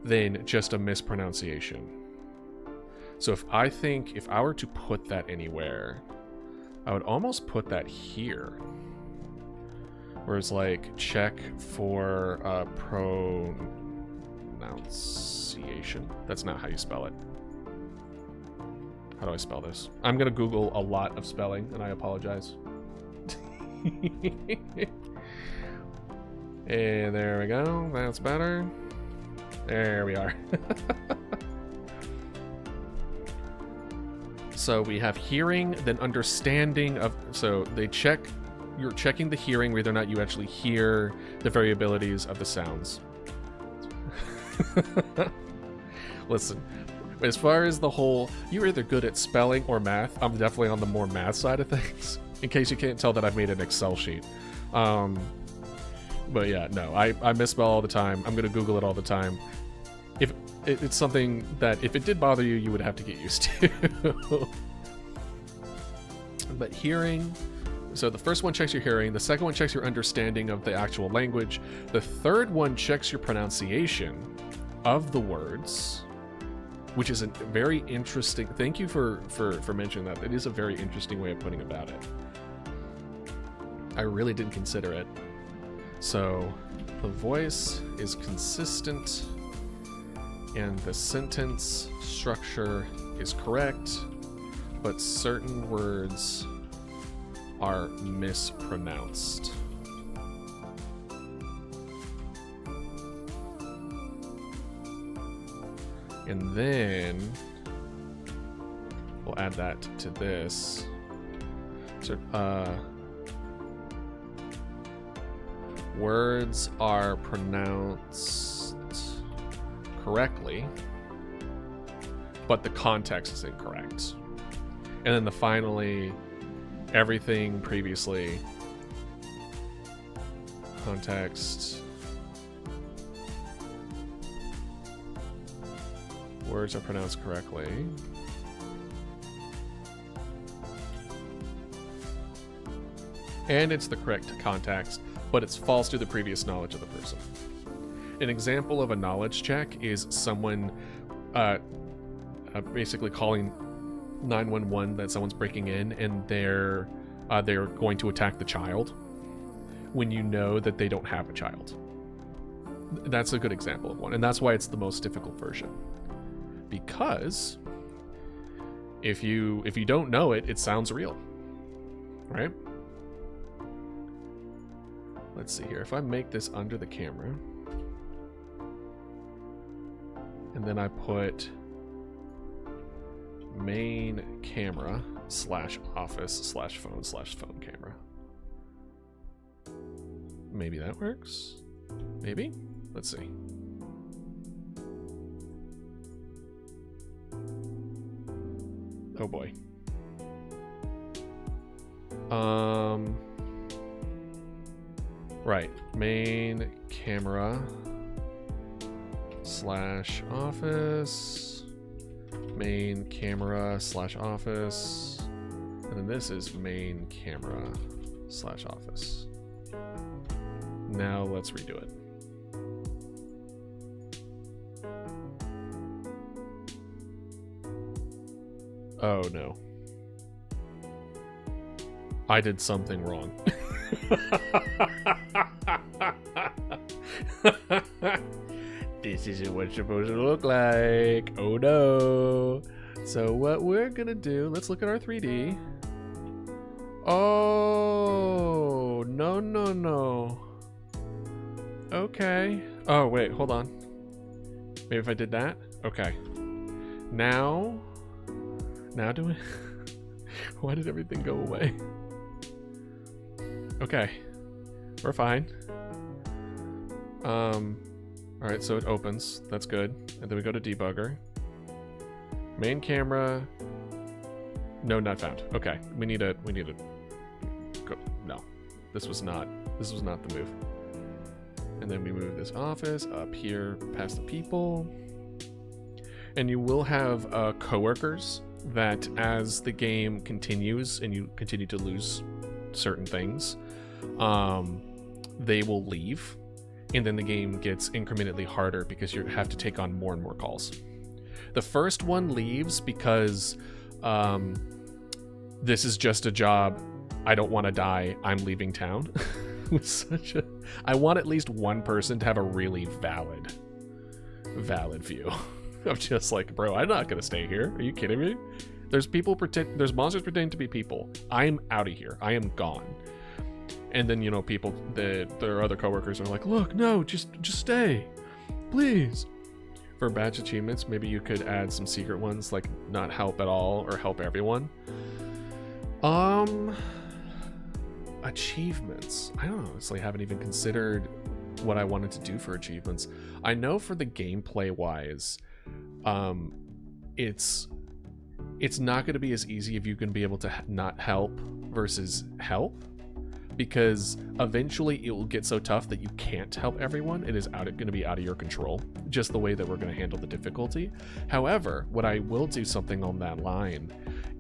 than just a mispronunciation. So if I were to put that anywhere, I would almost put that here. Whereas like check for pronunciation. That's not how you spell it. How do I spell this? I'm gonna Google a lot of spelling, and I apologize. And there we go. That's better. There we are. So we have hearing, then understanding of. So they check. You're checking the hearing, whether or not you actually hear the variabilities of the sounds. Listen, as far as the whole, you're either good at spelling or math. I'm definitely on the more math side of things. In case you can't tell that I've made an Excel sheet. But yeah, no, I misspell all the time. I'm gonna Google it all the time. If it's something that if it did bother you, you would have to get used to. But hearing, so the first one checks your hearing, the second one checks your understanding of the actual language, the third one checks your pronunciation of the words, which is a very interesting. Thank you for mentioning that. It is a very interesting way of putting about it. I really didn't consider it. So the voice is consistent and the sentence structure is correct, but certain words are mispronounced. And then we'll add that to this. So, words are pronounced correctly, but the context is incorrect. And then finally, everything previously, context, words are pronounced correctly. And it's the correct context, but it's false to the previous knowledge of the person. An example of a knowledge check is someone basically calling 911 that someone's breaking in and they're going to attack the child when you know that they don't have a child. That's a good example of one, and that's why it's the most difficult version. Because if you don't know it, it sounds real, right? Let's see here. If I make this under the camera, and then I put main camera /office/phone/phone camera. maybe that works. Maybe? Let's see. Oh boy. Right. Main camera / office. Main camera / office. And then this is main camera / office. Now let's redo it. Oh no. I did something wrong. This isn't what it's supposed to look like. Oh no. So what we're gonna do, let's look at our 3D. Oh, no. Okay. Oh, wait, hold on. Maybe if I did that? Okay. Now do we... Why did everything go away? Okay. We're fine. Alright, so it opens. That's good. And then we go to debugger. Main camera. No, not found. Okay. We need to go. No. This was not the move. And then we move this office up here past the people. And you will have coworkers that as the game continues and you continue to lose certain things, they will leave. And then the game gets incrementally harder because you have to take on more and more calls. The first one leaves because this is just a job. I don't want to die. I'm leaving town. I want at least one person to have a really valid view. I'm just like, bro, I'm not gonna stay here. Are you kidding me? There's monsters pretending to be people. I'm out of here. I am gone. And then, their other coworkers are like, look, no, just stay, please. For badge achievements, maybe you could add some secret ones, like not help at all or help everyone. Achievements. I honestly haven't even considered what I wanted to do for achievements. I know for the gameplay wise, it's not going to be as easy if you can be able to not help versus help. Because eventually it will get so tough that you can't help everyone. It is going to be out of your control, just the way that we're going to handle the difficulty. However, what I will do something on that line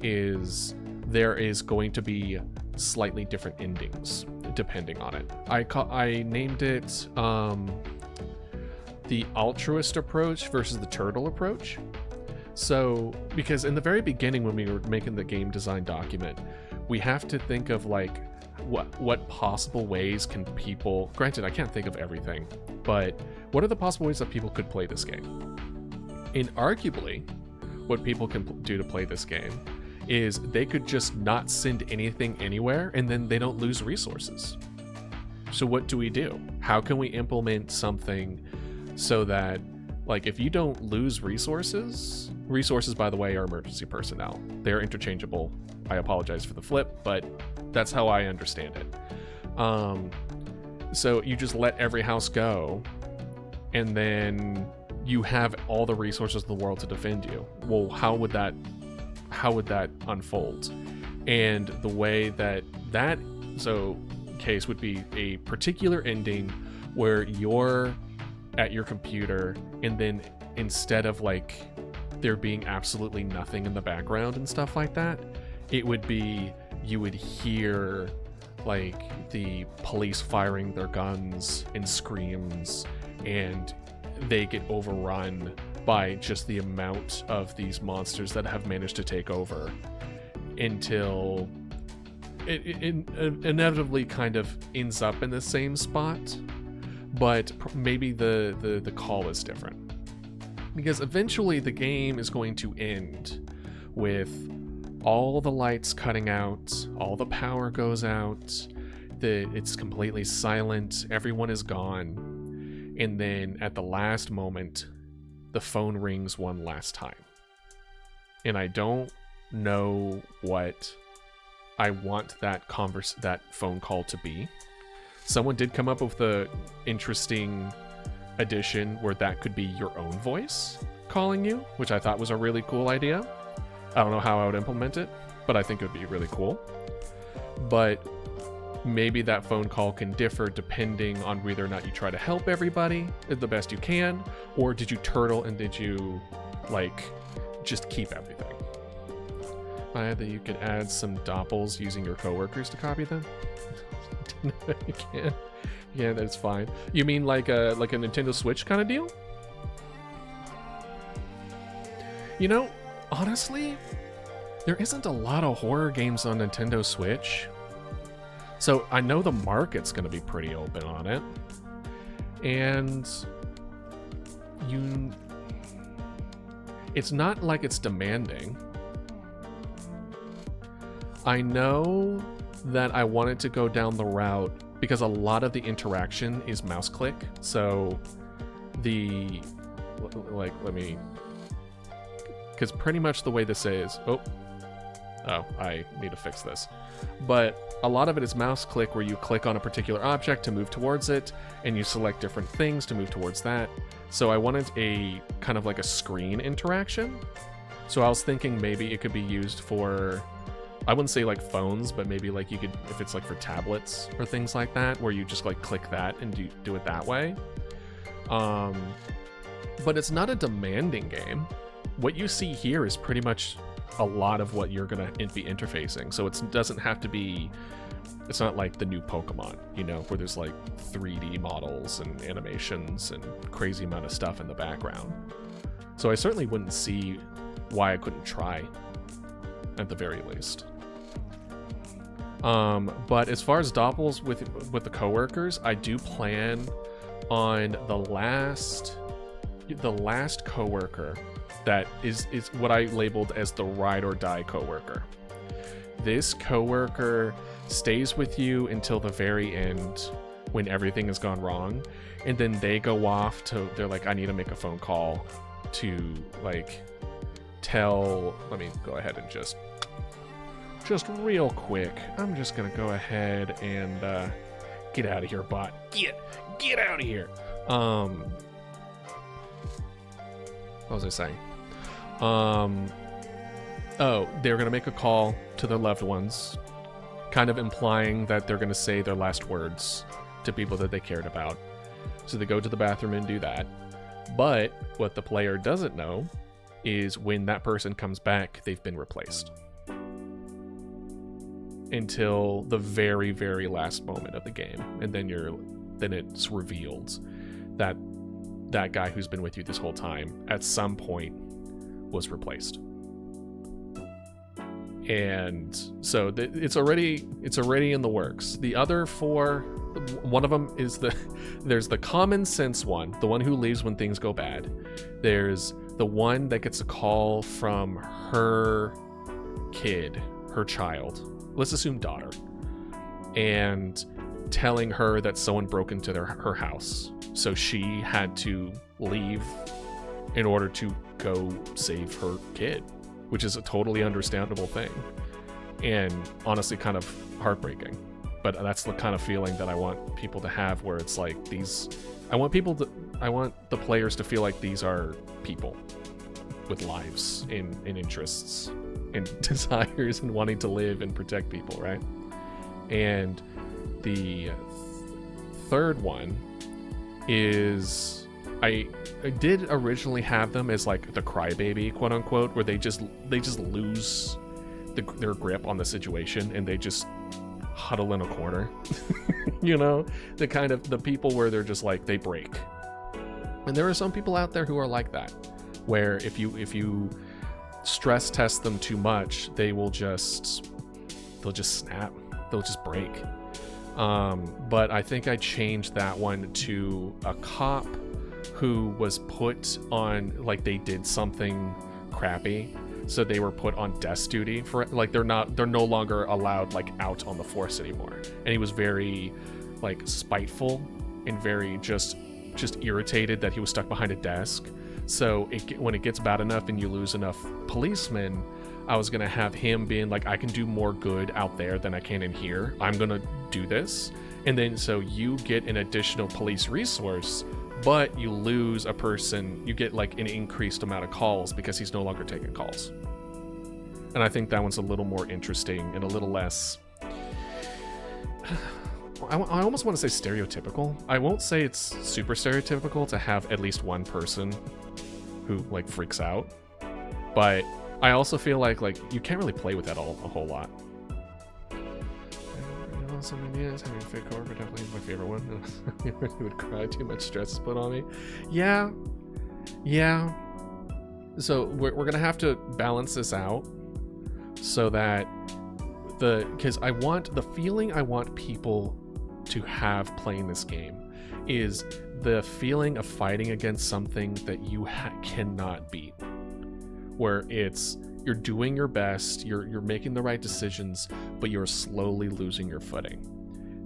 is there is going to be slightly different endings depending on it. I named it the altruist approach versus the turtle approach. So, because in the very beginning when we were making the game design document, we have to think of like, what possible ways can people, granted I can't think of everything, but what are the possible ways that people could play this game? And arguably what people can do to play this game is they could just not send anything anywhere and then they don't lose resources. So what do we do? How can we implement something so that, like, if you don't lose resources, by the way, are emergency personnel. They're interchangeable. I apologize for the flip, but that's how I understand it. So you just let every house go, and then you have all the resources in the world to defend you. Well, how would that unfold? And the way that case would be a particular ending where you're at your computer, and then instead of like there being absolutely nothing in the background and stuff like that, it would be you would hear like the police firing their guns and screams, and they get overrun by just the amount of these monsters that have managed to take over, until it inevitably kind of ends up in the same spot, but maybe the call is different. Because eventually the game is going to end with all the lights cutting out, all the power goes out, it's completely silent, everyone is gone, and then at the last moment, the phone rings one last time. And I don't know what I want that phone call to be, Someone did come up with a interesting addition where that could be your own voice calling you, which I thought was a really cool idea. I don't know how I would implement it, but I think it would be really cool. But maybe that phone call can differ depending on whether or not you try to help everybody the best you can, or did you turtle and did you like just keep everything. That you could add some doppels using your coworkers to copy them. You can. Yeah, that's fine. You mean like a Nintendo Switch kind of deal? You know, honestly, there isn't a lot of horror games on Nintendo Switch. So I know the market's going to be pretty open on it. And it's not like it's demanding. I know that I wanted to go down the route because a lot of the interaction is mouse click. So because pretty much the way this is, I need to fix this. But a lot of it is mouse click where you click on a particular object to move towards it and you select different things to move towards that. So I wanted a kind of like a screen interaction. So I was thinking maybe it could be used for, I wouldn't say like phones, but maybe like you could, if it's like for tablets or things like that, where you just like click that and do it that way. But it's not a demanding game. What you see here is pretty much a lot of what you're gonna be interfacing. So it doesn't have to be, it's not like the new Pokemon, you know, where there's like 3D models and animations and crazy amount of stuff in the background. So I certainly wouldn't see why I couldn't try, at the very least. But as far as doppels with the coworkers, I do plan on the last coworker that is what I labeled as the ride or die coworker. This coworker stays with you until the very end when everything has gone wrong, and then they go off they're like, I need to make a phone call to like let me go ahead and just real quick, I'm just gonna go ahead and get out of here, bot. Get out of here. What was I saying? They're gonna make a call to their loved ones, kind of implying that they're gonna say their last words to people that they cared about. So they go to the bathroom and do that. But what the player doesn't know is when that person comes back, they've been replaced. Until the very, very last moment of the game. And then it's revealed that that guy who's been with you this whole time at some point was replaced. And so it's already in the works. The other four, one of them is there's the common sense one, the one who leaves when things go bad. There's the one that gets a call from her kid, her child, let's assume daughter, and telling her that someone broke into her house. So she had to leave in order to go save her kid, which is a totally understandable thing. And honestly, kind of heartbreaking. But that's the kind of feeling that I want people to have, where it's like I want the players to feel like these are people with lives and interests and desires and wanting to live and protect people, right? And the third one is I did originally have them as like the crybaby, quote unquote, where they just lose their grip on the situation and they just huddle in a corner. You know, the people where they're just like, they break. And there are some people out there who are like that, where if you stress test them too much, they'll just snap, they'll just break. But I think I changed that one to a cop who was put on, like, they did something crappy, so they were put on desk duty for, like, they're no longer allowed, like, out on the force anymore. And he was very, like, spiteful and very just irritated that he was stuck behind a desk. So when it gets bad enough and you lose enough policemen, I was gonna have him being like, I can do more good out there than I can in here. I'm gonna do this, And then so you get an additional police resource, but you lose a person. You get like an increased amount of calls because he's no longer taking calls. And I think that one's a little more interesting and a little less... I almost want to say stereotypical. I won't say it's super stereotypical to have at least one person who like freaks out. But I also feel like you can't really play with that a whole lot. Something is having a fit coworker definitely is my favorite one. He would cry, too much stress is put on me. Yeah. So we're gonna have to balance this out so that because I want the feeling I want people to have playing this game is the feeling of fighting against something that you cannot beat, where it's you're doing your best, you're making the right decisions, but you're slowly losing your footing.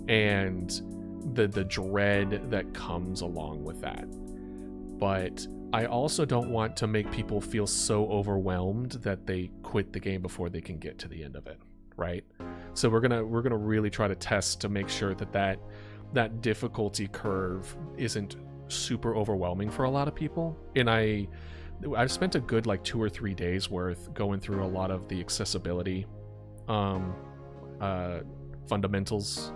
And the dread that comes along with that. But I also don't want to make people feel so overwhelmed that they quit the game before they can get to the end of it, right? So we're gonna really try to test to make sure that difficulty curve isn't super overwhelming for a lot of people. And I've spent a good 2 or 3 days worth going through a lot of the accessibility fundamentals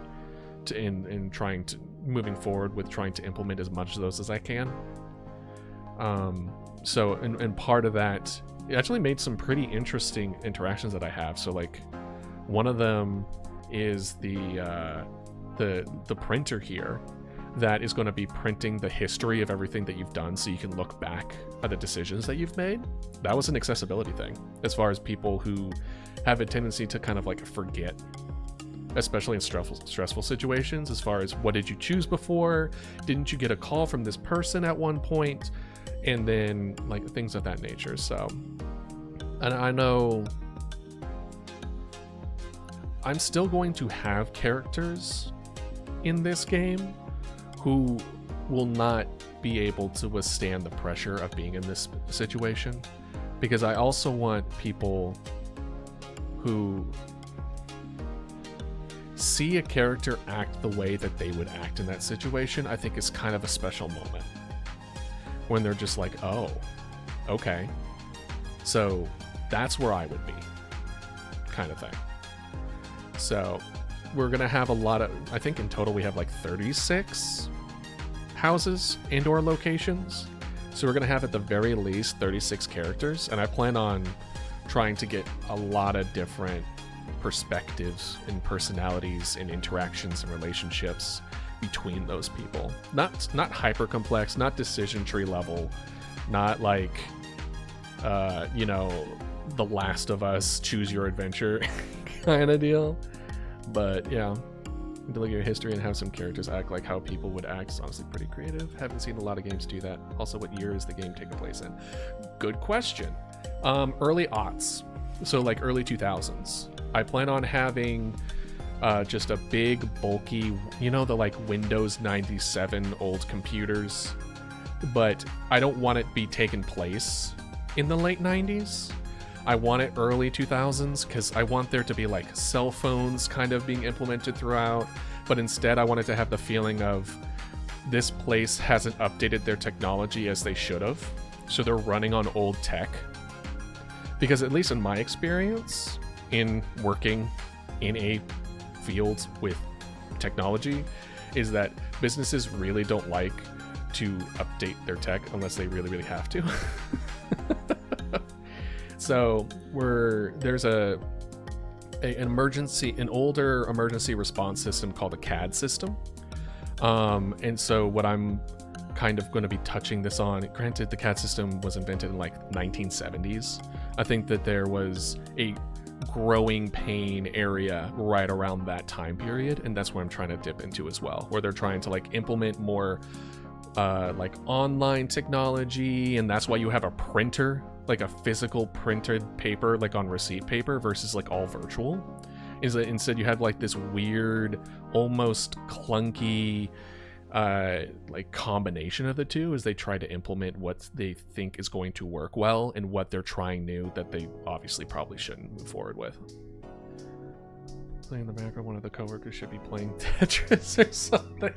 in trying to moving forward with trying to implement as much of those as I can. So and part of that, it actually made some pretty interesting interactions that I have. So one of them is the printer here that is going to be printing the history of everything that you've done so you can look back at the decisions that you've made. That was an accessibility thing as far as people who have a tendency to kind of forget, especially in stressful situations, as far as what did you choose before? Didn't you get a call from this person at one point? And then things of that nature. So, and I know I'm still going to have characters in this game who will not be able to withstand the pressure of being in this situation, because I also want people who see a character act the way that they would act in that situation. I think it's kind of a special moment when they're just like, oh, okay, so that's where I would be, kind of thing. So we're gonna have a lot of, I think in total we have 36 houses, indoor locations. So we're gonna have at the very least 36 characters, and I plan on trying to get a lot of different perspectives and personalities and interactions and relationships between those people. Not hyper complex, not decision tree level, not The Last of Us choose your adventure kind of deal. But yeah, to look at your history and have some characters act like how people would act is honestly pretty creative. Haven't seen a lot of games do that. Also, what year is the game taking place in? Good question. Early aughts, so early 2000s. I plan on having just a big bulky, the Windows 97 old computers, but I don't want it be taking place in the late 90s. I want it early 2000s because I want there to be cell phones kind of being implemented throughout, but instead I want it to have the feeling of this place hasn't updated their technology as they should have, so they're running on old tech. Because at least in my experience in working in a field with technology is that businesses really don't like to update their tech unless they really, really have to. So there's an older emergency response system called a CAD system. And so what I'm kind of going to be touching this on, granted the CAD system was invented in 1970s. I think that there was a growing pain area right around that time period, and that's where I'm trying to dip into as well, where they're trying to implement more online technology, and that's why you have a printer, a physical printed paper on receipt paper versus all virtual, is that instead you have this weird, almost clunky combination of the two as they try to implement what they think is going to work well and what they're trying new that they obviously probably shouldn't move forward with. Playing in the background, one of the coworkers should be playing Tetris or something.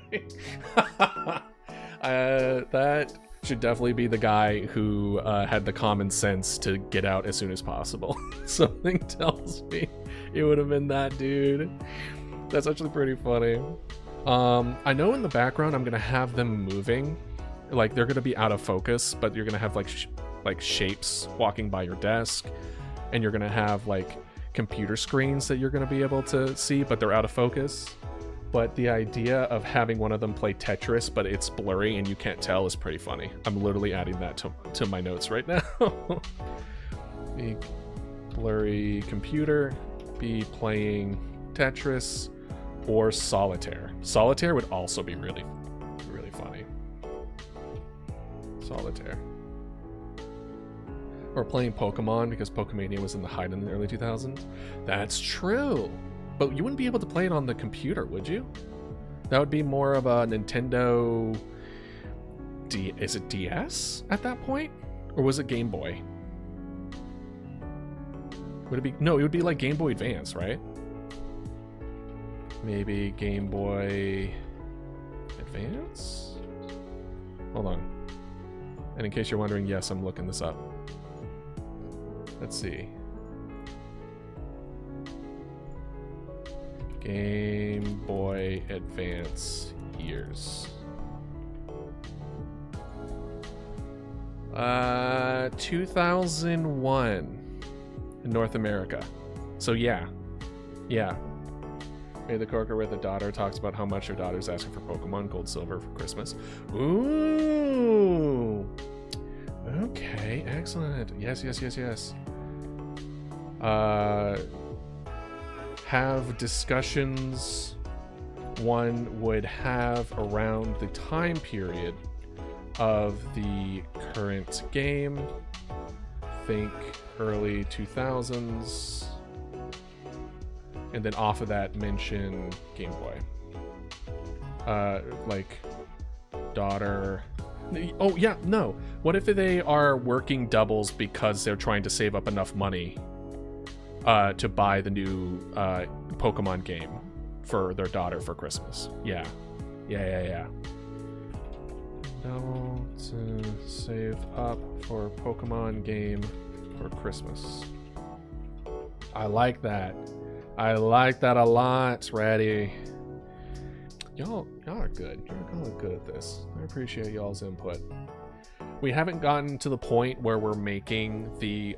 That should definitely be the guy who had the common sense to get out as soon as possible. Something tells me it would have been that dude. That's actually pretty funny. I know in the background I'm gonna have them moving, like they're gonna be out of focus, but you're gonna have like shapes walking by your desk, and you're gonna have like computer screens that you're gonna be able to see, but they're out of focus. But the idea of having one of them play Tetris, but it's blurry and you can't tell, is pretty funny. I'm literally adding that to my notes right now. The blurry computer be playing Tetris or Solitaire. Solitaire would also be really, really funny. Solitaire. Or playing Pokemon, because Pokemania was in the height in the early 2000s. That's true. But you wouldn't be able to play it on the computer, would you? That would be more of a Nintendo... Is it DS at that point? Or was it Game Boy? Would it be... No, it would be like Game Boy Advance, right? Maybe Game Boy Advance? Hold on. And in case you're wondering, yes, I'm looking this up. Let's see. Game Boy Advance years. 2001 in North America. So yeah. Maybe the coworker with a daughter talks about how much her daughter's asking for Pokemon Gold Silver for Christmas. Ooh. Okay, excellent. Yes. Have discussions one would have around the time period of the current game. Think early 2000s. And then off of that, mention Game Boy. Like, daughter... Oh, yeah, no. What if they are working doubles because they're trying to save up enough money to buy the new Pokemon game for their daughter for Christmas? Yeah. Double to save up for Pokemon game for Christmas. I like that. I like that a lot, Ratty. Y'all are good. Y'all are good at this. I appreciate y'all's input. We haven't gotten to the point where we're making the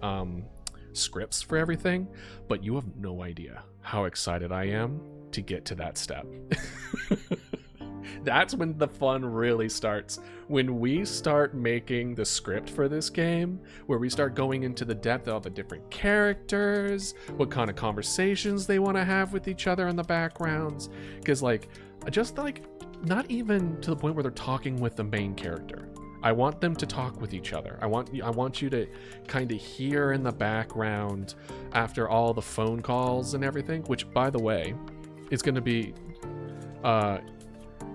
scripts for everything, but you have no idea how excited I am to get to that step. That's when the fun really starts. When we start making the script for this game, where we start going into the depth of all the different characters, what kind of conversations they want to have with each other in the backgrounds. Because not even to the point where they're talking with the main character. I want them to talk with each other. I want you to kind of hear in the background after all the phone calls and everything, which, by the way, is going to be...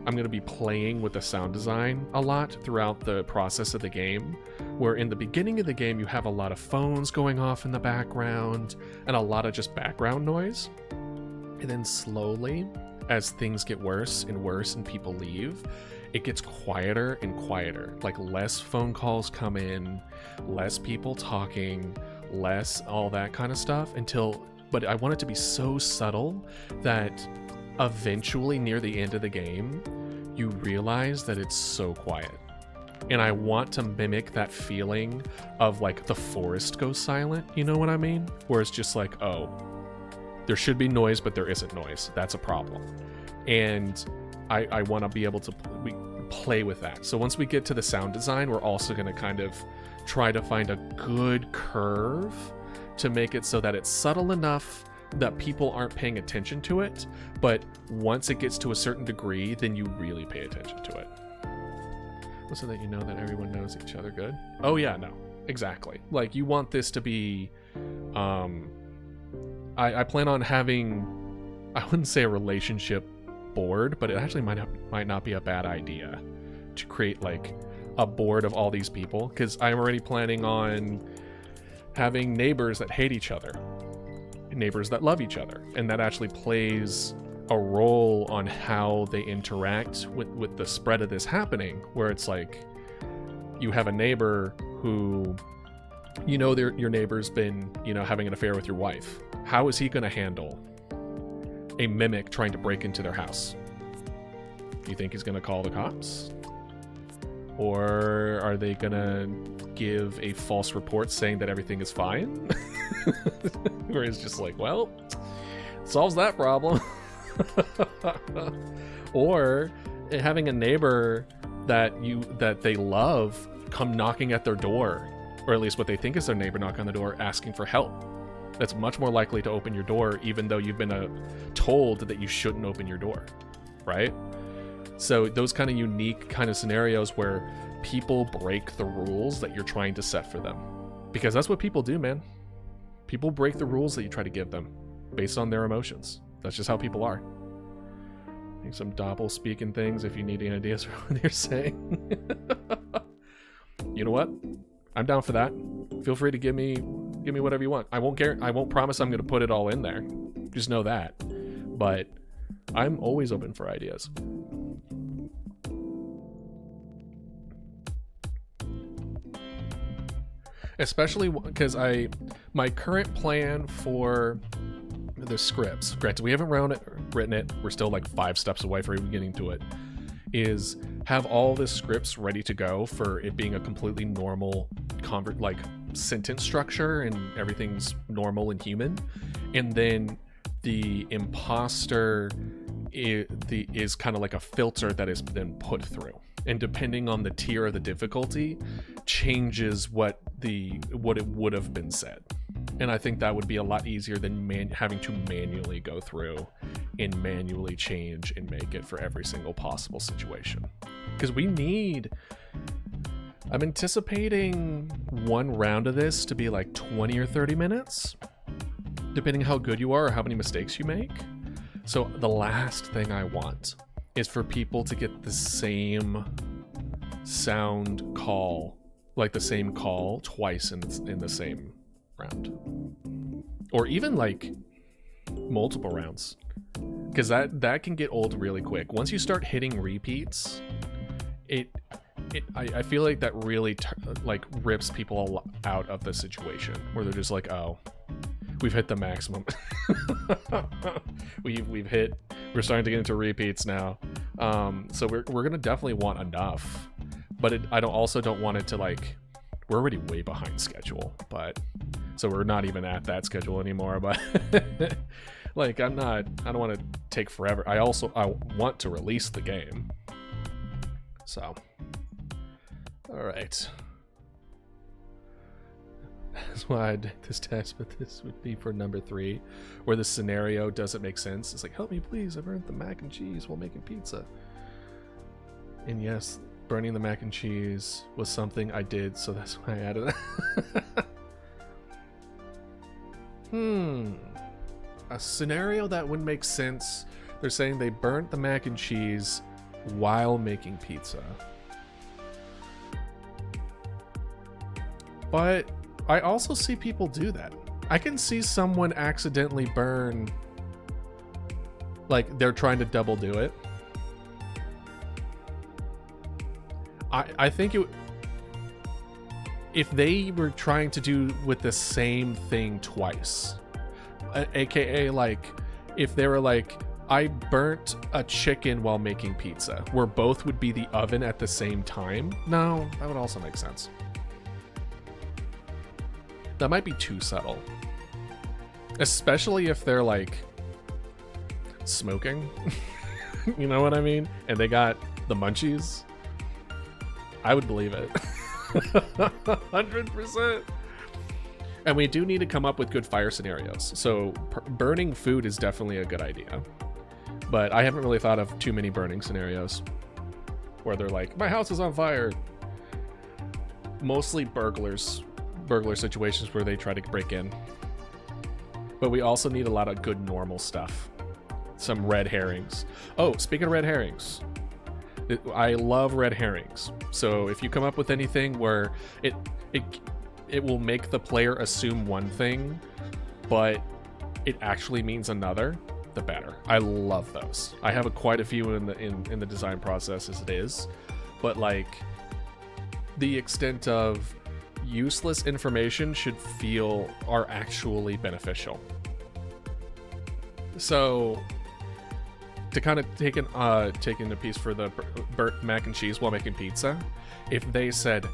I'm going to be playing with the sound design a lot throughout the process of the game, where in the beginning of the game you have a lot of phones going off in the background and a lot of just background noise. And then slowly, as things get worse and worse and people leave, it gets quieter and quieter. Like less phone calls come in, less people talking, less all that kind of stuff but I want it to be so subtle that eventually near the end of the game, you realize that it's so quiet. And I want to mimic that feeling of like the forest goes silent, you know what I mean? Where it's just like, oh, there should be noise, but there isn't noise. That's a problem. And I want to be able to play with that. So once we get to the sound design, we're also going to kind of try to find a good curve to make it so that it's subtle enough that people aren't paying attention to it, but once it gets to a certain degree, then you really pay attention to it. So that you know that everyone knows each other good. Oh yeah, no, exactly. Like you want this to be, I plan on having, I wouldn't say a relationship board, but it actually might not be a bad idea to create like a board of all these people, because I'm already planning on having neighbors that hate each other. neighbors that love each other, and that actually plays a role on how they interact with the spread of this happening, where it's like you have a neighbor who, you know, your neighbor's been, you know, having an affair with your wife. How is he going to handle a mimic trying to break into their house? Do you think he's going to call the cops? Or are they going to give a false report saying that everything is fine? Where it's just like, well, solves that problem. Or having a neighbor that they love come knocking at their door, or at least what they think is their neighbor knock on the door asking for help. That's much more likely to open your door, even though you've been told that you shouldn't open your door, right? So those kind of unique kind of scenarios where people break the rules that you're trying to set for them, because that's what people do, man. People break the rules that you try to give them based on their emotions. That's just how people are. I think some doppel speaking things if you need any ideas for what they're saying. You know what? I'm down for that. Feel free to give me whatever you want. I won't promise I'm going to put it all in there. Just know that. But I'm always open for ideas. Especially because my current plan for the scripts, granted we haven't written it, we're still like 5 steps away from even getting to it, is have all the scripts ready to go for it being a completely normal like sentence structure and everything's normal and human, and then the imposter is kind of like a filter that is then put through, and depending on the tier of the difficulty changes what it would have been said. And I think that would be a lot easier than having to manually go through and manually change and make it for every single possible situation. Because I'm anticipating one round of this to be like 20 or 30 minutes, depending how good you are or how many mistakes you make. So the last thing I want is for people to get the same sound call, like the same call twice in the same round, or even like multiple rounds, because that can get old really quick. Once you start hitting repeats, I feel like that really like rips people out of the situation, where they're just like, oh, we've hit the maximum. We're starting to get into repeats now. So we're gonna definitely want enough, but I don't want it to, like, we're already way behind schedule, but so we're not even at that schedule anymore. But like, I don't want to take forever. I want to release the game. So, all right. That's why I did this test, but this would be for number 3, where the scenario doesn't make sense. It's like, help me please, I burned the mac and cheese while making pizza. And yes, burning the mac and cheese was something I did, so that's why I added it. A scenario that wouldn't make sense. They're saying they burnt the mac and cheese while making pizza. But I also see people do that. I can see someone accidentally burn, like they're trying to double do it. I think if they were trying to do with the same thing twice, aka like if they were like, I burnt a chicken while making pizza, where both would be the oven at the same time. No, that would also make sense. That might be too subtle. Especially if they're like smoking. You know what I mean? And they got the munchies. I would believe it. 100%. And we do need to come up with good fire scenarios. So burning food is definitely a good idea. But I haven't really thought of too many burning scenarios where they're like, my house is on fire. Mostly burglar situations where they try to break in. But we also need a lot of good normal stuff. Some red herrings. Oh, speaking of red herrings, I love red herrings. So if you come up with anything where it will make the player assume one thing, but it actually means another, the better. I love those. I have quite a few in the design process as it is, but like the extent of useless information should feel are actually beneficial. So to kind of take a piece for the burnt mac and cheese while making pizza, if they said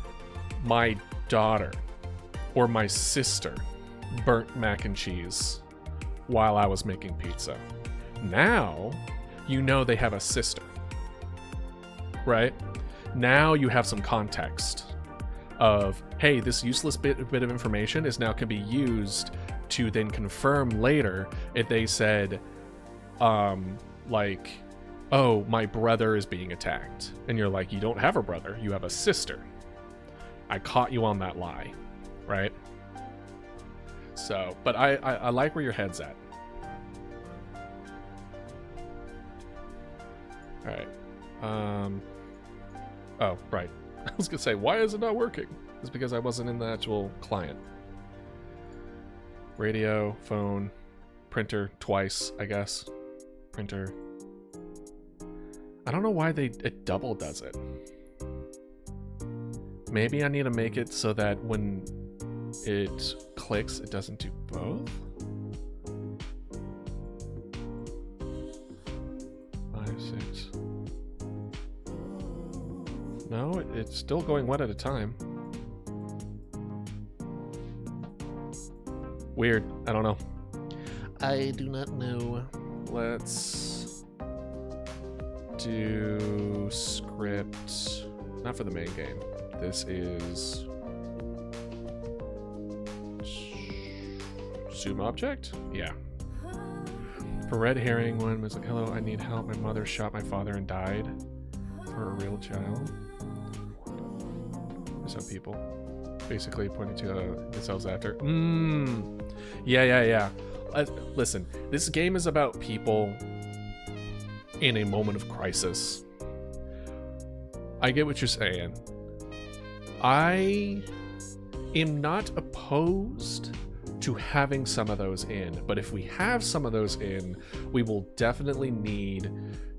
my daughter or my sister burnt mac and cheese while I was making pizza, now you know they have a sister, right? Now you have some context of, hey, this useless bit of information is now can be used to then confirm later if they said, like, oh, my brother is being attacked. And you're like, you don't have a brother, you have a sister. I caught you on that lie, right? So, but I like where your head's at. All right. Oh, right. I was gonna say, why is it not working? It's because I wasn't in the actual client. Radio, phone, printer, twice, I guess. Printer. I don't know why it double does it. Maybe I need to make it so that when it clicks, it doesn't do both? 5, 6. No, it's still going one at a time. Weird. I don't know. I do not know. Let's do script. Not for the main game. This is Zoom object? Yeah. For red herring, one was like, hello, I need help. My mother shot my father and died. For a real child. Some people basically pointing to themselves after. Yeah. Listen, this game is about people in a moment of crisis. I get what you're saying. I am not opposed to having some of those in, but if we have some of those in, we will definitely need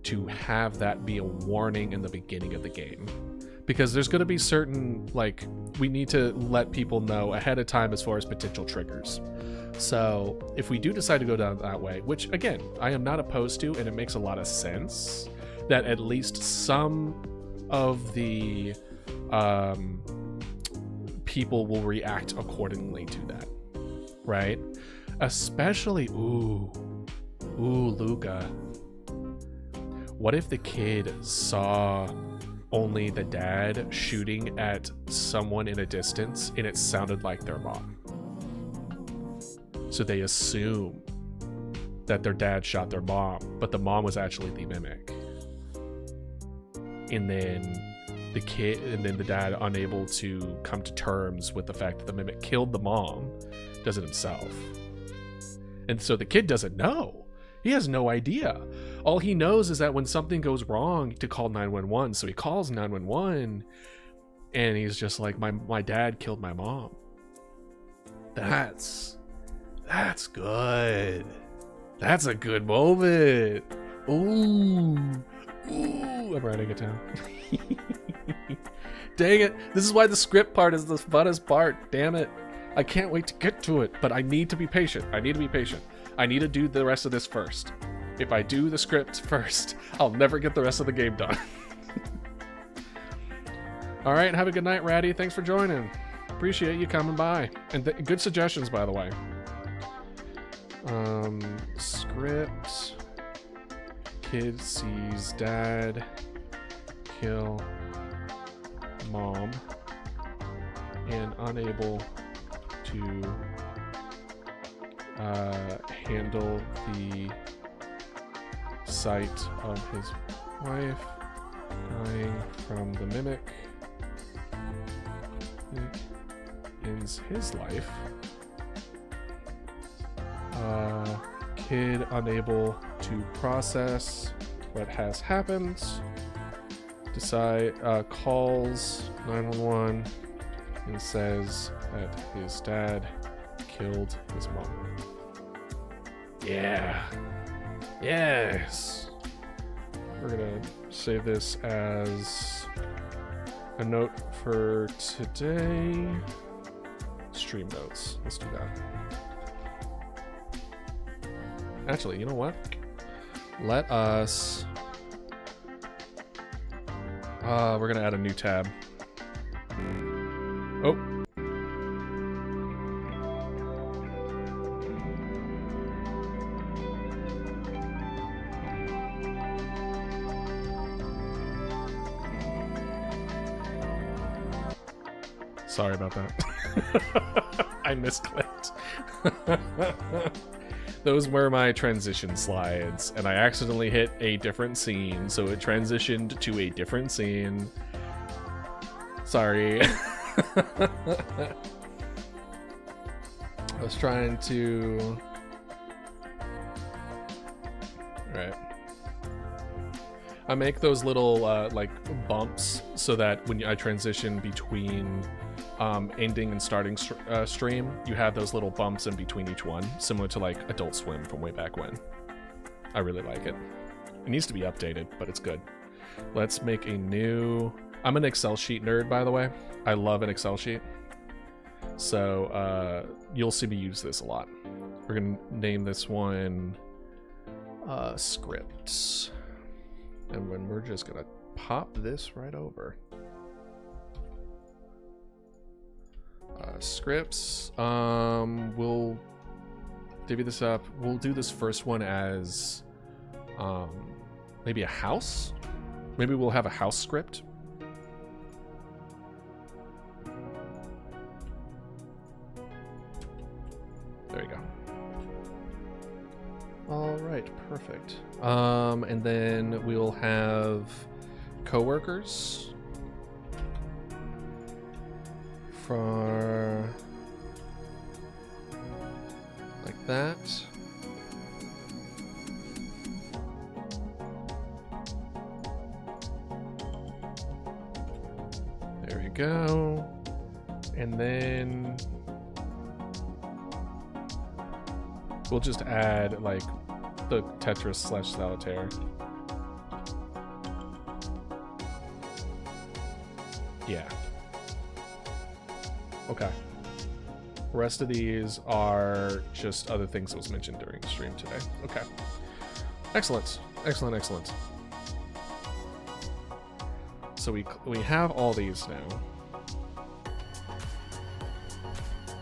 to have that be a warning in the beginning of the game. Because there's going to be certain, like, we need to let people know ahead of time as far as potential triggers. So if we do decide to go down that way, which again, I am not opposed to, and it makes a lot of sense, that at least some of the people will react accordingly to that, right? Especially, ooh, Luca. What if the kid saw only the dad shooting at someone in a distance and it sounded like their mom? So they assume that their dad shot their mom, but the mom was actually the mimic. And then the dad, unable to come to terms with the fact that the mimic killed the mom, does it himself. And so the kid doesn't know. He has no idea. All he knows is that when something goes wrong, to call 911. So he calls 911 and he's just like, my dad killed my mom. That's good. That's a good moment. Ooh, I'm writing it down. Dang it. This is why the script part is the funnest part. Damn it. I can't wait to get to it, but I need to be patient. I need to do the rest of this first. If I do the script first, I'll never get the rest of the game done. All right, have a good night, Ratty. Thanks for joining. Appreciate you coming by. And good suggestions, by the way. Script. Kid sees dad kill mom and unable to handle the sight of his wife dying from the mimic. It ends his life. Kid unable to process what has happened. Calls 911 and says that his dad killed his mom. Yeah. Yes. We're gonna save this as a note for today. Stream notes. Let's do that. Actually, you know what? Let us... we're gonna add a new tab. Oh. Sorry about that. I misclicked. Those were my transition slides, and I accidentally hit a different scene, so it transitioned to a different scene. Sorry. I was trying to... Alright. I make those little, like, bumps so that when I transition between ending and starting stream, you have those little bumps in between each one, similar to, like, Adult Swim from way back when. I really like it. It needs to be updated, but it's good. Let's make a new... I'm an Excel sheet nerd, by the way. I love an Excel sheet. So, you'll see me use this a lot. We're gonna name this one... scripts. And when we're just gonna pop this right over. Scripts. We'll divvy this up. We'll do this first one as maybe a house. Maybe we'll have a house script. There you go. All right, perfect. And then we'll have coworkers. For like that. There we go. And then we'll just add like the Tetris / Solitaire. Yeah. Okay. The rest of these are just other things that was mentioned during the stream today. Okay. Excellent. Excellent, excellent. So we have all these now.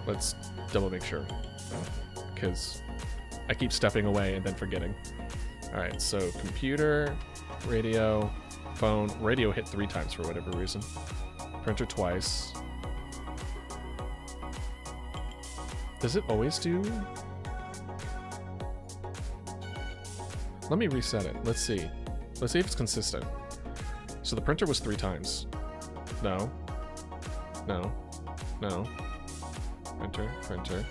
Let's double make sure. Because I keep stepping away and then forgetting. Alright, so computer, radio, phone. Radio hit 3 times for whatever reason. Printer twice. Does it always do? Let me reset it. Let's see. Let's see if it's consistent. So the printer was 3 times. No. No. No. Printer. Printer.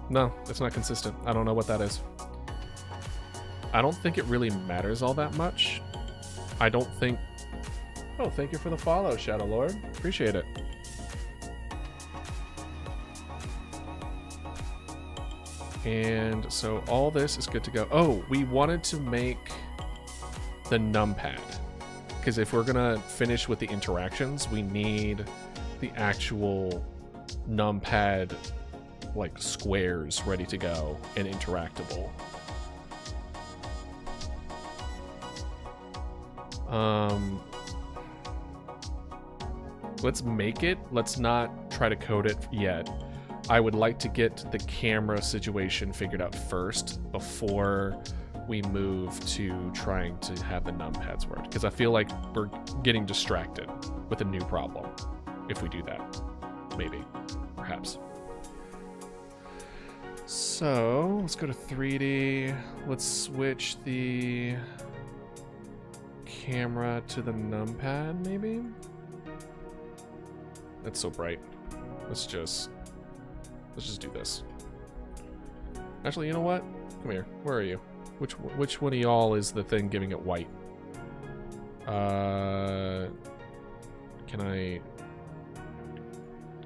No, it's not consistent. I don't know what that is. I don't think it really matters all that much. I don't think... Oh, thank you for the follow, Shadow Lord. Appreciate it. And so all this is good to go. Oh, we wanted to make the numpad. Because if we're going to finish with the interactions, we need the actual numpad, like, squares ready to go and interactable. Let's make it. Let's not try to code it yet. I would like to get the camera situation figured out first before we move to trying to have the numpads work. Because I feel like we're getting distracted with a new problem if we do that. Maybe. Perhaps. So, let's go to 3D. Let's switch the camera to the numpad, maybe? That's so bright. Let's just do this. Actually, you know what? Come here. Where are you? Which one of y'all is the thing giving it white? Can I...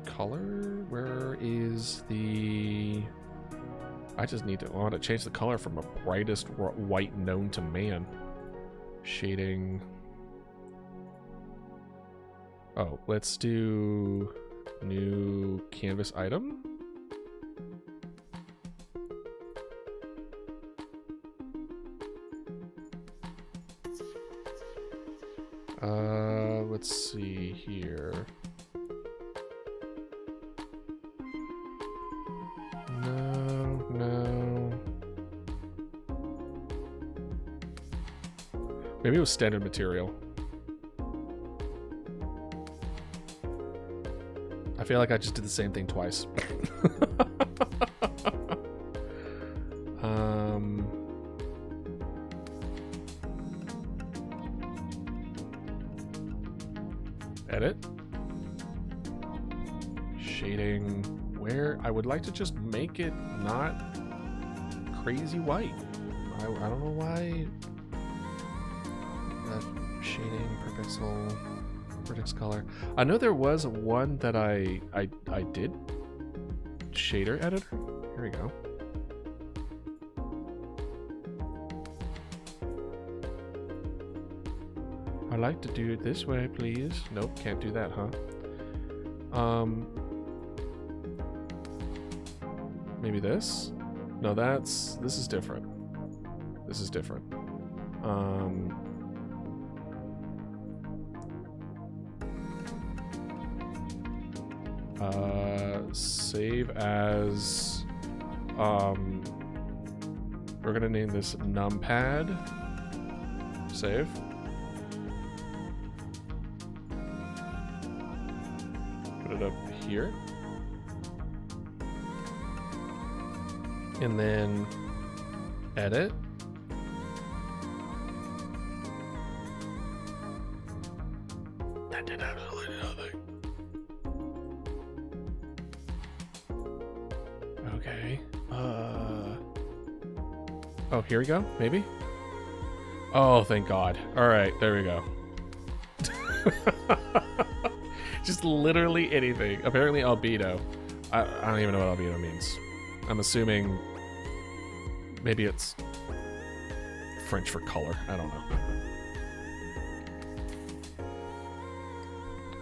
Color? Where is the... I just need to, I want to change the color from a brightest white known to man. Shading. Oh, let's do new canvas item. Let's see here. No. Maybe it was standard material. I feel like I just did the same thing twice. Edit. Shading. Where I would like to just make it not crazy white. I don't know why. That shading per pixel, vertex color. I know there was one that I did. Shader editor. Here we go. I like to do it this way, please. Nope, can't do that, huh? Maybe this? No, this is different. This is different. Save as, we're gonna name this numpad. Save. Put it up here. And then edit. That did absolutely nothing. Okay. Oh, here we go, maybe? Oh, thank God. All right, there we go. Just literally anything. Apparently albedo. I don't even know what albedo means. I'm assuming maybe it's French for color. I don't know.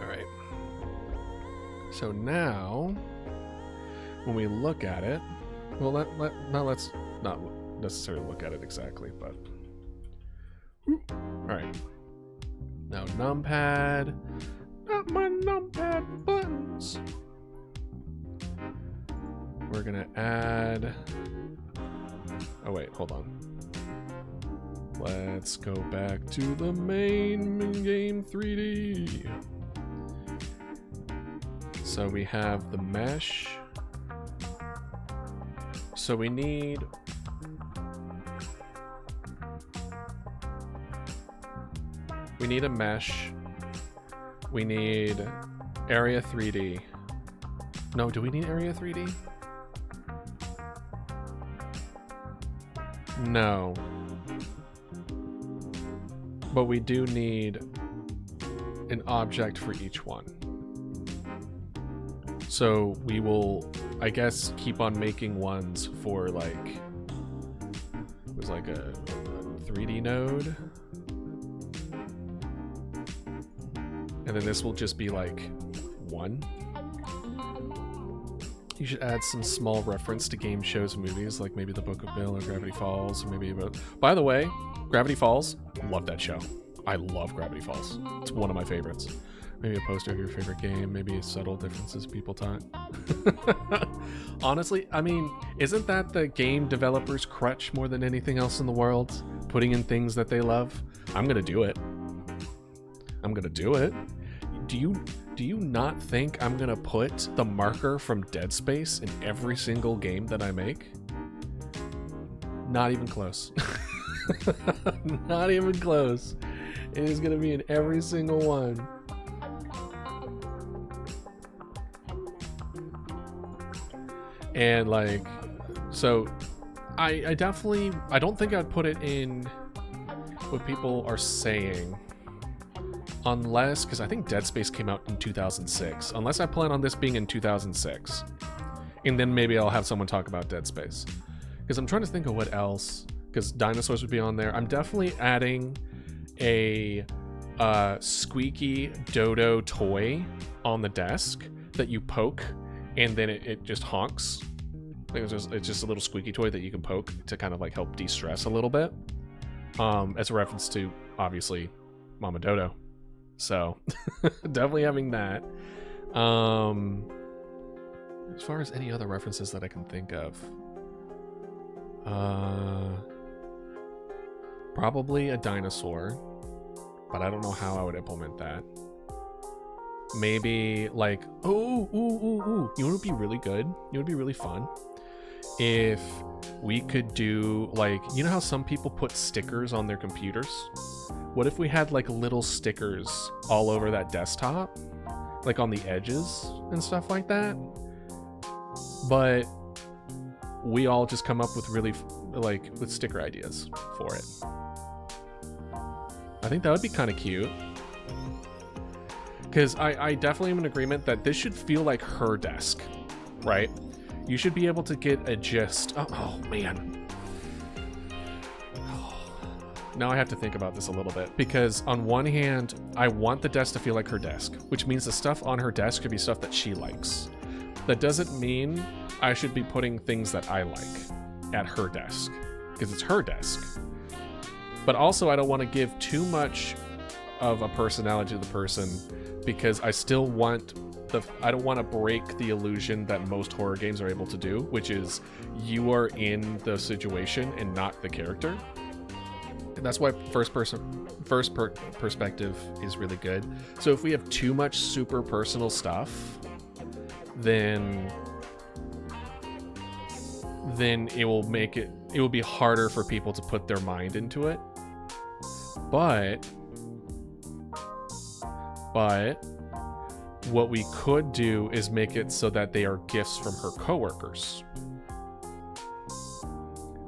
All right. So now, when we look at it, well, let's not necessarily look at it exactly, but all right. Now numpad, not my numpad buttons. We're gonna add. Oh wait, hold on. Let's go back to the main game 3D. So we have the mesh. So we need a mesh. We need area 3D. No, do we need area 3D? No. But we do need an object for each one. So we will, I guess, keep on making ones for like, it was like a 3D node. And then this will just be like one. You should add some small reference to game shows and movies, like maybe The Book of Bill or Gravity Falls, or maybe about. By the way, Gravity Falls, love that show. I love Gravity Falls. It's one of my favorites. Maybe a poster of your favorite game, maybe subtle differences people taught. Honestly, I mean, isn't that the game developers' crutch more than anything else in the world? Putting in things that they love? I'm gonna do it. I'm gonna do it. Do you not think I'm gonna put the marker from Dead Space in every single game that I make? Not even close. Not even close. It is gonna be in every single one. And like, so I definitely, I don't think I'd put it in what people are saying. Unless, because I think Dead Space came out in 2006. Unless I plan on this being in 2006. And then maybe I'll have someone talk about Dead Space. Because I'm trying to think of what else, because dinosaurs would be on there. I'm definitely adding a squeaky dodo toy on the desk that you poke and then it just honks. I think it's just a little squeaky toy that you can poke to kind of like help de-stress a little bit, as a reference to obviously Mama Dodo. So definitely having that. As far as any other references that I can think of, probably a dinosaur, but I don't know how I would implement that. Maybe like, you know what would be really good? It would be really fun if we could do, like, you know how some people put stickers on their computers? What if we had like little stickers all over that desktop, like on the edges and stuff like that? But we all just come up with really with sticker ideas for it. I think that would be kind of cute. Because I definitely am in agreement that this should feel like her desk, right? You should be able to get a gist. Oh man. Now I have to think about this a little bit, because on one hand, I want the desk to feel like her desk, which means the stuff on her desk should be stuff that she likes. That doesn't mean I should be putting things that I like at her desk, because it's her desk. But also, I don't want to give too much of a personality to the person, because I still want I don't want to break the illusion that most horror games are able to do, which is you are in the situation and not the character. And that's why first perspective is really good. So if we have too much super personal stuff, then it will be harder for people to put their mind into it. But what we could do is make it so that they are gifts from her coworkers.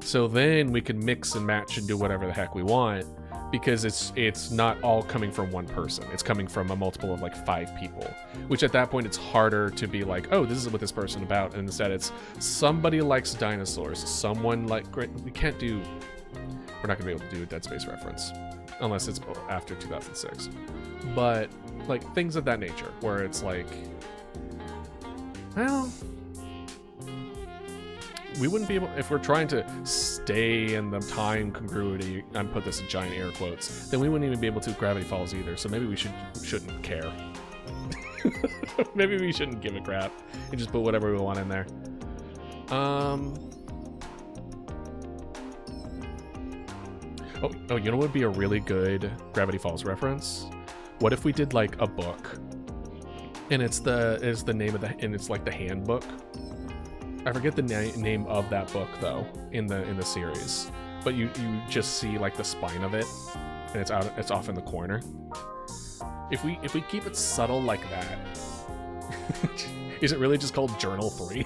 So then we can mix and match and do whatever the heck we want, because it's not all coming from one person. It's coming from a multiple of like 5 people, which at that point it's harder to be like, oh, this is what this person about. And instead it's somebody likes dinosaurs. Someone like, we're not gonna be able to do a Dead Space reference unless it's after 2006. But like things of that nature where it's like, well, we wouldn't be able, if we're trying to stay in the time congruity, and put this in giant air quotes, then we wouldn't even be able to Gravity Falls either. So maybe we shouldn't care. Maybe we shouldn't give a crap and just put whatever we want in there. Oh, you know what would be a really good Gravity Falls reference? What if we did like a book, and it's the name of and it's like the handbook. I forget the name of that book though in the series, but you just see like the spine of it, and it's off in the corner. If we keep it subtle like that, is it really just called Journal 3?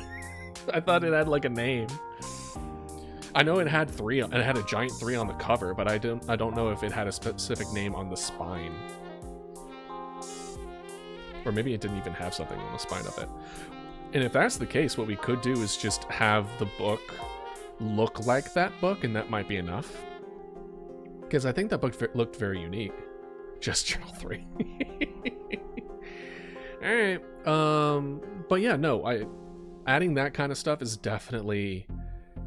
I thought it had like a name. I know it had 3, and it had a giant 3 on the cover, but I don't know if it had a specific name on the spine. Or maybe it didn't even have something on the spine of it. And if that's the case, what we could do is just have the book look like that book, and that might be enough. Because I think that book looked very unique. Just Journal 3. Alright. But yeah, no, adding that kind of stuff is definitely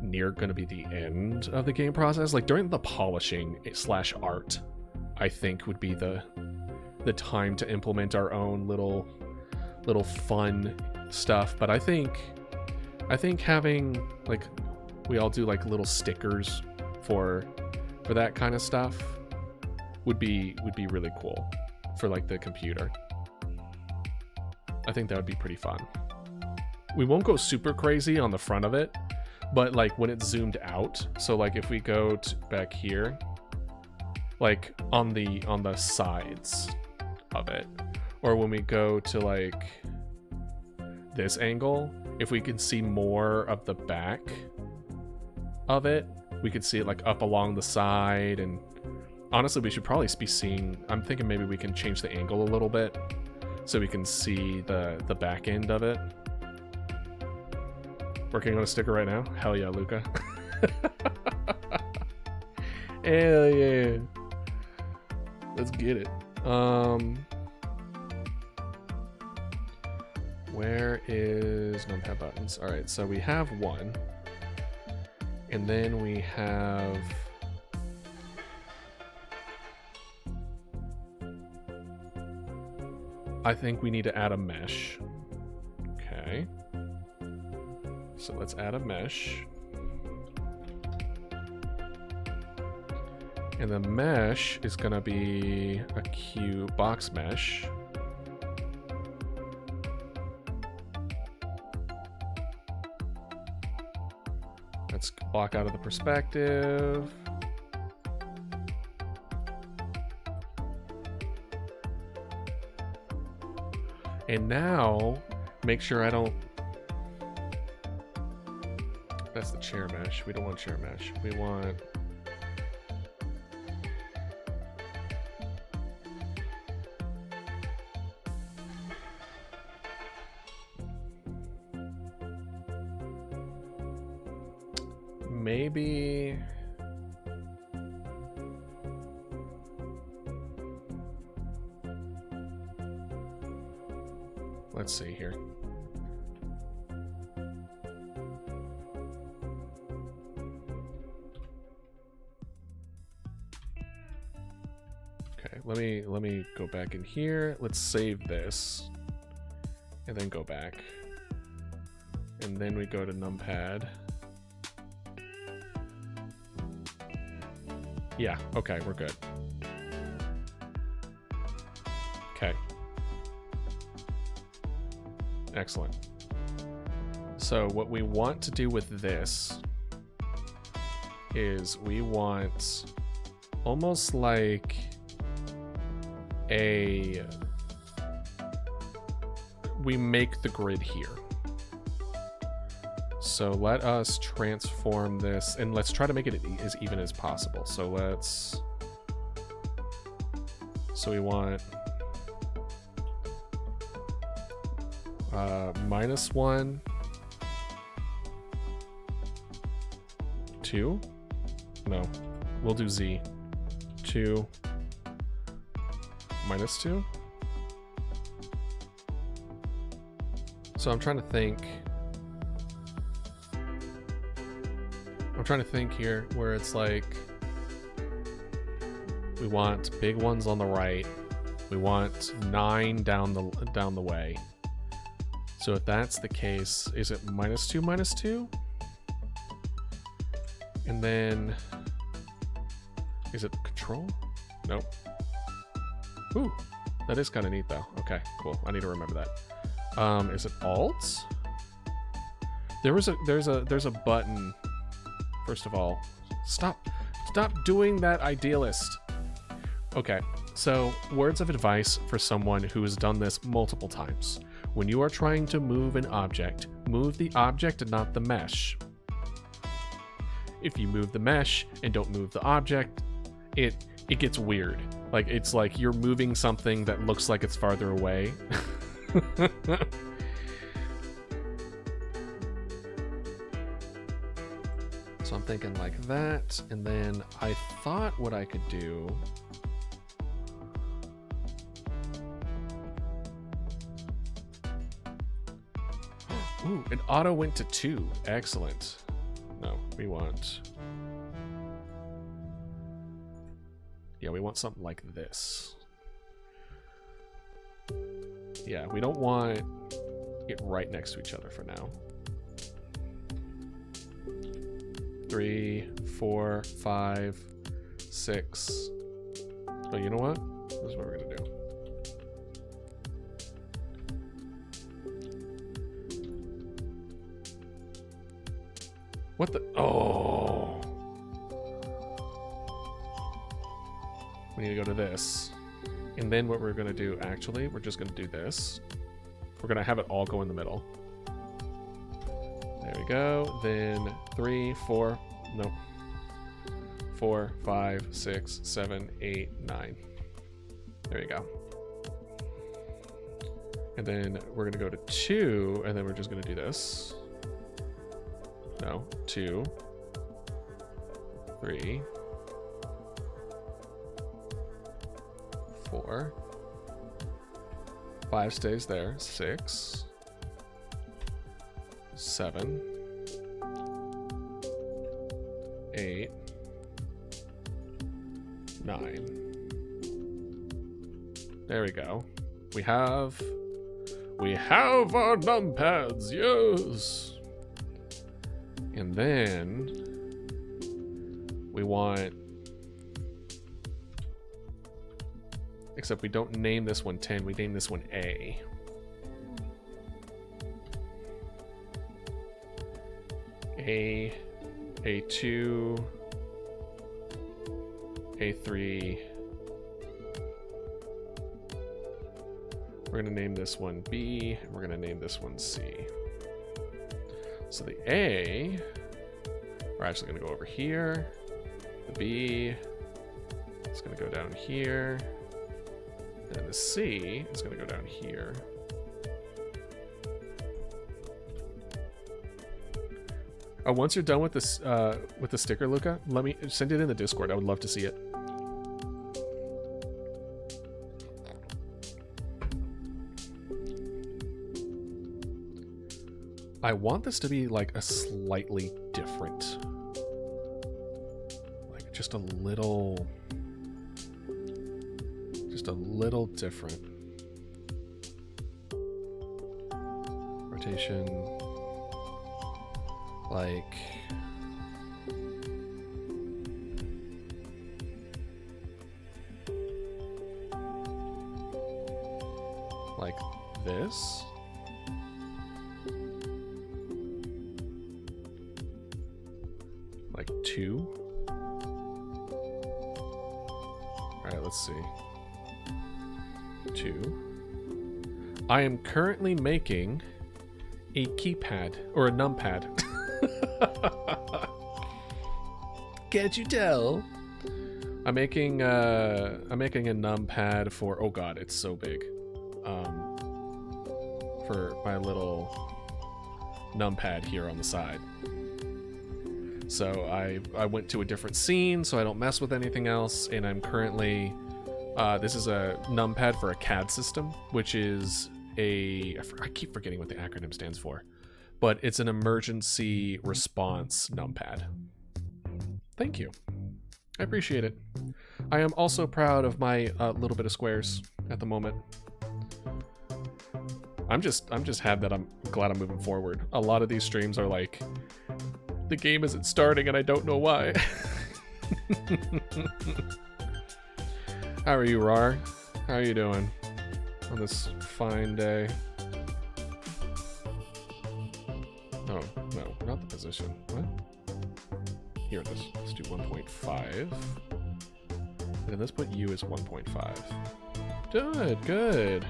near going to be the end of the game process. Like during the polishing / art, I think would be the time to implement our own little fun stuff. But I think having like, we all do like little stickers for that kind of stuff would be really cool for like the computer. I think that would be pretty fun. We won't go super crazy on the front of it, but like when it's zoomed out, so like if we go back here, like on the sides of it, or when we go to like this angle, if we can see more of the back of it, we could see it like up along the side. And honestly, we should probably be seeing, I'm thinking maybe we can change the angle a little bit so we can see the back end of it. Working on a sticker right now? Hell yeah, Luca. Hell yeah. Let's get it. Where is numpad buttons? All right, so we have one. And then we have... I think we need to add a mesh. Okay. So let's add a mesh. And the mesh is going to be a cube box mesh. Let's block out of the perspective. And now, make sure I don't... That's the chair mesh. We don't want chair mesh. We want... Maybe... Let's see here. Okay, let me go back in here. Let's save this and then go back. And then we go to numpad. Yeah, okay, we're good. Okay. Excellent. So what we want to do with this is we want almost like we make the grid here. So let us transform this and let's try to make it as even as possible. So we want -1, 2. No, we'll do Z. 2, -2. So I'm trying to think here where it's like we want big ones on the right. We want 9 down the way. So if that's the case, is it -2, -2? And then, is it control? Nope. Ooh, that is kind of neat though. Okay, cool. I need to remember that. Is it alt? There's a button. First of all, stop doing that, idealist. Okay, so words of advice for someone who has done this multiple times. When you are trying to move an object, move the object and not the mesh. If you move the mesh and don't move the object, it gets weird. Like, it's like you're moving something that looks like it's farther away. So I'm thinking like that, and then I thought what I could do... Ooh, it auto went to 2. Excellent. No, we want... Yeah, we want something like this. Yeah, we don't want it right next to each other for now. 3, 4, 5, 6. Oh, you know what? This is what we're gonna do. What the? Oh. We need to go to this. And then what we're gonna do, actually, we're just gonna do this. We're gonna have it all go in the middle. There we go. Then 3, 4, nope. 4, 5, 6, 7, 8, 9. There you go. And then we're gonna go to 2, and then we're just gonna do this. No, 2. 3, 4, 5 stays there, 6, 7, 8, 9. There we go. We have our numpads, yes. And then we want, except we don't name this one 10, we name this one A. A2, A3. We're going to name this one B, and we're going to name this one C. So the A, we're actually going to go over here. The B is going to go down here. And then the C is going to go down here. Oh, once you're done with this, with the sticker, Luca, let me send it in the Discord. I would love to see it. I want this to be like a slightly different, like just a little different. Rotation, like this. Like 2. All right, let's see. 2. I am currently making a keypad or a numpad. Can't you tell? I'm making a numpad for, oh god, it's so big. For my little numpad here on the side. So I went to a different scene so I don't mess with anything else, and I'm currently this is a numpad for a CAD system, which is I keep forgetting what the acronym stands for, but it's an emergency response numpad. Thank you. I appreciate it. I am also proud of my little bit of squares at the moment. I'm just happy that I'm glad I'm moving forward. A lot of these streams are like, the game isn't starting and I don't know why. How are you, Rar? How are you doing on this fine day? Oh, no, not the position. What? Here it is. Let's do 1.5. And then let's put U as 1.5. Good, good.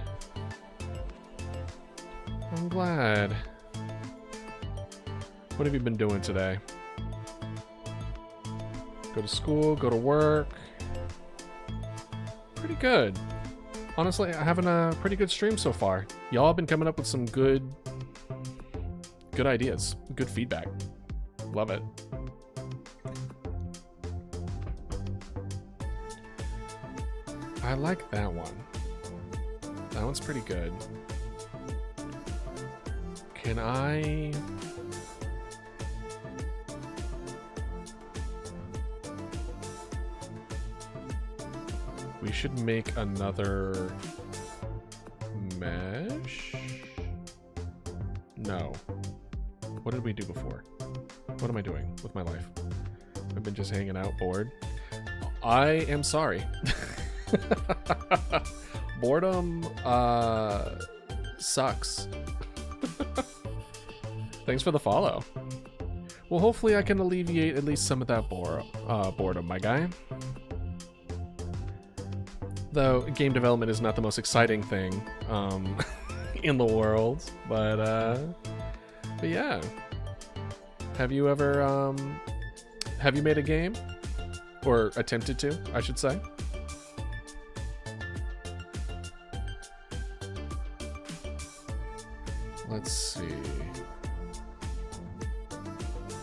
I'm glad. What have you been doing today? Go to school, go to work. Pretty good. Honestly, I'm having a pretty good stream so far. Y'all have been coming up with some good ideas, good feedback. Love it. I like that one. That one's pretty good. Can I... We should make another mesh? No. What did we do before? What am I doing with my life? I've been just hanging out bored. I am sorry. Boredom sucks. Thanks for the follow. Well, hopefully I can alleviate at least some of that boredom, my guy. Though game development is not the most exciting thing in the world, but yeah. Have you ever have you made a game, or attempted to, I should say? Let's see.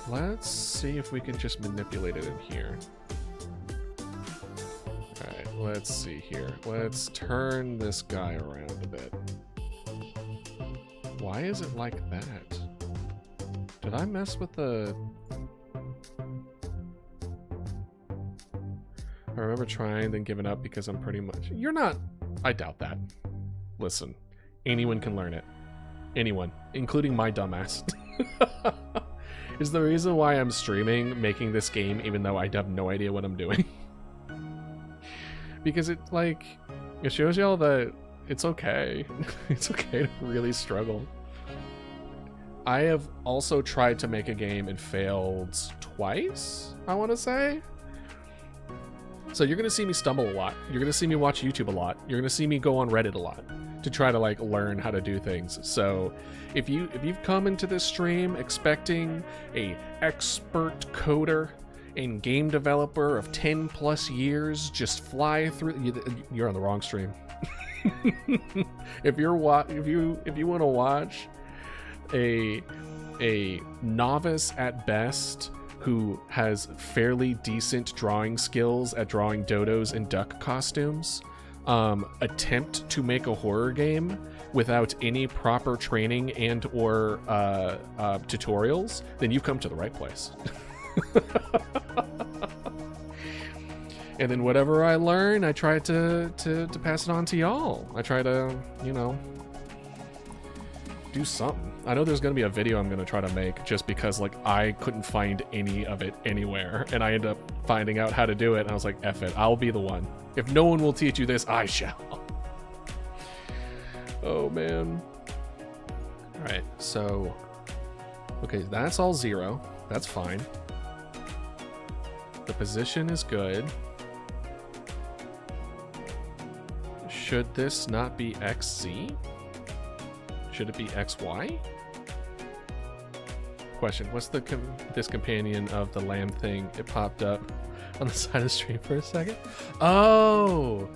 Let's see if we can just manipulate it in here. Alright, let's see here. Let's turn this guy around a bit. Why is it like that? Did I mess with the... I remember trying, then giving up because I'm pretty much... You're not... I doubt that. Listen, anyone can learn it. Anyone, including my dumbass. Is the reason why I'm streaming, making this game, even though I have no idea what I'm doing. Because it, like, it shows y'all that it's okay. It's okay to really struggle. I have also tried to make a game and failed twice, I want to say. So you're going to see me stumble a lot. You're going to see me watch YouTube a lot. You're going to see me go on Reddit a lot to try to like learn how to do things. So if you've come into this stream expecting a expert coder and game developer of 10 plus years just fly through, you're on the wrong stream. If you want to watch a novice at best who has fairly decent drawing skills at drawing dodos and duck costumes attempt to make a horror game without any proper training and or tutorials, then you've come to the right place. And then whatever I learn, I try to pass it on to y'all. I try to, you know, do something. I know there's going to be a video I'm going to try to make just because, like, I couldn't find any of it anywhere. And I ended up finding out how to do it. And I was like, F it, I'll be the one. If no one will teach you this, I shall. Oh, man. All right, so... Okay, that's all 0. That's fine. The position is good. Should this not be XZ? Should it be XY? Question, what's this companion of the lamb thing? It popped up on the side of the stream for a second. Oh!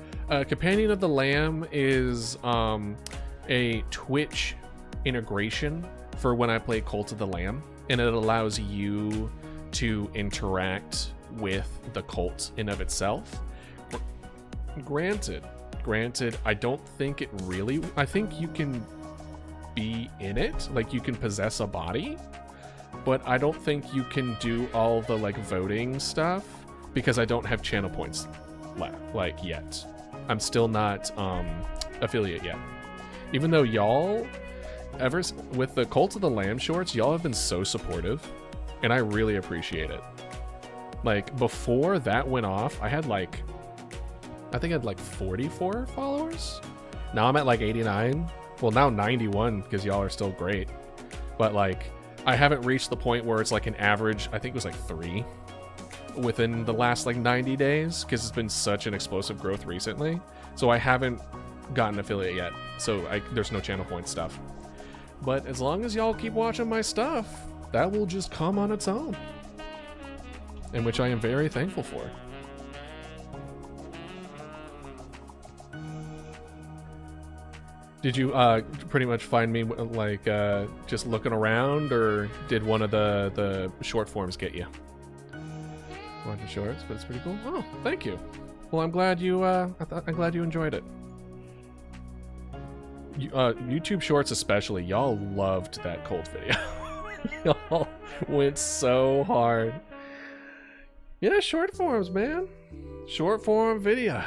Companion of the lamb is a Twitch integration for when I play Cult of the Lamb, and it allows you to interact with the cult in of itself. Granted, I don't think it really... I think you can be in it, like you can possess a body, but I don't think you can do all the like voting stuff because I don't have channel points left, like, yet. I'm still not affiliate yet. Even though y'all, with the Cult of the Lamb shorts, y'all have been so supportive, and I really appreciate it. Like, before that went off, I had like, I think I had like 44 followers. Now I'm at like 89. Well, now 91 because y'all are still great. But like, I haven't reached the point where it's like an average, I think it was like 3 within the last like 90 days because it's been such an explosive growth recently. So I haven't gotten affiliate yet. So there's no channel point stuff. But as long as y'all keep watching my stuff, that will just come on its own. And which I am very thankful for. Did you pretty much find me like just looking around, or did one of the short forms get you? Watching shorts, but it's pretty cool. Oh, thank you. Well, I'm glad you I'm glad you enjoyed it. YouTube Shorts especially, y'all loved that Cold video. Y'all went so hard. Yeah, short forms, man. Short form video.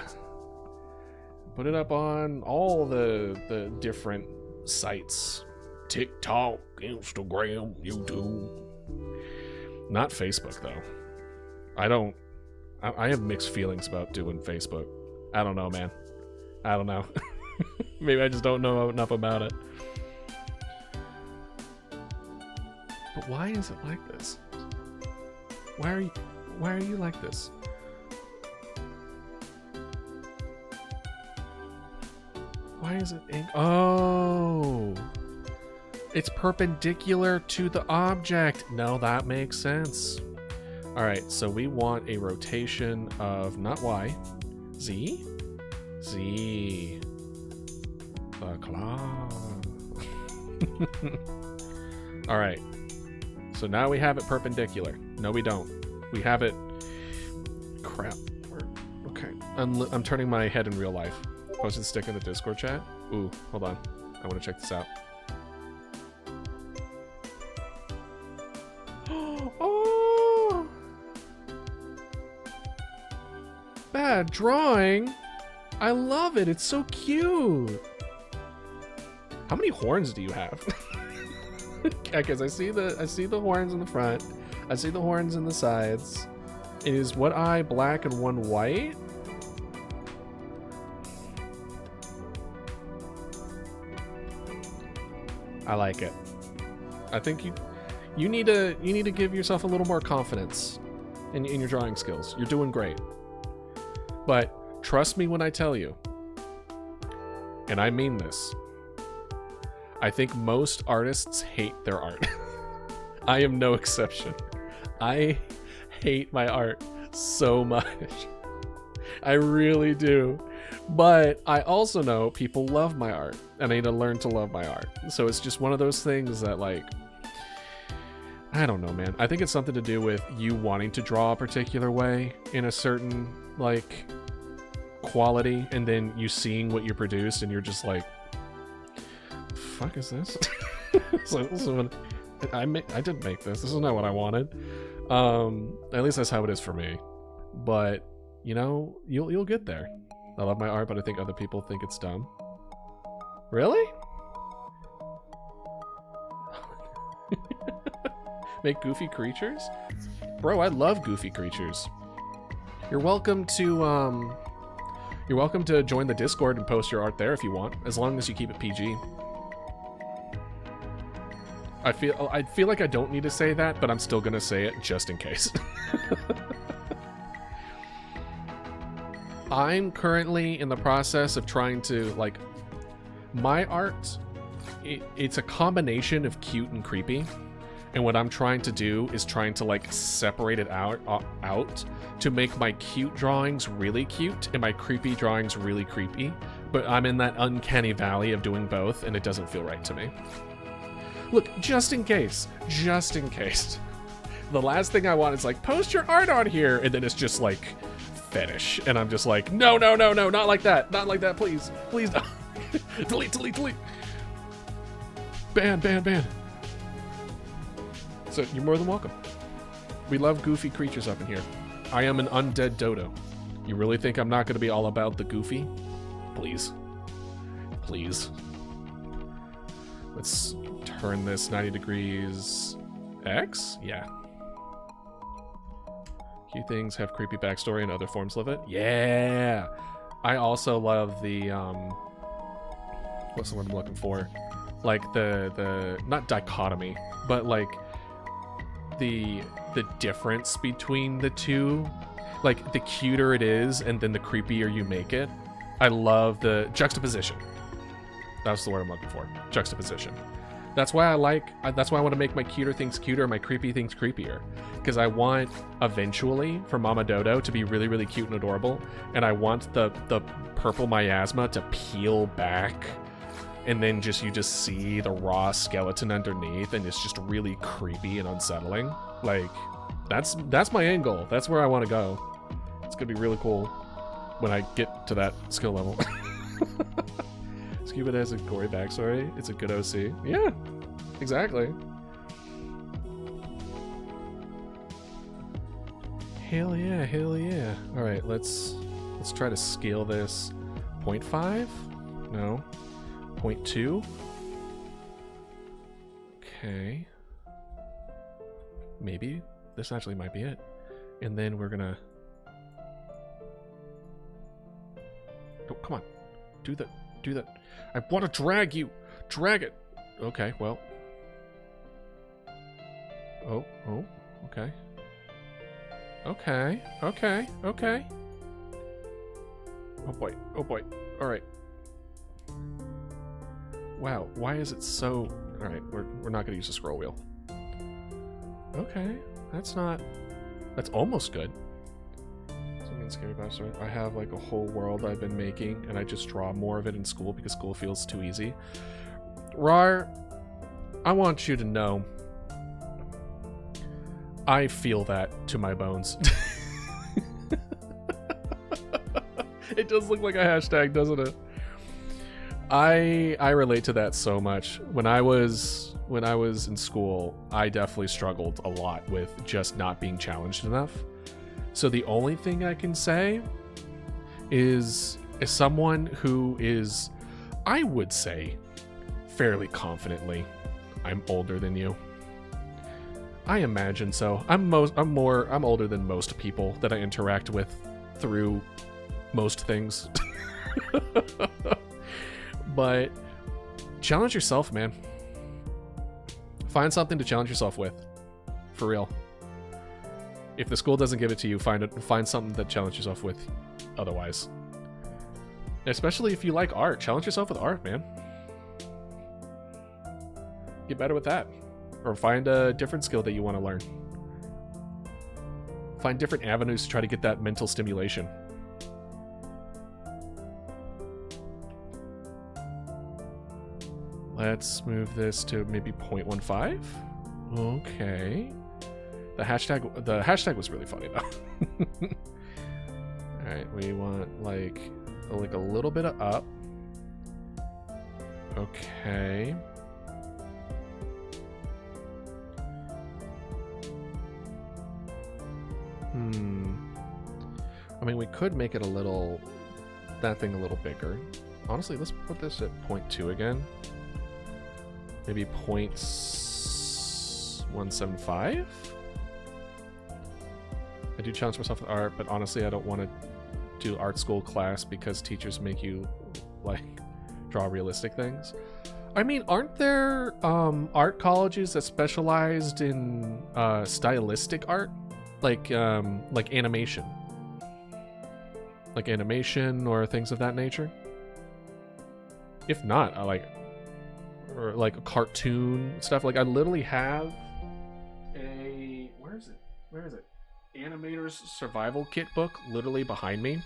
Put it up on all the different sites. TikTok, Instagram, YouTube. Not Facebook, though. I have mixed feelings about doing Facebook. I don't know, man. I don't know. Maybe I just don't know enough about it. But why is it like this? Why are you like this? Why is it oh, it's perpendicular to the object. No, that makes sense. All right, so we want a rotation of not Y, Z, Z, the claw. All right, So now we have it perpendicular. No, we don't. We have it... Crap. Okay. I'm turning my head in real life. Posted the stick in the Discord chat. Ooh, hold on. I want to check this out. Oh! Bad drawing. I love it. It's so cute. How many horns do you have? Because I see the horns in the front. I see the horns in the sides. Is one eye black and one white? I like it. I think you need to give yourself a little more confidence in your drawing skills. You're doing great. But trust me when I tell you, and I mean this, I think most artists hate their art. I am no exception. I hate my art so much. I really do. But I also know people love my art, and I need to learn to love my art. So it's just one of those things that, like, I don't know, man. I think it's something to do with you wanting to draw a particular way in a certain, like, quality, and then you seeing what you produced, and you're just like, fuck is this? so I didn't make this. This is not what I wanted. At least that's how it is for me. But you know, you'll get there. I love my art, but I think other people think it's dumb. Really? Make goofy creatures? Bro, I love goofy creatures. You're welcome to join the Discord and post your art there if you want, as long as you keep it PG. I feel like I don't need to say that, but I'm still gonna say it just in case. I'm currently in the process of trying to, like, my art, it's a combination of cute and creepy. And what I'm trying to do is trying to, like, separate it out to make my cute drawings really cute and my creepy drawings really creepy. But I'm in that uncanny valley of doing both, and it doesn't feel right to me. Look, just in case. The last thing I want is, like, post your art on here, and then it's just, like, fetish. And I'm just like, no, not like that. Not like that, please. Please don't. delete. Ban. So you're more than welcome. We love goofy creatures up in here. I am an undead dodo. You really think I'm not going to be all about the goofy? Please. Let's turn this 90 degrees X? Yeah. Cute things have creepy backstory and other forms of it. Yeah! I also love the, what's the word I'm looking for? Like the not dichotomy, but like the difference between the two. Like, the cuter it is and then the creepier you make it. I love the juxtaposition. That's the word I'm looking for. Juxtaposition. That's why I want to make my cuter things cuter, my creepy things creepier. Because I want, eventually, for Mama Dodo to be really, really cute and adorable. And I want the purple miasma to peel back. And then you just see the raw skeleton underneath, and it's just really creepy and unsettling. Like, that's my end goal. That's where I want to go. It's gonna be really cool when I get to that skill level. Scuba has a gory backstory. It's a good OC. Yeah, exactly. Hell yeah. All right, let's try to scale this. 0.5? No. 0.2? Okay. Maybe this actually might be it. And then we're gonna... Oh, come on. Do that. I want to drag you. Drag it. Okay, well. Oh, okay. Okay. Oh boy. All right. Wow, why is it so... All right, we're not gonna use the scroll wheel. Okay, that's almost good. Something scary about story. I have like a whole world I've been making, and I just draw more of it in school because school feels too easy. Rar, I want you to know I feel that to my bones. It does look like a hashtag, doesn't it? I relate to that so much. When I was in school, I definitely struggled a lot with just not being challenged enough. So the only thing I can say is, as someone who is, I would say, fairly confidently, I'm older than you. I imagine so. I'm older than most people that I interact with through most things. But challenge yourself, man. Find something to challenge yourself with. For real. If the school doesn't give it to you, find something to challenge yourself with otherwise. Especially if you like art. Challenge yourself with art, man. Get better with that. Or find a different skill that you want to learn. Find different avenues to try to get that mental stimulation. Let's move this to maybe 0.15. Okay. The hashtag was really funny though. All right, we want like a little bit of up. Okay. I mean, we could make it that thing a little bigger. Honestly, let's put this at 0.2 again. Maybe 0.175. I do challenge myself with art, but honestly, I don't want to do art school class because teachers make you like draw realistic things. I mean, aren't there art colleges that specialized in stylistic art, like animation, or things of that nature? If not, or like a cartoon stuff. Like I literally have a where is it? Animator's survival kit book literally behind me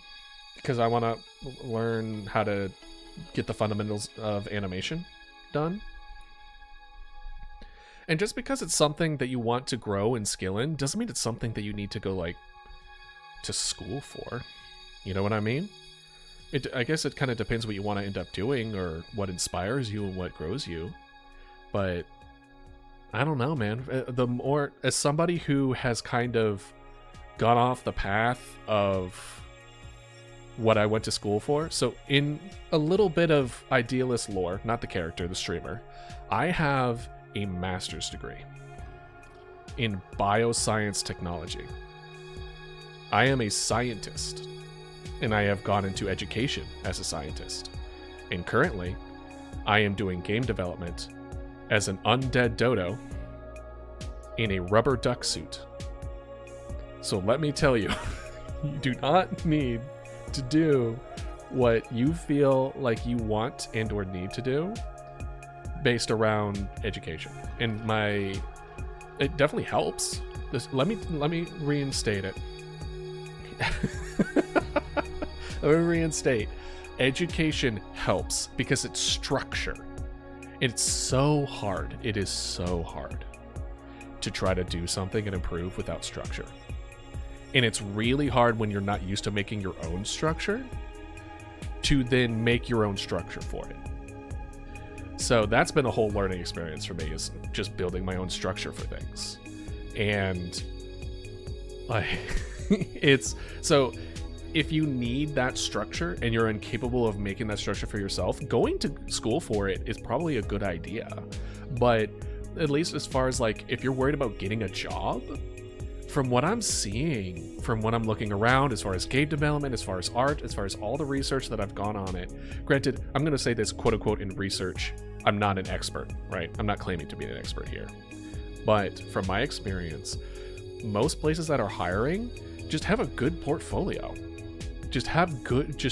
because I want to learn how to get the fundamentals of animation done. And just because it's something that you want to grow and skill in doesn't mean it's something that you need to go like to school for. You know what I mean? I guess it kind of depends what you want to end up doing or what inspires you and what grows you. But I don't know, man. As somebody who has kind of gone off the path of what I went to school for. So in a little bit of idealist lore, not the character, the streamer, I have a master's degree in bioscience technology. I am a scientist. And I have gone into education as a scientist. And currently, I am doing game development as an undead dodo in a rubber duck suit. So let me tell you, you do not need to do what you feel like you want and or need to do based around education. And it definitely helps. Let me reinstate it. Let me reinstate. Education helps because it's structure. It's so hard. It is so hard to try to do something and improve without structure. And it's really hard when you're not used to making your own structure to then make your own structure for it. So that's been a whole learning experience for me, is just building my own structure for things. And so if you need that structure and you're incapable of making that structure for yourself, going to school for it is probably a good idea. But at least as far as like, if you're worried about getting a job, from what I'm seeing, from what I'm looking around, as far as game development, as far as art, as far as all the research that I've gone on it, granted, I'm going to say this quote unquote in research, I'm not an expert, right? I'm not claiming to be an expert here. But from my experience, most places that are hiring just have a good portfolio. Just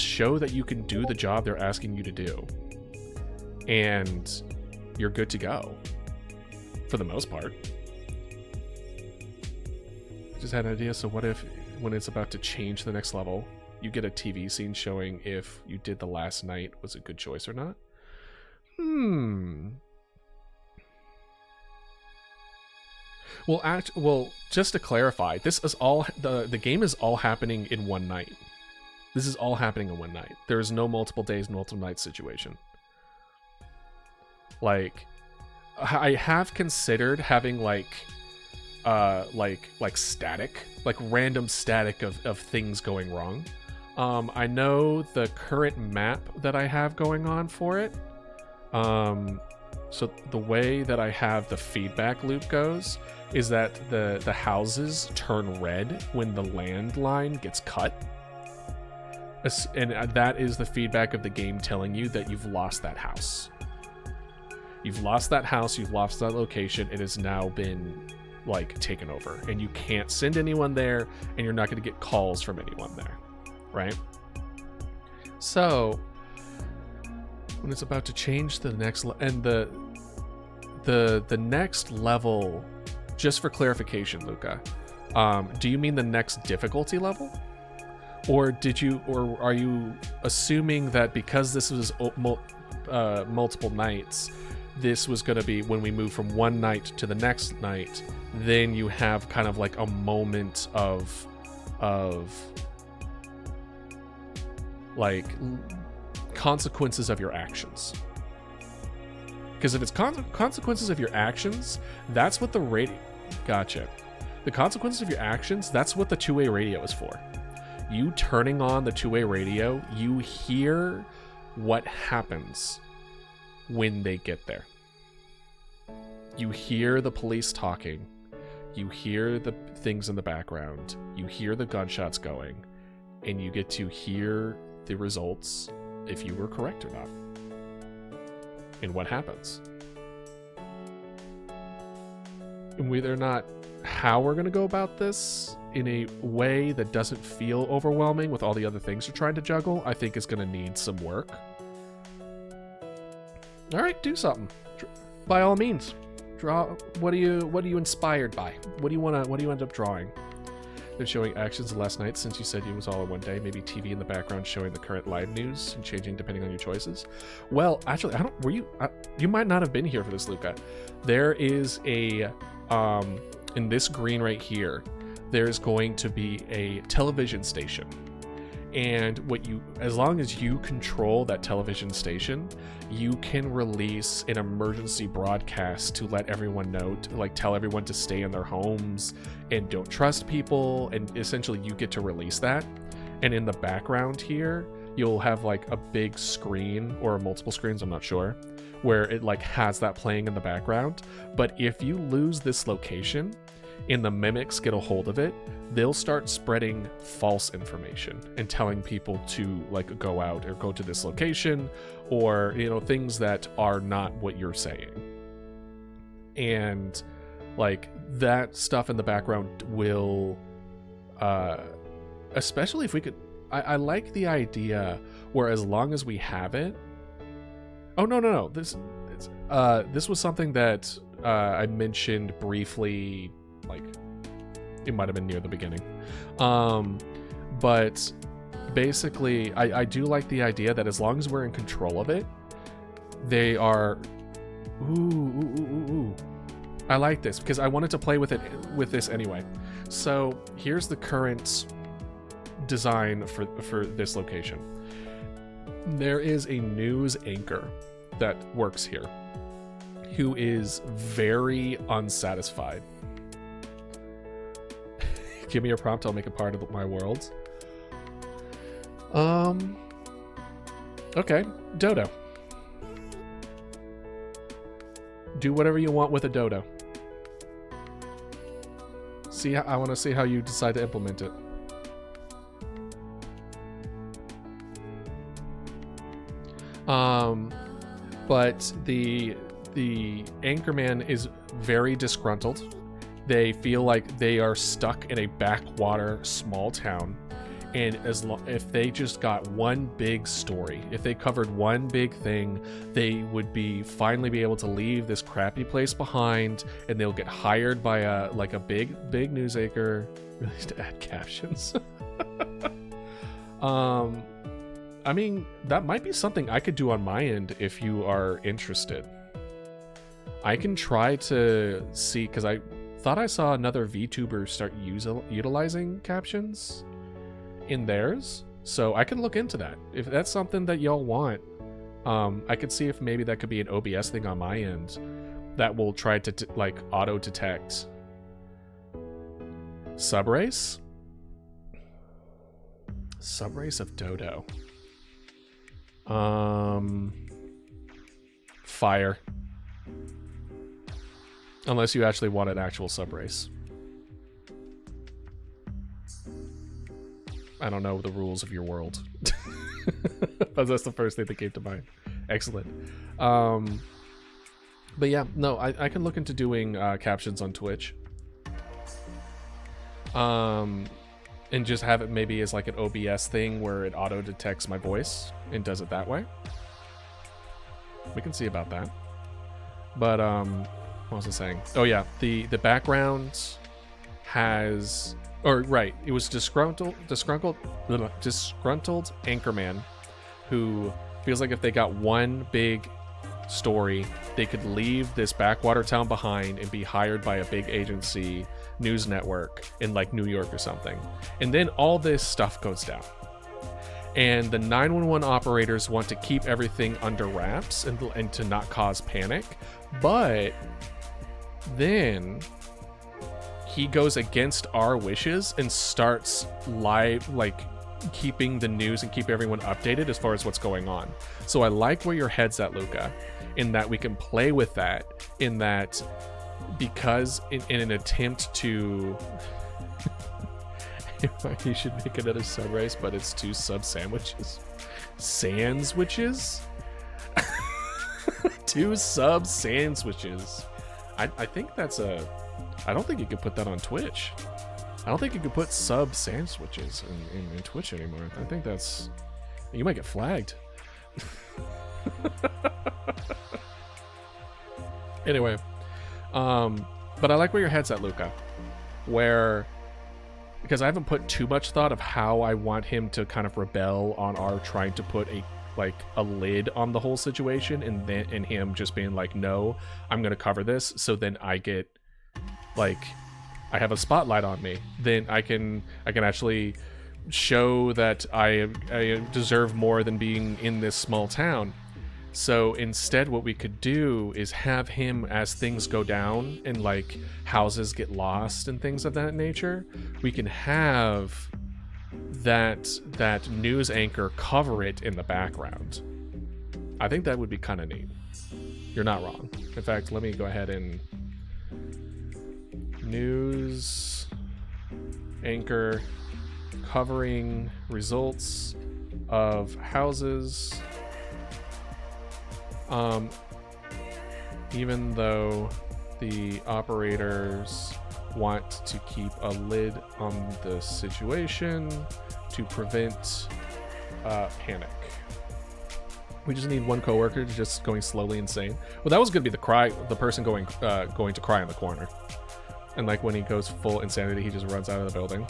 show that you can do the job they're asking you to do. And you're good to go. For the most part. Just had an idea, so what if, when it's about to change the next level, you get a TV scene showing if you did the last night was a good choice or not? Well, just to clarify, this is all the game is all happening in one night. This is all happening in one night. There is no multiple days, multiple nights situation. Like, I have considered having like static, like random static of things going wrong. I know the current map that I have going on for it. So the way that I have the feedback loop goes is that the houses turn red when the landline gets cut. And that is the feedback of the game telling you that you've lost that house. You've lost that house, you've lost that location, it has now been like taken over. And you can't send anyone there, and you're not going to get calls from anyone there. Right? So when it's about to change the next and the next level, just for clarification, Luca, do you mean the next difficulty level? Or are you assuming that because this was multiple nights, this was going to be when we move from one night to the next night, then you have kind of like a moment of like consequences of your actions? Because if it's consequences of your actions, that's what the radio... Gotcha. The consequences of your actions, that's what the two-way radio is for. You turning on the two-way radio, you hear what happens when they get there. You hear the police talking. You hear the things in the background. You hear the gunshots going. And you get to hear the results if you were correct or not. And what happens. And whether or not how we're going to go about this in a way that doesn't feel overwhelming with all the other things you're trying to juggle, I think is going to need some work. All right, do something. By all means, draw. What are you inspired by? What do you end up drawing? They're showing actions last night since you said it was all in one day. Maybe TV in the background showing the current live news and changing depending on your choices. Well, actually, you might not have been here for this, Luca. There is a in this green right here, there's going to be a television station. And as long as you control that television station, you can release an emergency broadcast to let everyone know, to tell everyone to stay in their homes and don't trust people. And essentially you get to release that. And in the background here, you'll have like a big screen or multiple screens, I'm not sure, where it has that playing in the background. But if you lose this location and the mimics get a hold of it, they'll start spreading false information and telling people to go out or go to this location, or things that are not what you're saying. And that stuff in the background will especially if we could, I like the idea where as long as we have it. Oh no, this was something that I mentioned briefly, it might have been near the beginning. But basically, I do like the idea that as long as we're in control of it, they are... Ooh. I like this, because I wanted to play with this anyway. So here's the current design for this location. There is a news anchor that works here who is very unsatisfied. Give me a prompt, I'll make it part of my world. Okay, dodo. Do whatever you want with a dodo. I want to see how you decide to implement it. But the anchorman is very disgruntled. They feel like they are stuck in a backwater small town, and if they just got one big story, if they covered one big thing, they would finally be able to leave this crappy place behind, and they'll get hired by a big news anchor, really, to add captions. I mean, that might be something I could do on my end if you are interested. I can try to see, because I thought I saw another VTuber start utilizing captions in theirs. So I can look into that. If that's something that y'all want, I could see if maybe that could be an OBS thing on my end that will try to like auto detect subrace of Dodo. Fire. Unless you actually want an actual subrace. I don't know the rules of your world. But that's the first thing that came to mind. Excellent. But yeah, no, I can look into doing captions on Twitch. And just have it maybe as like an OBS thing where it auto detects my voice and does it that way. We can see about that. But what was I saying? Oh yeah, the background has, or right, it was disgruntled anchorman who feels like if they got one big story, they could leave this backwater town behind and be hired by a big agency news network in like New York or something. And then all this stuff goes down. And the 911 operators want to keep everything under wraps and to not cause panic. But then he goes against our wishes and starts live, like keeping the news and keep everyone updated as far as what's going on. So I like where your head's at, Luca, in that we can play with that, in that because in an attempt to you should make another sub race, but it's 2 sub sandwiches. Sandwiches? 2 sub sandwiches. I think that's I don't think you could put that on Twitch. I don't think you could put sub sandwiches in Twitch anymore. I think that's, you might get flagged. Anyway, but I like where your head's at, Luca, where, because I haven't put too much thought of how I want him to kind of rebel on our trying to put a lid on the whole situation, and him just being like, no, I'm gonna cover this, so then I get like, I have a spotlight on me, then I can actually show that I deserve more than being in this small town. So instead what we could do is have him, as things go down and like houses get lost and things of that nature, we can have that news anchor cover it in the background. I think that would be kind of neat. You're not wrong. In fact, let me go ahead and news anchor covering results of houses, even though the operators want to keep a lid on the situation to prevent panic. We just need one coworker just going slowly insane. Well, that was gonna be the person going to cry in the corner. And like when he goes full insanity, he just runs out of the building.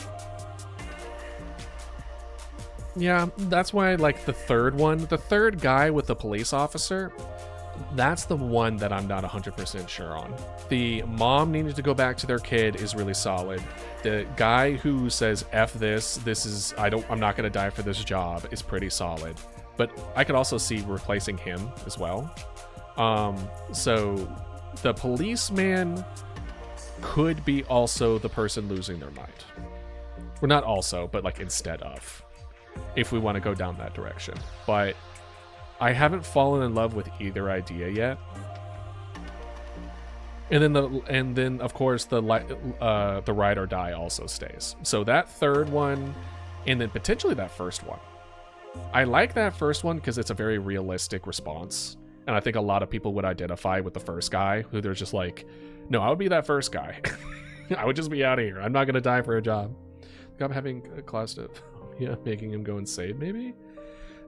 Yeah, that's why I like the third one. The third guy with the police officer, that's the one that I'm not 100% sure on. The mom needing to go back to their kid is really solid. The guy who says, F this is, I'm not gonna die for this job, is pretty solid. But I could also see replacing him as well. So the policeman could be also the person losing their mind. Well, not also, but like instead of, if we want to go down that direction. But I haven't fallen in love with either idea yet. And then of course the ride or die also stays. So that third one, and then potentially that first one. I like that first one because it's a very realistic response. And I think a lot of people would identify with the first guy, who they're just like, no, I would be that first guy. I would just be out of here. I'm not going to die for a job. I'm having a claustrophobia, making him go insane, maybe?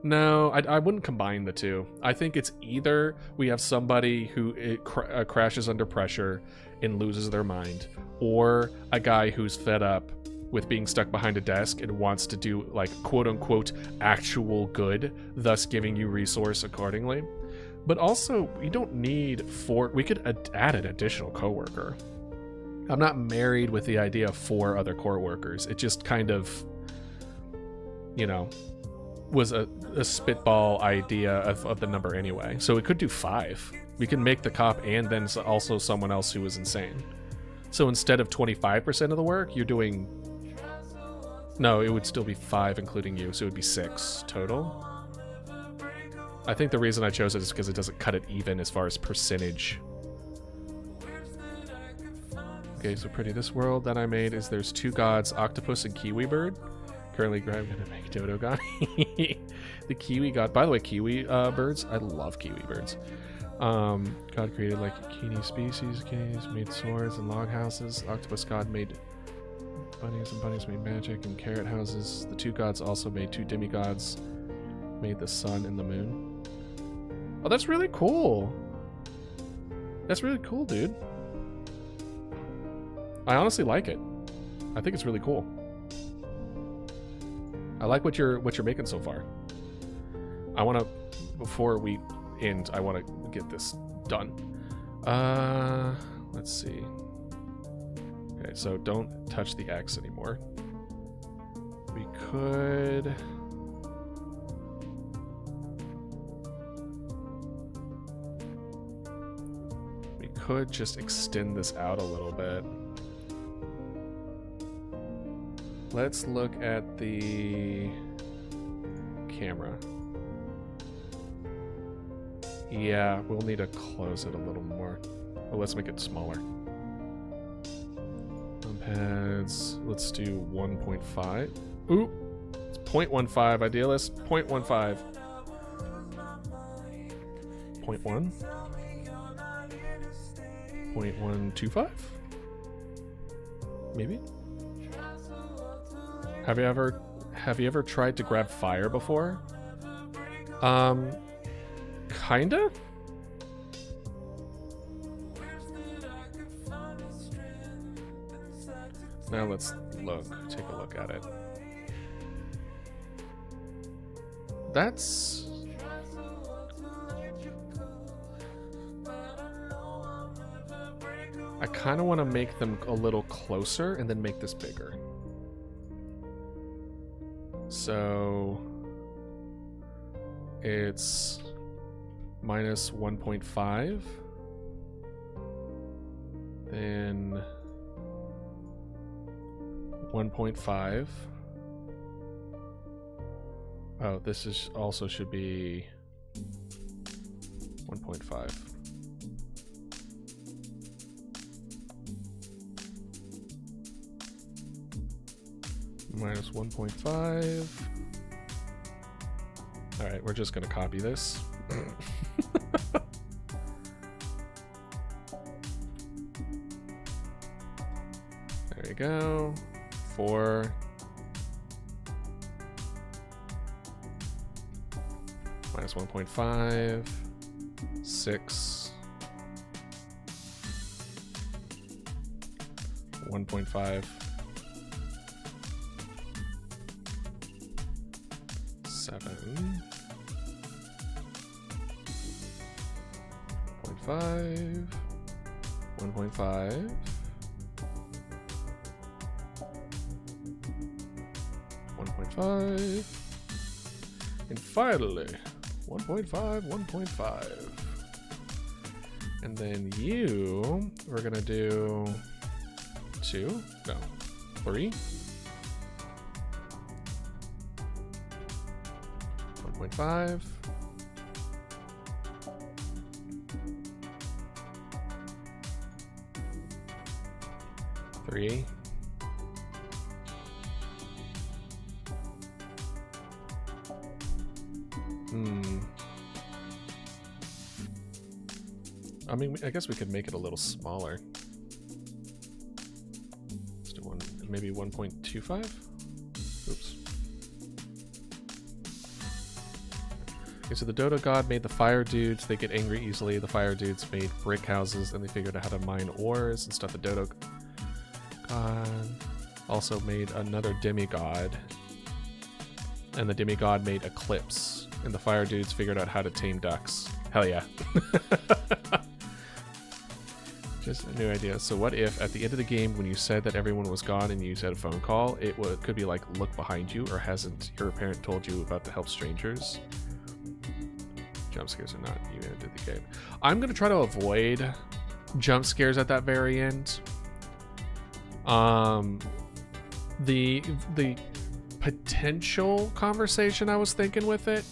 No, I wouldn't combine the two. I think it's either we have somebody who crashes under pressure and loses their mind, or a guy who's fed up with being stuck behind a desk and wants to do, like, quote-unquote actual good, thus giving you resource accordingly. But also, we don't need we could add an additional coworker. I'm not married with the idea of 4 other core workers. It just kind of, you know, was a spitball idea of the number anyway. So we could do 5. We can make the cop and then also someone else who was insane. So instead of 25% of the work, you're doing... No, it would still be 5 including you, so it would be 6 total. I think the reason I chose it is because it doesn't cut it even as far as percentage. Okay, so pretty. This world that I made is there's 2 gods, octopus and kiwi bird. Currently, I'm gonna make dodo god. The kiwi god. By the way, kiwi birds. I love kiwi birds. God created like kini species. Kinis made swords and log houses. Octopus god made bunnies, and bunnies made magic and carrot houses. The 2 gods also made 2 demigods. Made the sun and the moon. Oh, that's really cool. That's really cool, dude. I honestly like it. I think it's really cool. I like what you're making so far. I want to, before we end, I want to get this done. Let's see. Okay, so don't touch the X anymore. We could... could just extend this out a little bit. Let's look at the camera. Yeah, we'll need to close it a little more. Well, let's make it smaller. Pads, let's do 1.5. Ooh, it's 0.15, idealist. 0.15. 0.1. 0.125? Maybe? Have you ever tried to grab fire before? Kinda? Now let's take a look at it. That's... I kind of want to make them a little closer and then make this bigger. So it's minus 1.5. Then 1.5. Oh, this is also should be 1.5. Minus 1.5. All right, we're just gonna copy this. There you go. 4. Minus 1.5. 6. 1.5. 7. 1.5. 1.5. 1.5. And finally, 1.5, 1.5. And then you, we're gonna do 2, no, 3. 1.5. 3. I mean, I guess we could make it a little smaller. Let's do maybe 1.25? Oops. Okay, so the Dodo God made the fire dudes. They get angry easily. The fire dudes made brick houses, and they figured out how to mine ores and stuff. The Dodo God also made another demigod. And the demigod made Eclipse. And the fire dudes figured out how to tame ducks. Hell yeah. Just a new idea. So what if at the end of the game, when you said that everyone was gone and you said a phone call, could be like, look behind you, or hasn't your parent told you about to help strangers? Jump scares are not you ended the game. I'm gonna try to avoid jump scares at that very end. The potential conversation I was thinking with it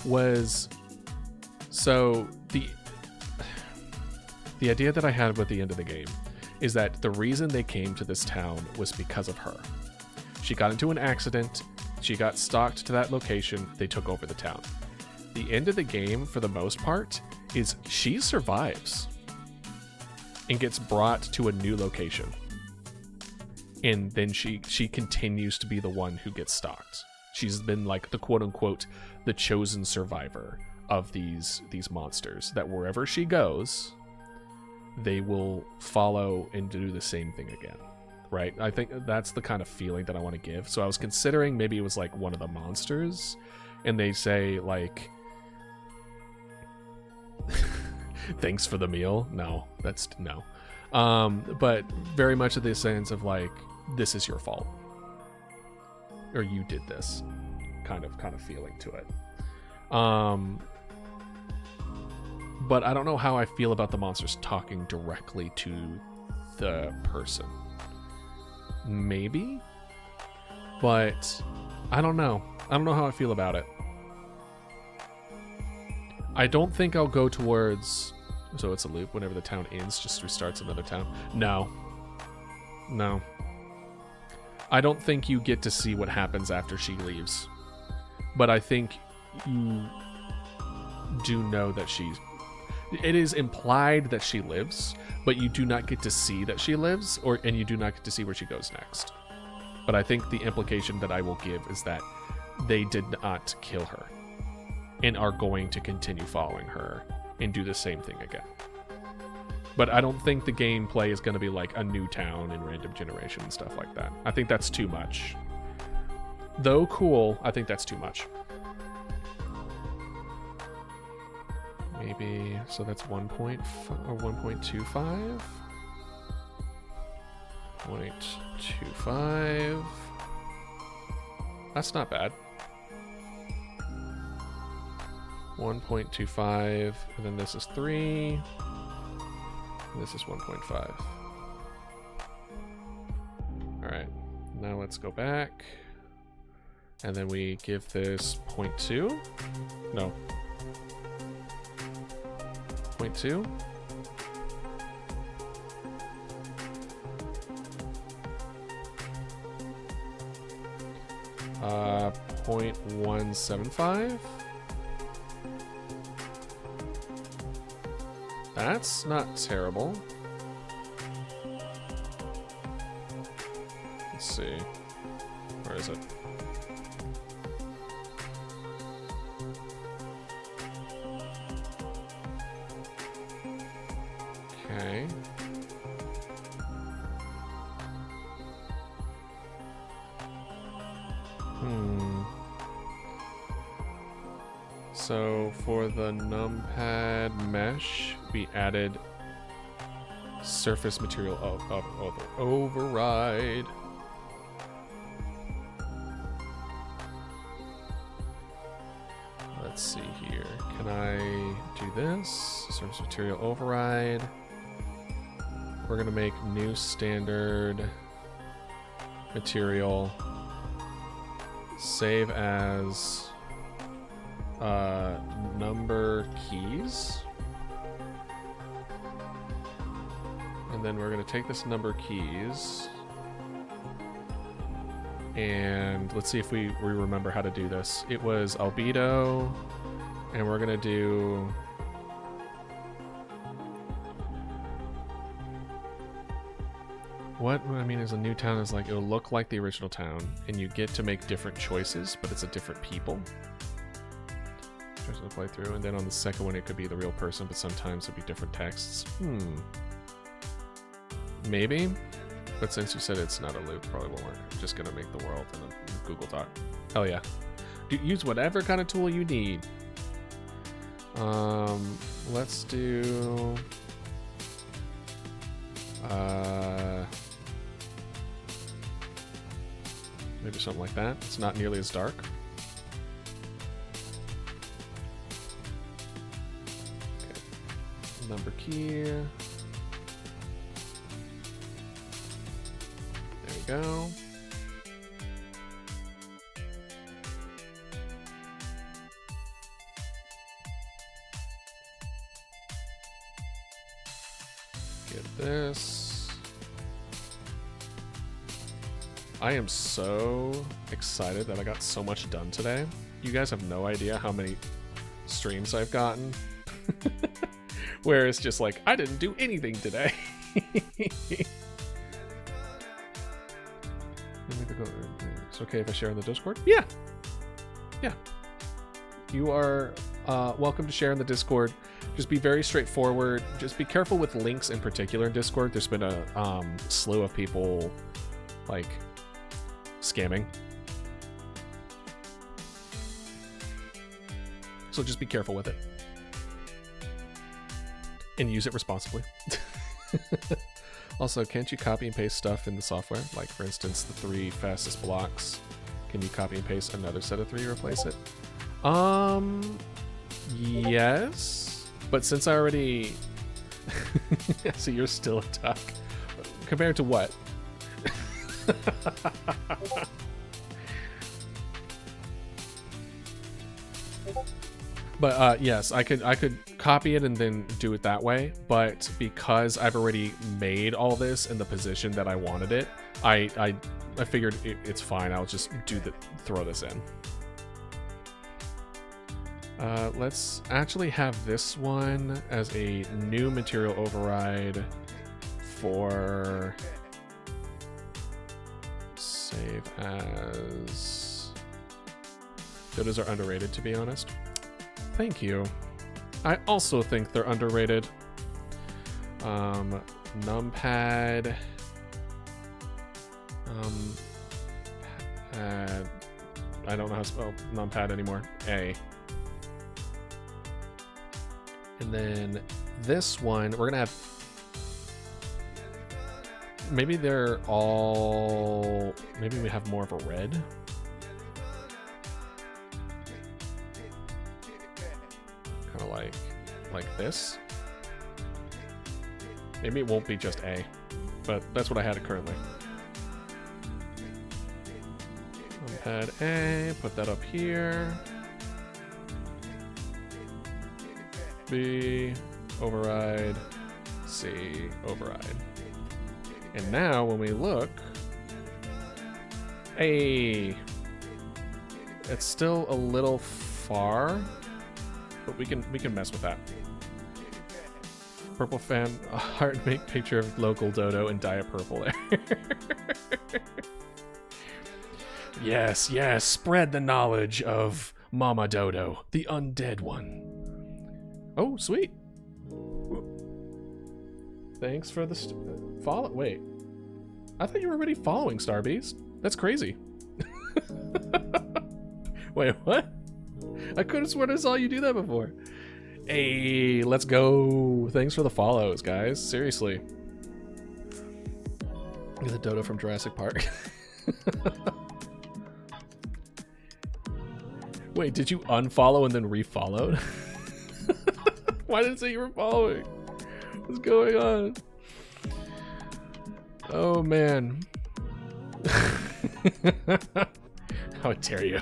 was, so the idea that I had with the end of the game is that the reason they came to this town was because of her. She got into an accident, she got stalked to that location, they took over the town. The end of the game, for the most part, is she survives and gets brought to a new location. And then she continues to be the one who gets stalked. She's been like the quote-unquote the chosen survivor of these monsters, that wherever she goes, they will follow and do the same thing again, right? I think that's the kind of feeling that I want to give. So I was considering maybe it was like one of the monsters, and they say like, thanks for the meal. No, that's no. But very much of the sense of like, this is your fault, or you did this kind of feeling to it. But I don't know how I feel about the monsters talking directly to the person. Maybe, but I don't know. I don't know how I feel about it. I don't think I'll go towards, so it's a loop, whenever the town ends, just restarts another town. No. I don't think you get to see what happens after she leaves. But I think you do know that it is implied that she lives, but you do not get to see that she lives, and you do not get to see where she goes next. But I think the implication that I will give is that they did not kill her and are going to continue following her and do the same thing again. But I don't think the gameplay is going to be like a new town and random generation and stuff like that. I think that's too much. Though cool, I think that's too much. Maybe, so that's 1.5 or 1.25. 0.25. That's not bad. 1.25, and then this is 3. And this is 1.5. Alright, now let's go back. And then we give this 0.2. No. 0.2. Uh, 0.175. That's not terrible. Let's see. Where is it? Okay. So for the numpad mesh, we added surface material override. Let's see here. Can I do this? Surface material override. We're gonna make new standard material. Save as number keys. And then we're going to take this number keys and let's see if we remember how to do this. It was albedo, and we're going to do what I mean is a new town is like, it'll look like the original town and you get to make different choices, but it's a different people. To play through, and then on the second one it could be the real person, but sometimes it'd be different texts. Maybe, but since you said it's not a loop, probably won't work. I'm just gonna make the world in a Google Doc. Hell yeah. Use whatever kind of tool you need. Let's do Maybe something like that. It's not nearly as dark. Okay. Number key. There we go. Get this. I am so excited that I got so much done today. You guys have no idea how many streams I've gotten. Where it's just like, I didn't do anything today. It's okay if I share in the Discord? Yeah. Yeah. You are welcome to share in the Discord. Just be very straightforward. Just be careful with links in particular in Discord. There's been a slew of people like scamming. So just be careful with it. And use it responsibly. Also, can't you copy and paste stuff in the software? Like, for instance, the 3 fastest blocks. Can you copy and paste another set of 3 to replace it? Yes. But since I already... So you're still a duck. Compared to what? But yes, I could copy it and then do it that way, but because I've already made all this in the position that I wanted it, I figured it's fine. I'll just throw this in. Let's actually have this one as a new material override for save as. Dodos are underrated, to be honest. Thank you. I also think they're underrated. Numpad. I don't know how to spell numpad anymore. A. And then this one, we're gonna have. Maybe they're all. Maybe we have more of a red. Kind of like this. Maybe it won't be just A, but that's what I had it currently. Numpad A, put that up here. B, override, C, override. And now when we look, hey, it's still a little far, but we can mess with that. Purple fan, heart make picture of local dodo and dye it purple there. Yes, yes, spread the knowledge of Mama Dodo, the undead one. Oh, sweet. Thanks for the follow. Wait, I thought you were already following Starbeast. That's crazy. Wait, what? I could have sworn I saw you do that before. Hey, let's go. Thanks for the follows, guys. Seriously. Look at the dodo from Jurassic Park. Wait, did you unfollow and then refollowed? Why did it say you were following? What's going on? Oh, man. How dare you?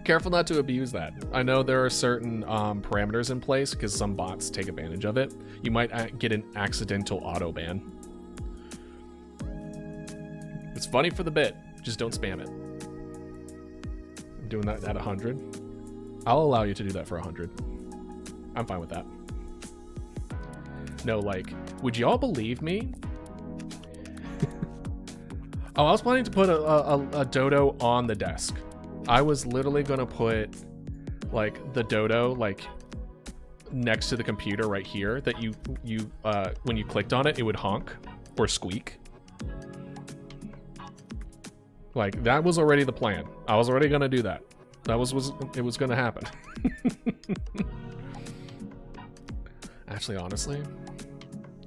Careful not to abuse that. I know there are certain parameters in place because some bots take advantage of it. You might get an accidental auto ban. It's funny for the bit. Just don't spam it. I'm doing that at 100. I'll allow you to do that for 100. I'm fine with that. No, like, would y'all believe me? Oh, I was planning to put a dodo on the desk. I was literally gonna put like the dodo like next to the computer right here that you when you clicked on it, it would honk or squeak. Like that was already the plan. I was already gonna do that. It was gonna happen. Actually, honestly,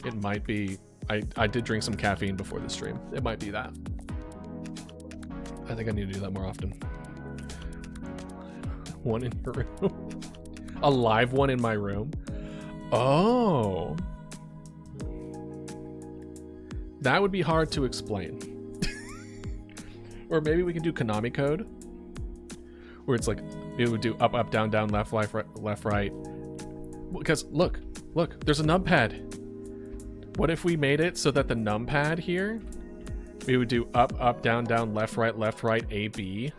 it might be. I did drink some caffeine before the stream. It might be that. I think I need to do that more often. One in your room. A live one in my room. Oh. That would be hard to explain. Or maybe we could do Konami code. Where it's like, it would do up, up, down, down, left, left, right. Because look, there's a numpad. What if we made it so that the numpad here, we would do up, up, down, down, left, right, A, B,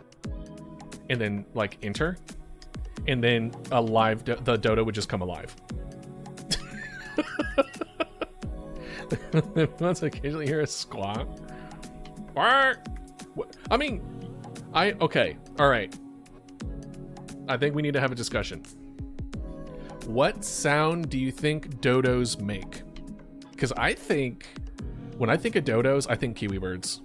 and then like enter, and then a live, the Dota would just come alive. Once occasionally hear a squawk. I mean, okay, all right. I think we need to have a discussion. What sound do you think dodos make? Because I think, when I think of dodos, I think kiwi birds.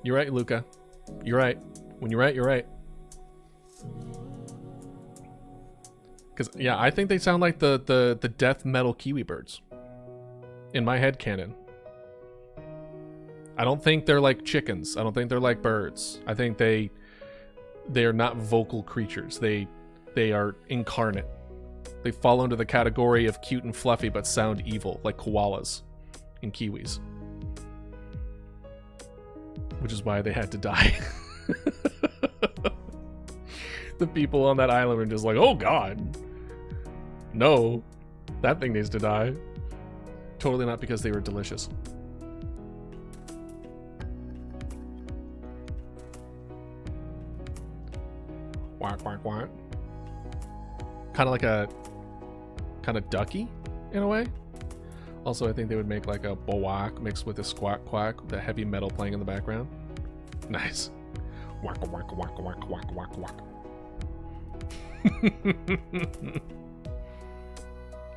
You're right, Luca. You're right. When you're right, you're right. Because, yeah, I think they sound like the death metal kiwi birds. In my head canon. I don't think they're like chickens. I don't think they're like birds. I think they are not vocal creatures. They are incarnate. They fall under the category of cute and fluffy but sound evil, like koalas and kiwis. Which is why they had to die. The people on that island were just like, oh god. No, that thing needs to die. Totally not because they were delicious. Quack, quack, quack. Kind of like a ducky in a way. Also, I think they would make like a bowak mixed with a squawk quack with the heavy metal playing in the background. Nice. Waka waka waka waka waka waka waka.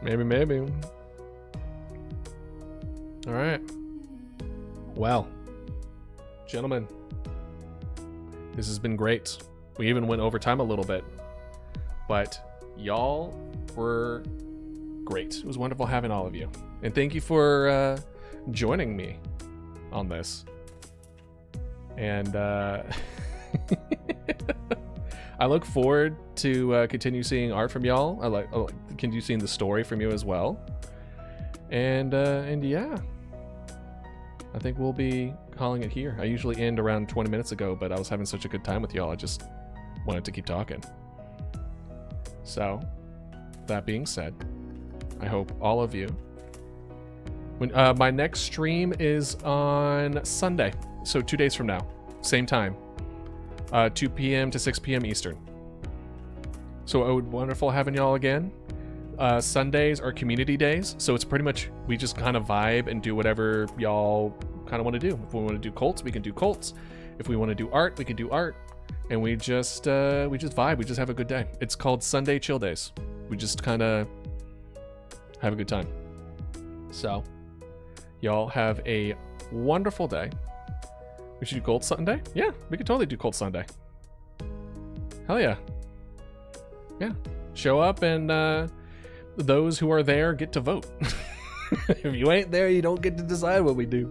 Maybe. All right. Well, gentlemen, this has been great. We even went over time a little bit, but y'all were great. It was wonderful having all of you. And thank you for joining me on this. And I look forward to continue seeing art from y'all. I like continue seeing the story from you as well. And yeah, I think we'll be calling it here. I usually end around 20 minutes ago, but I was having such a good time with y'all. I just wanted to keep talking. So, that being said, I hope all of you. When my next stream is on Sunday, so 2 days from now, same time, 2 p.m. to 6 p.m. Eastern. So it would be wonderful having y'all again. Sundays are community days, so it's pretty much we just kind of vibe and do whatever y'all kind of want to do. If we want to do cults, we can do cults. If we want to do art, we can do art. And we just vibe. We just have a good day. It's called Sunday Chill Days. We just kind of have a good time. So, y'all have a wonderful day. We should do Cult Sunday? Yeah, we could totally do Cult Sunday. Hell yeah. Yeah. Show up and those who are there get to vote. If you ain't there, you don't get to decide what we do.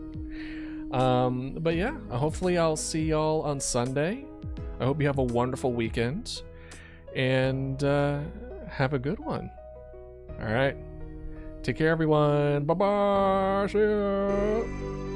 But yeah, hopefully I'll see y'all on Sunday. I hope you have a wonderful weekend and have a good one. All right. Take care, everyone. Bye-bye. See ya.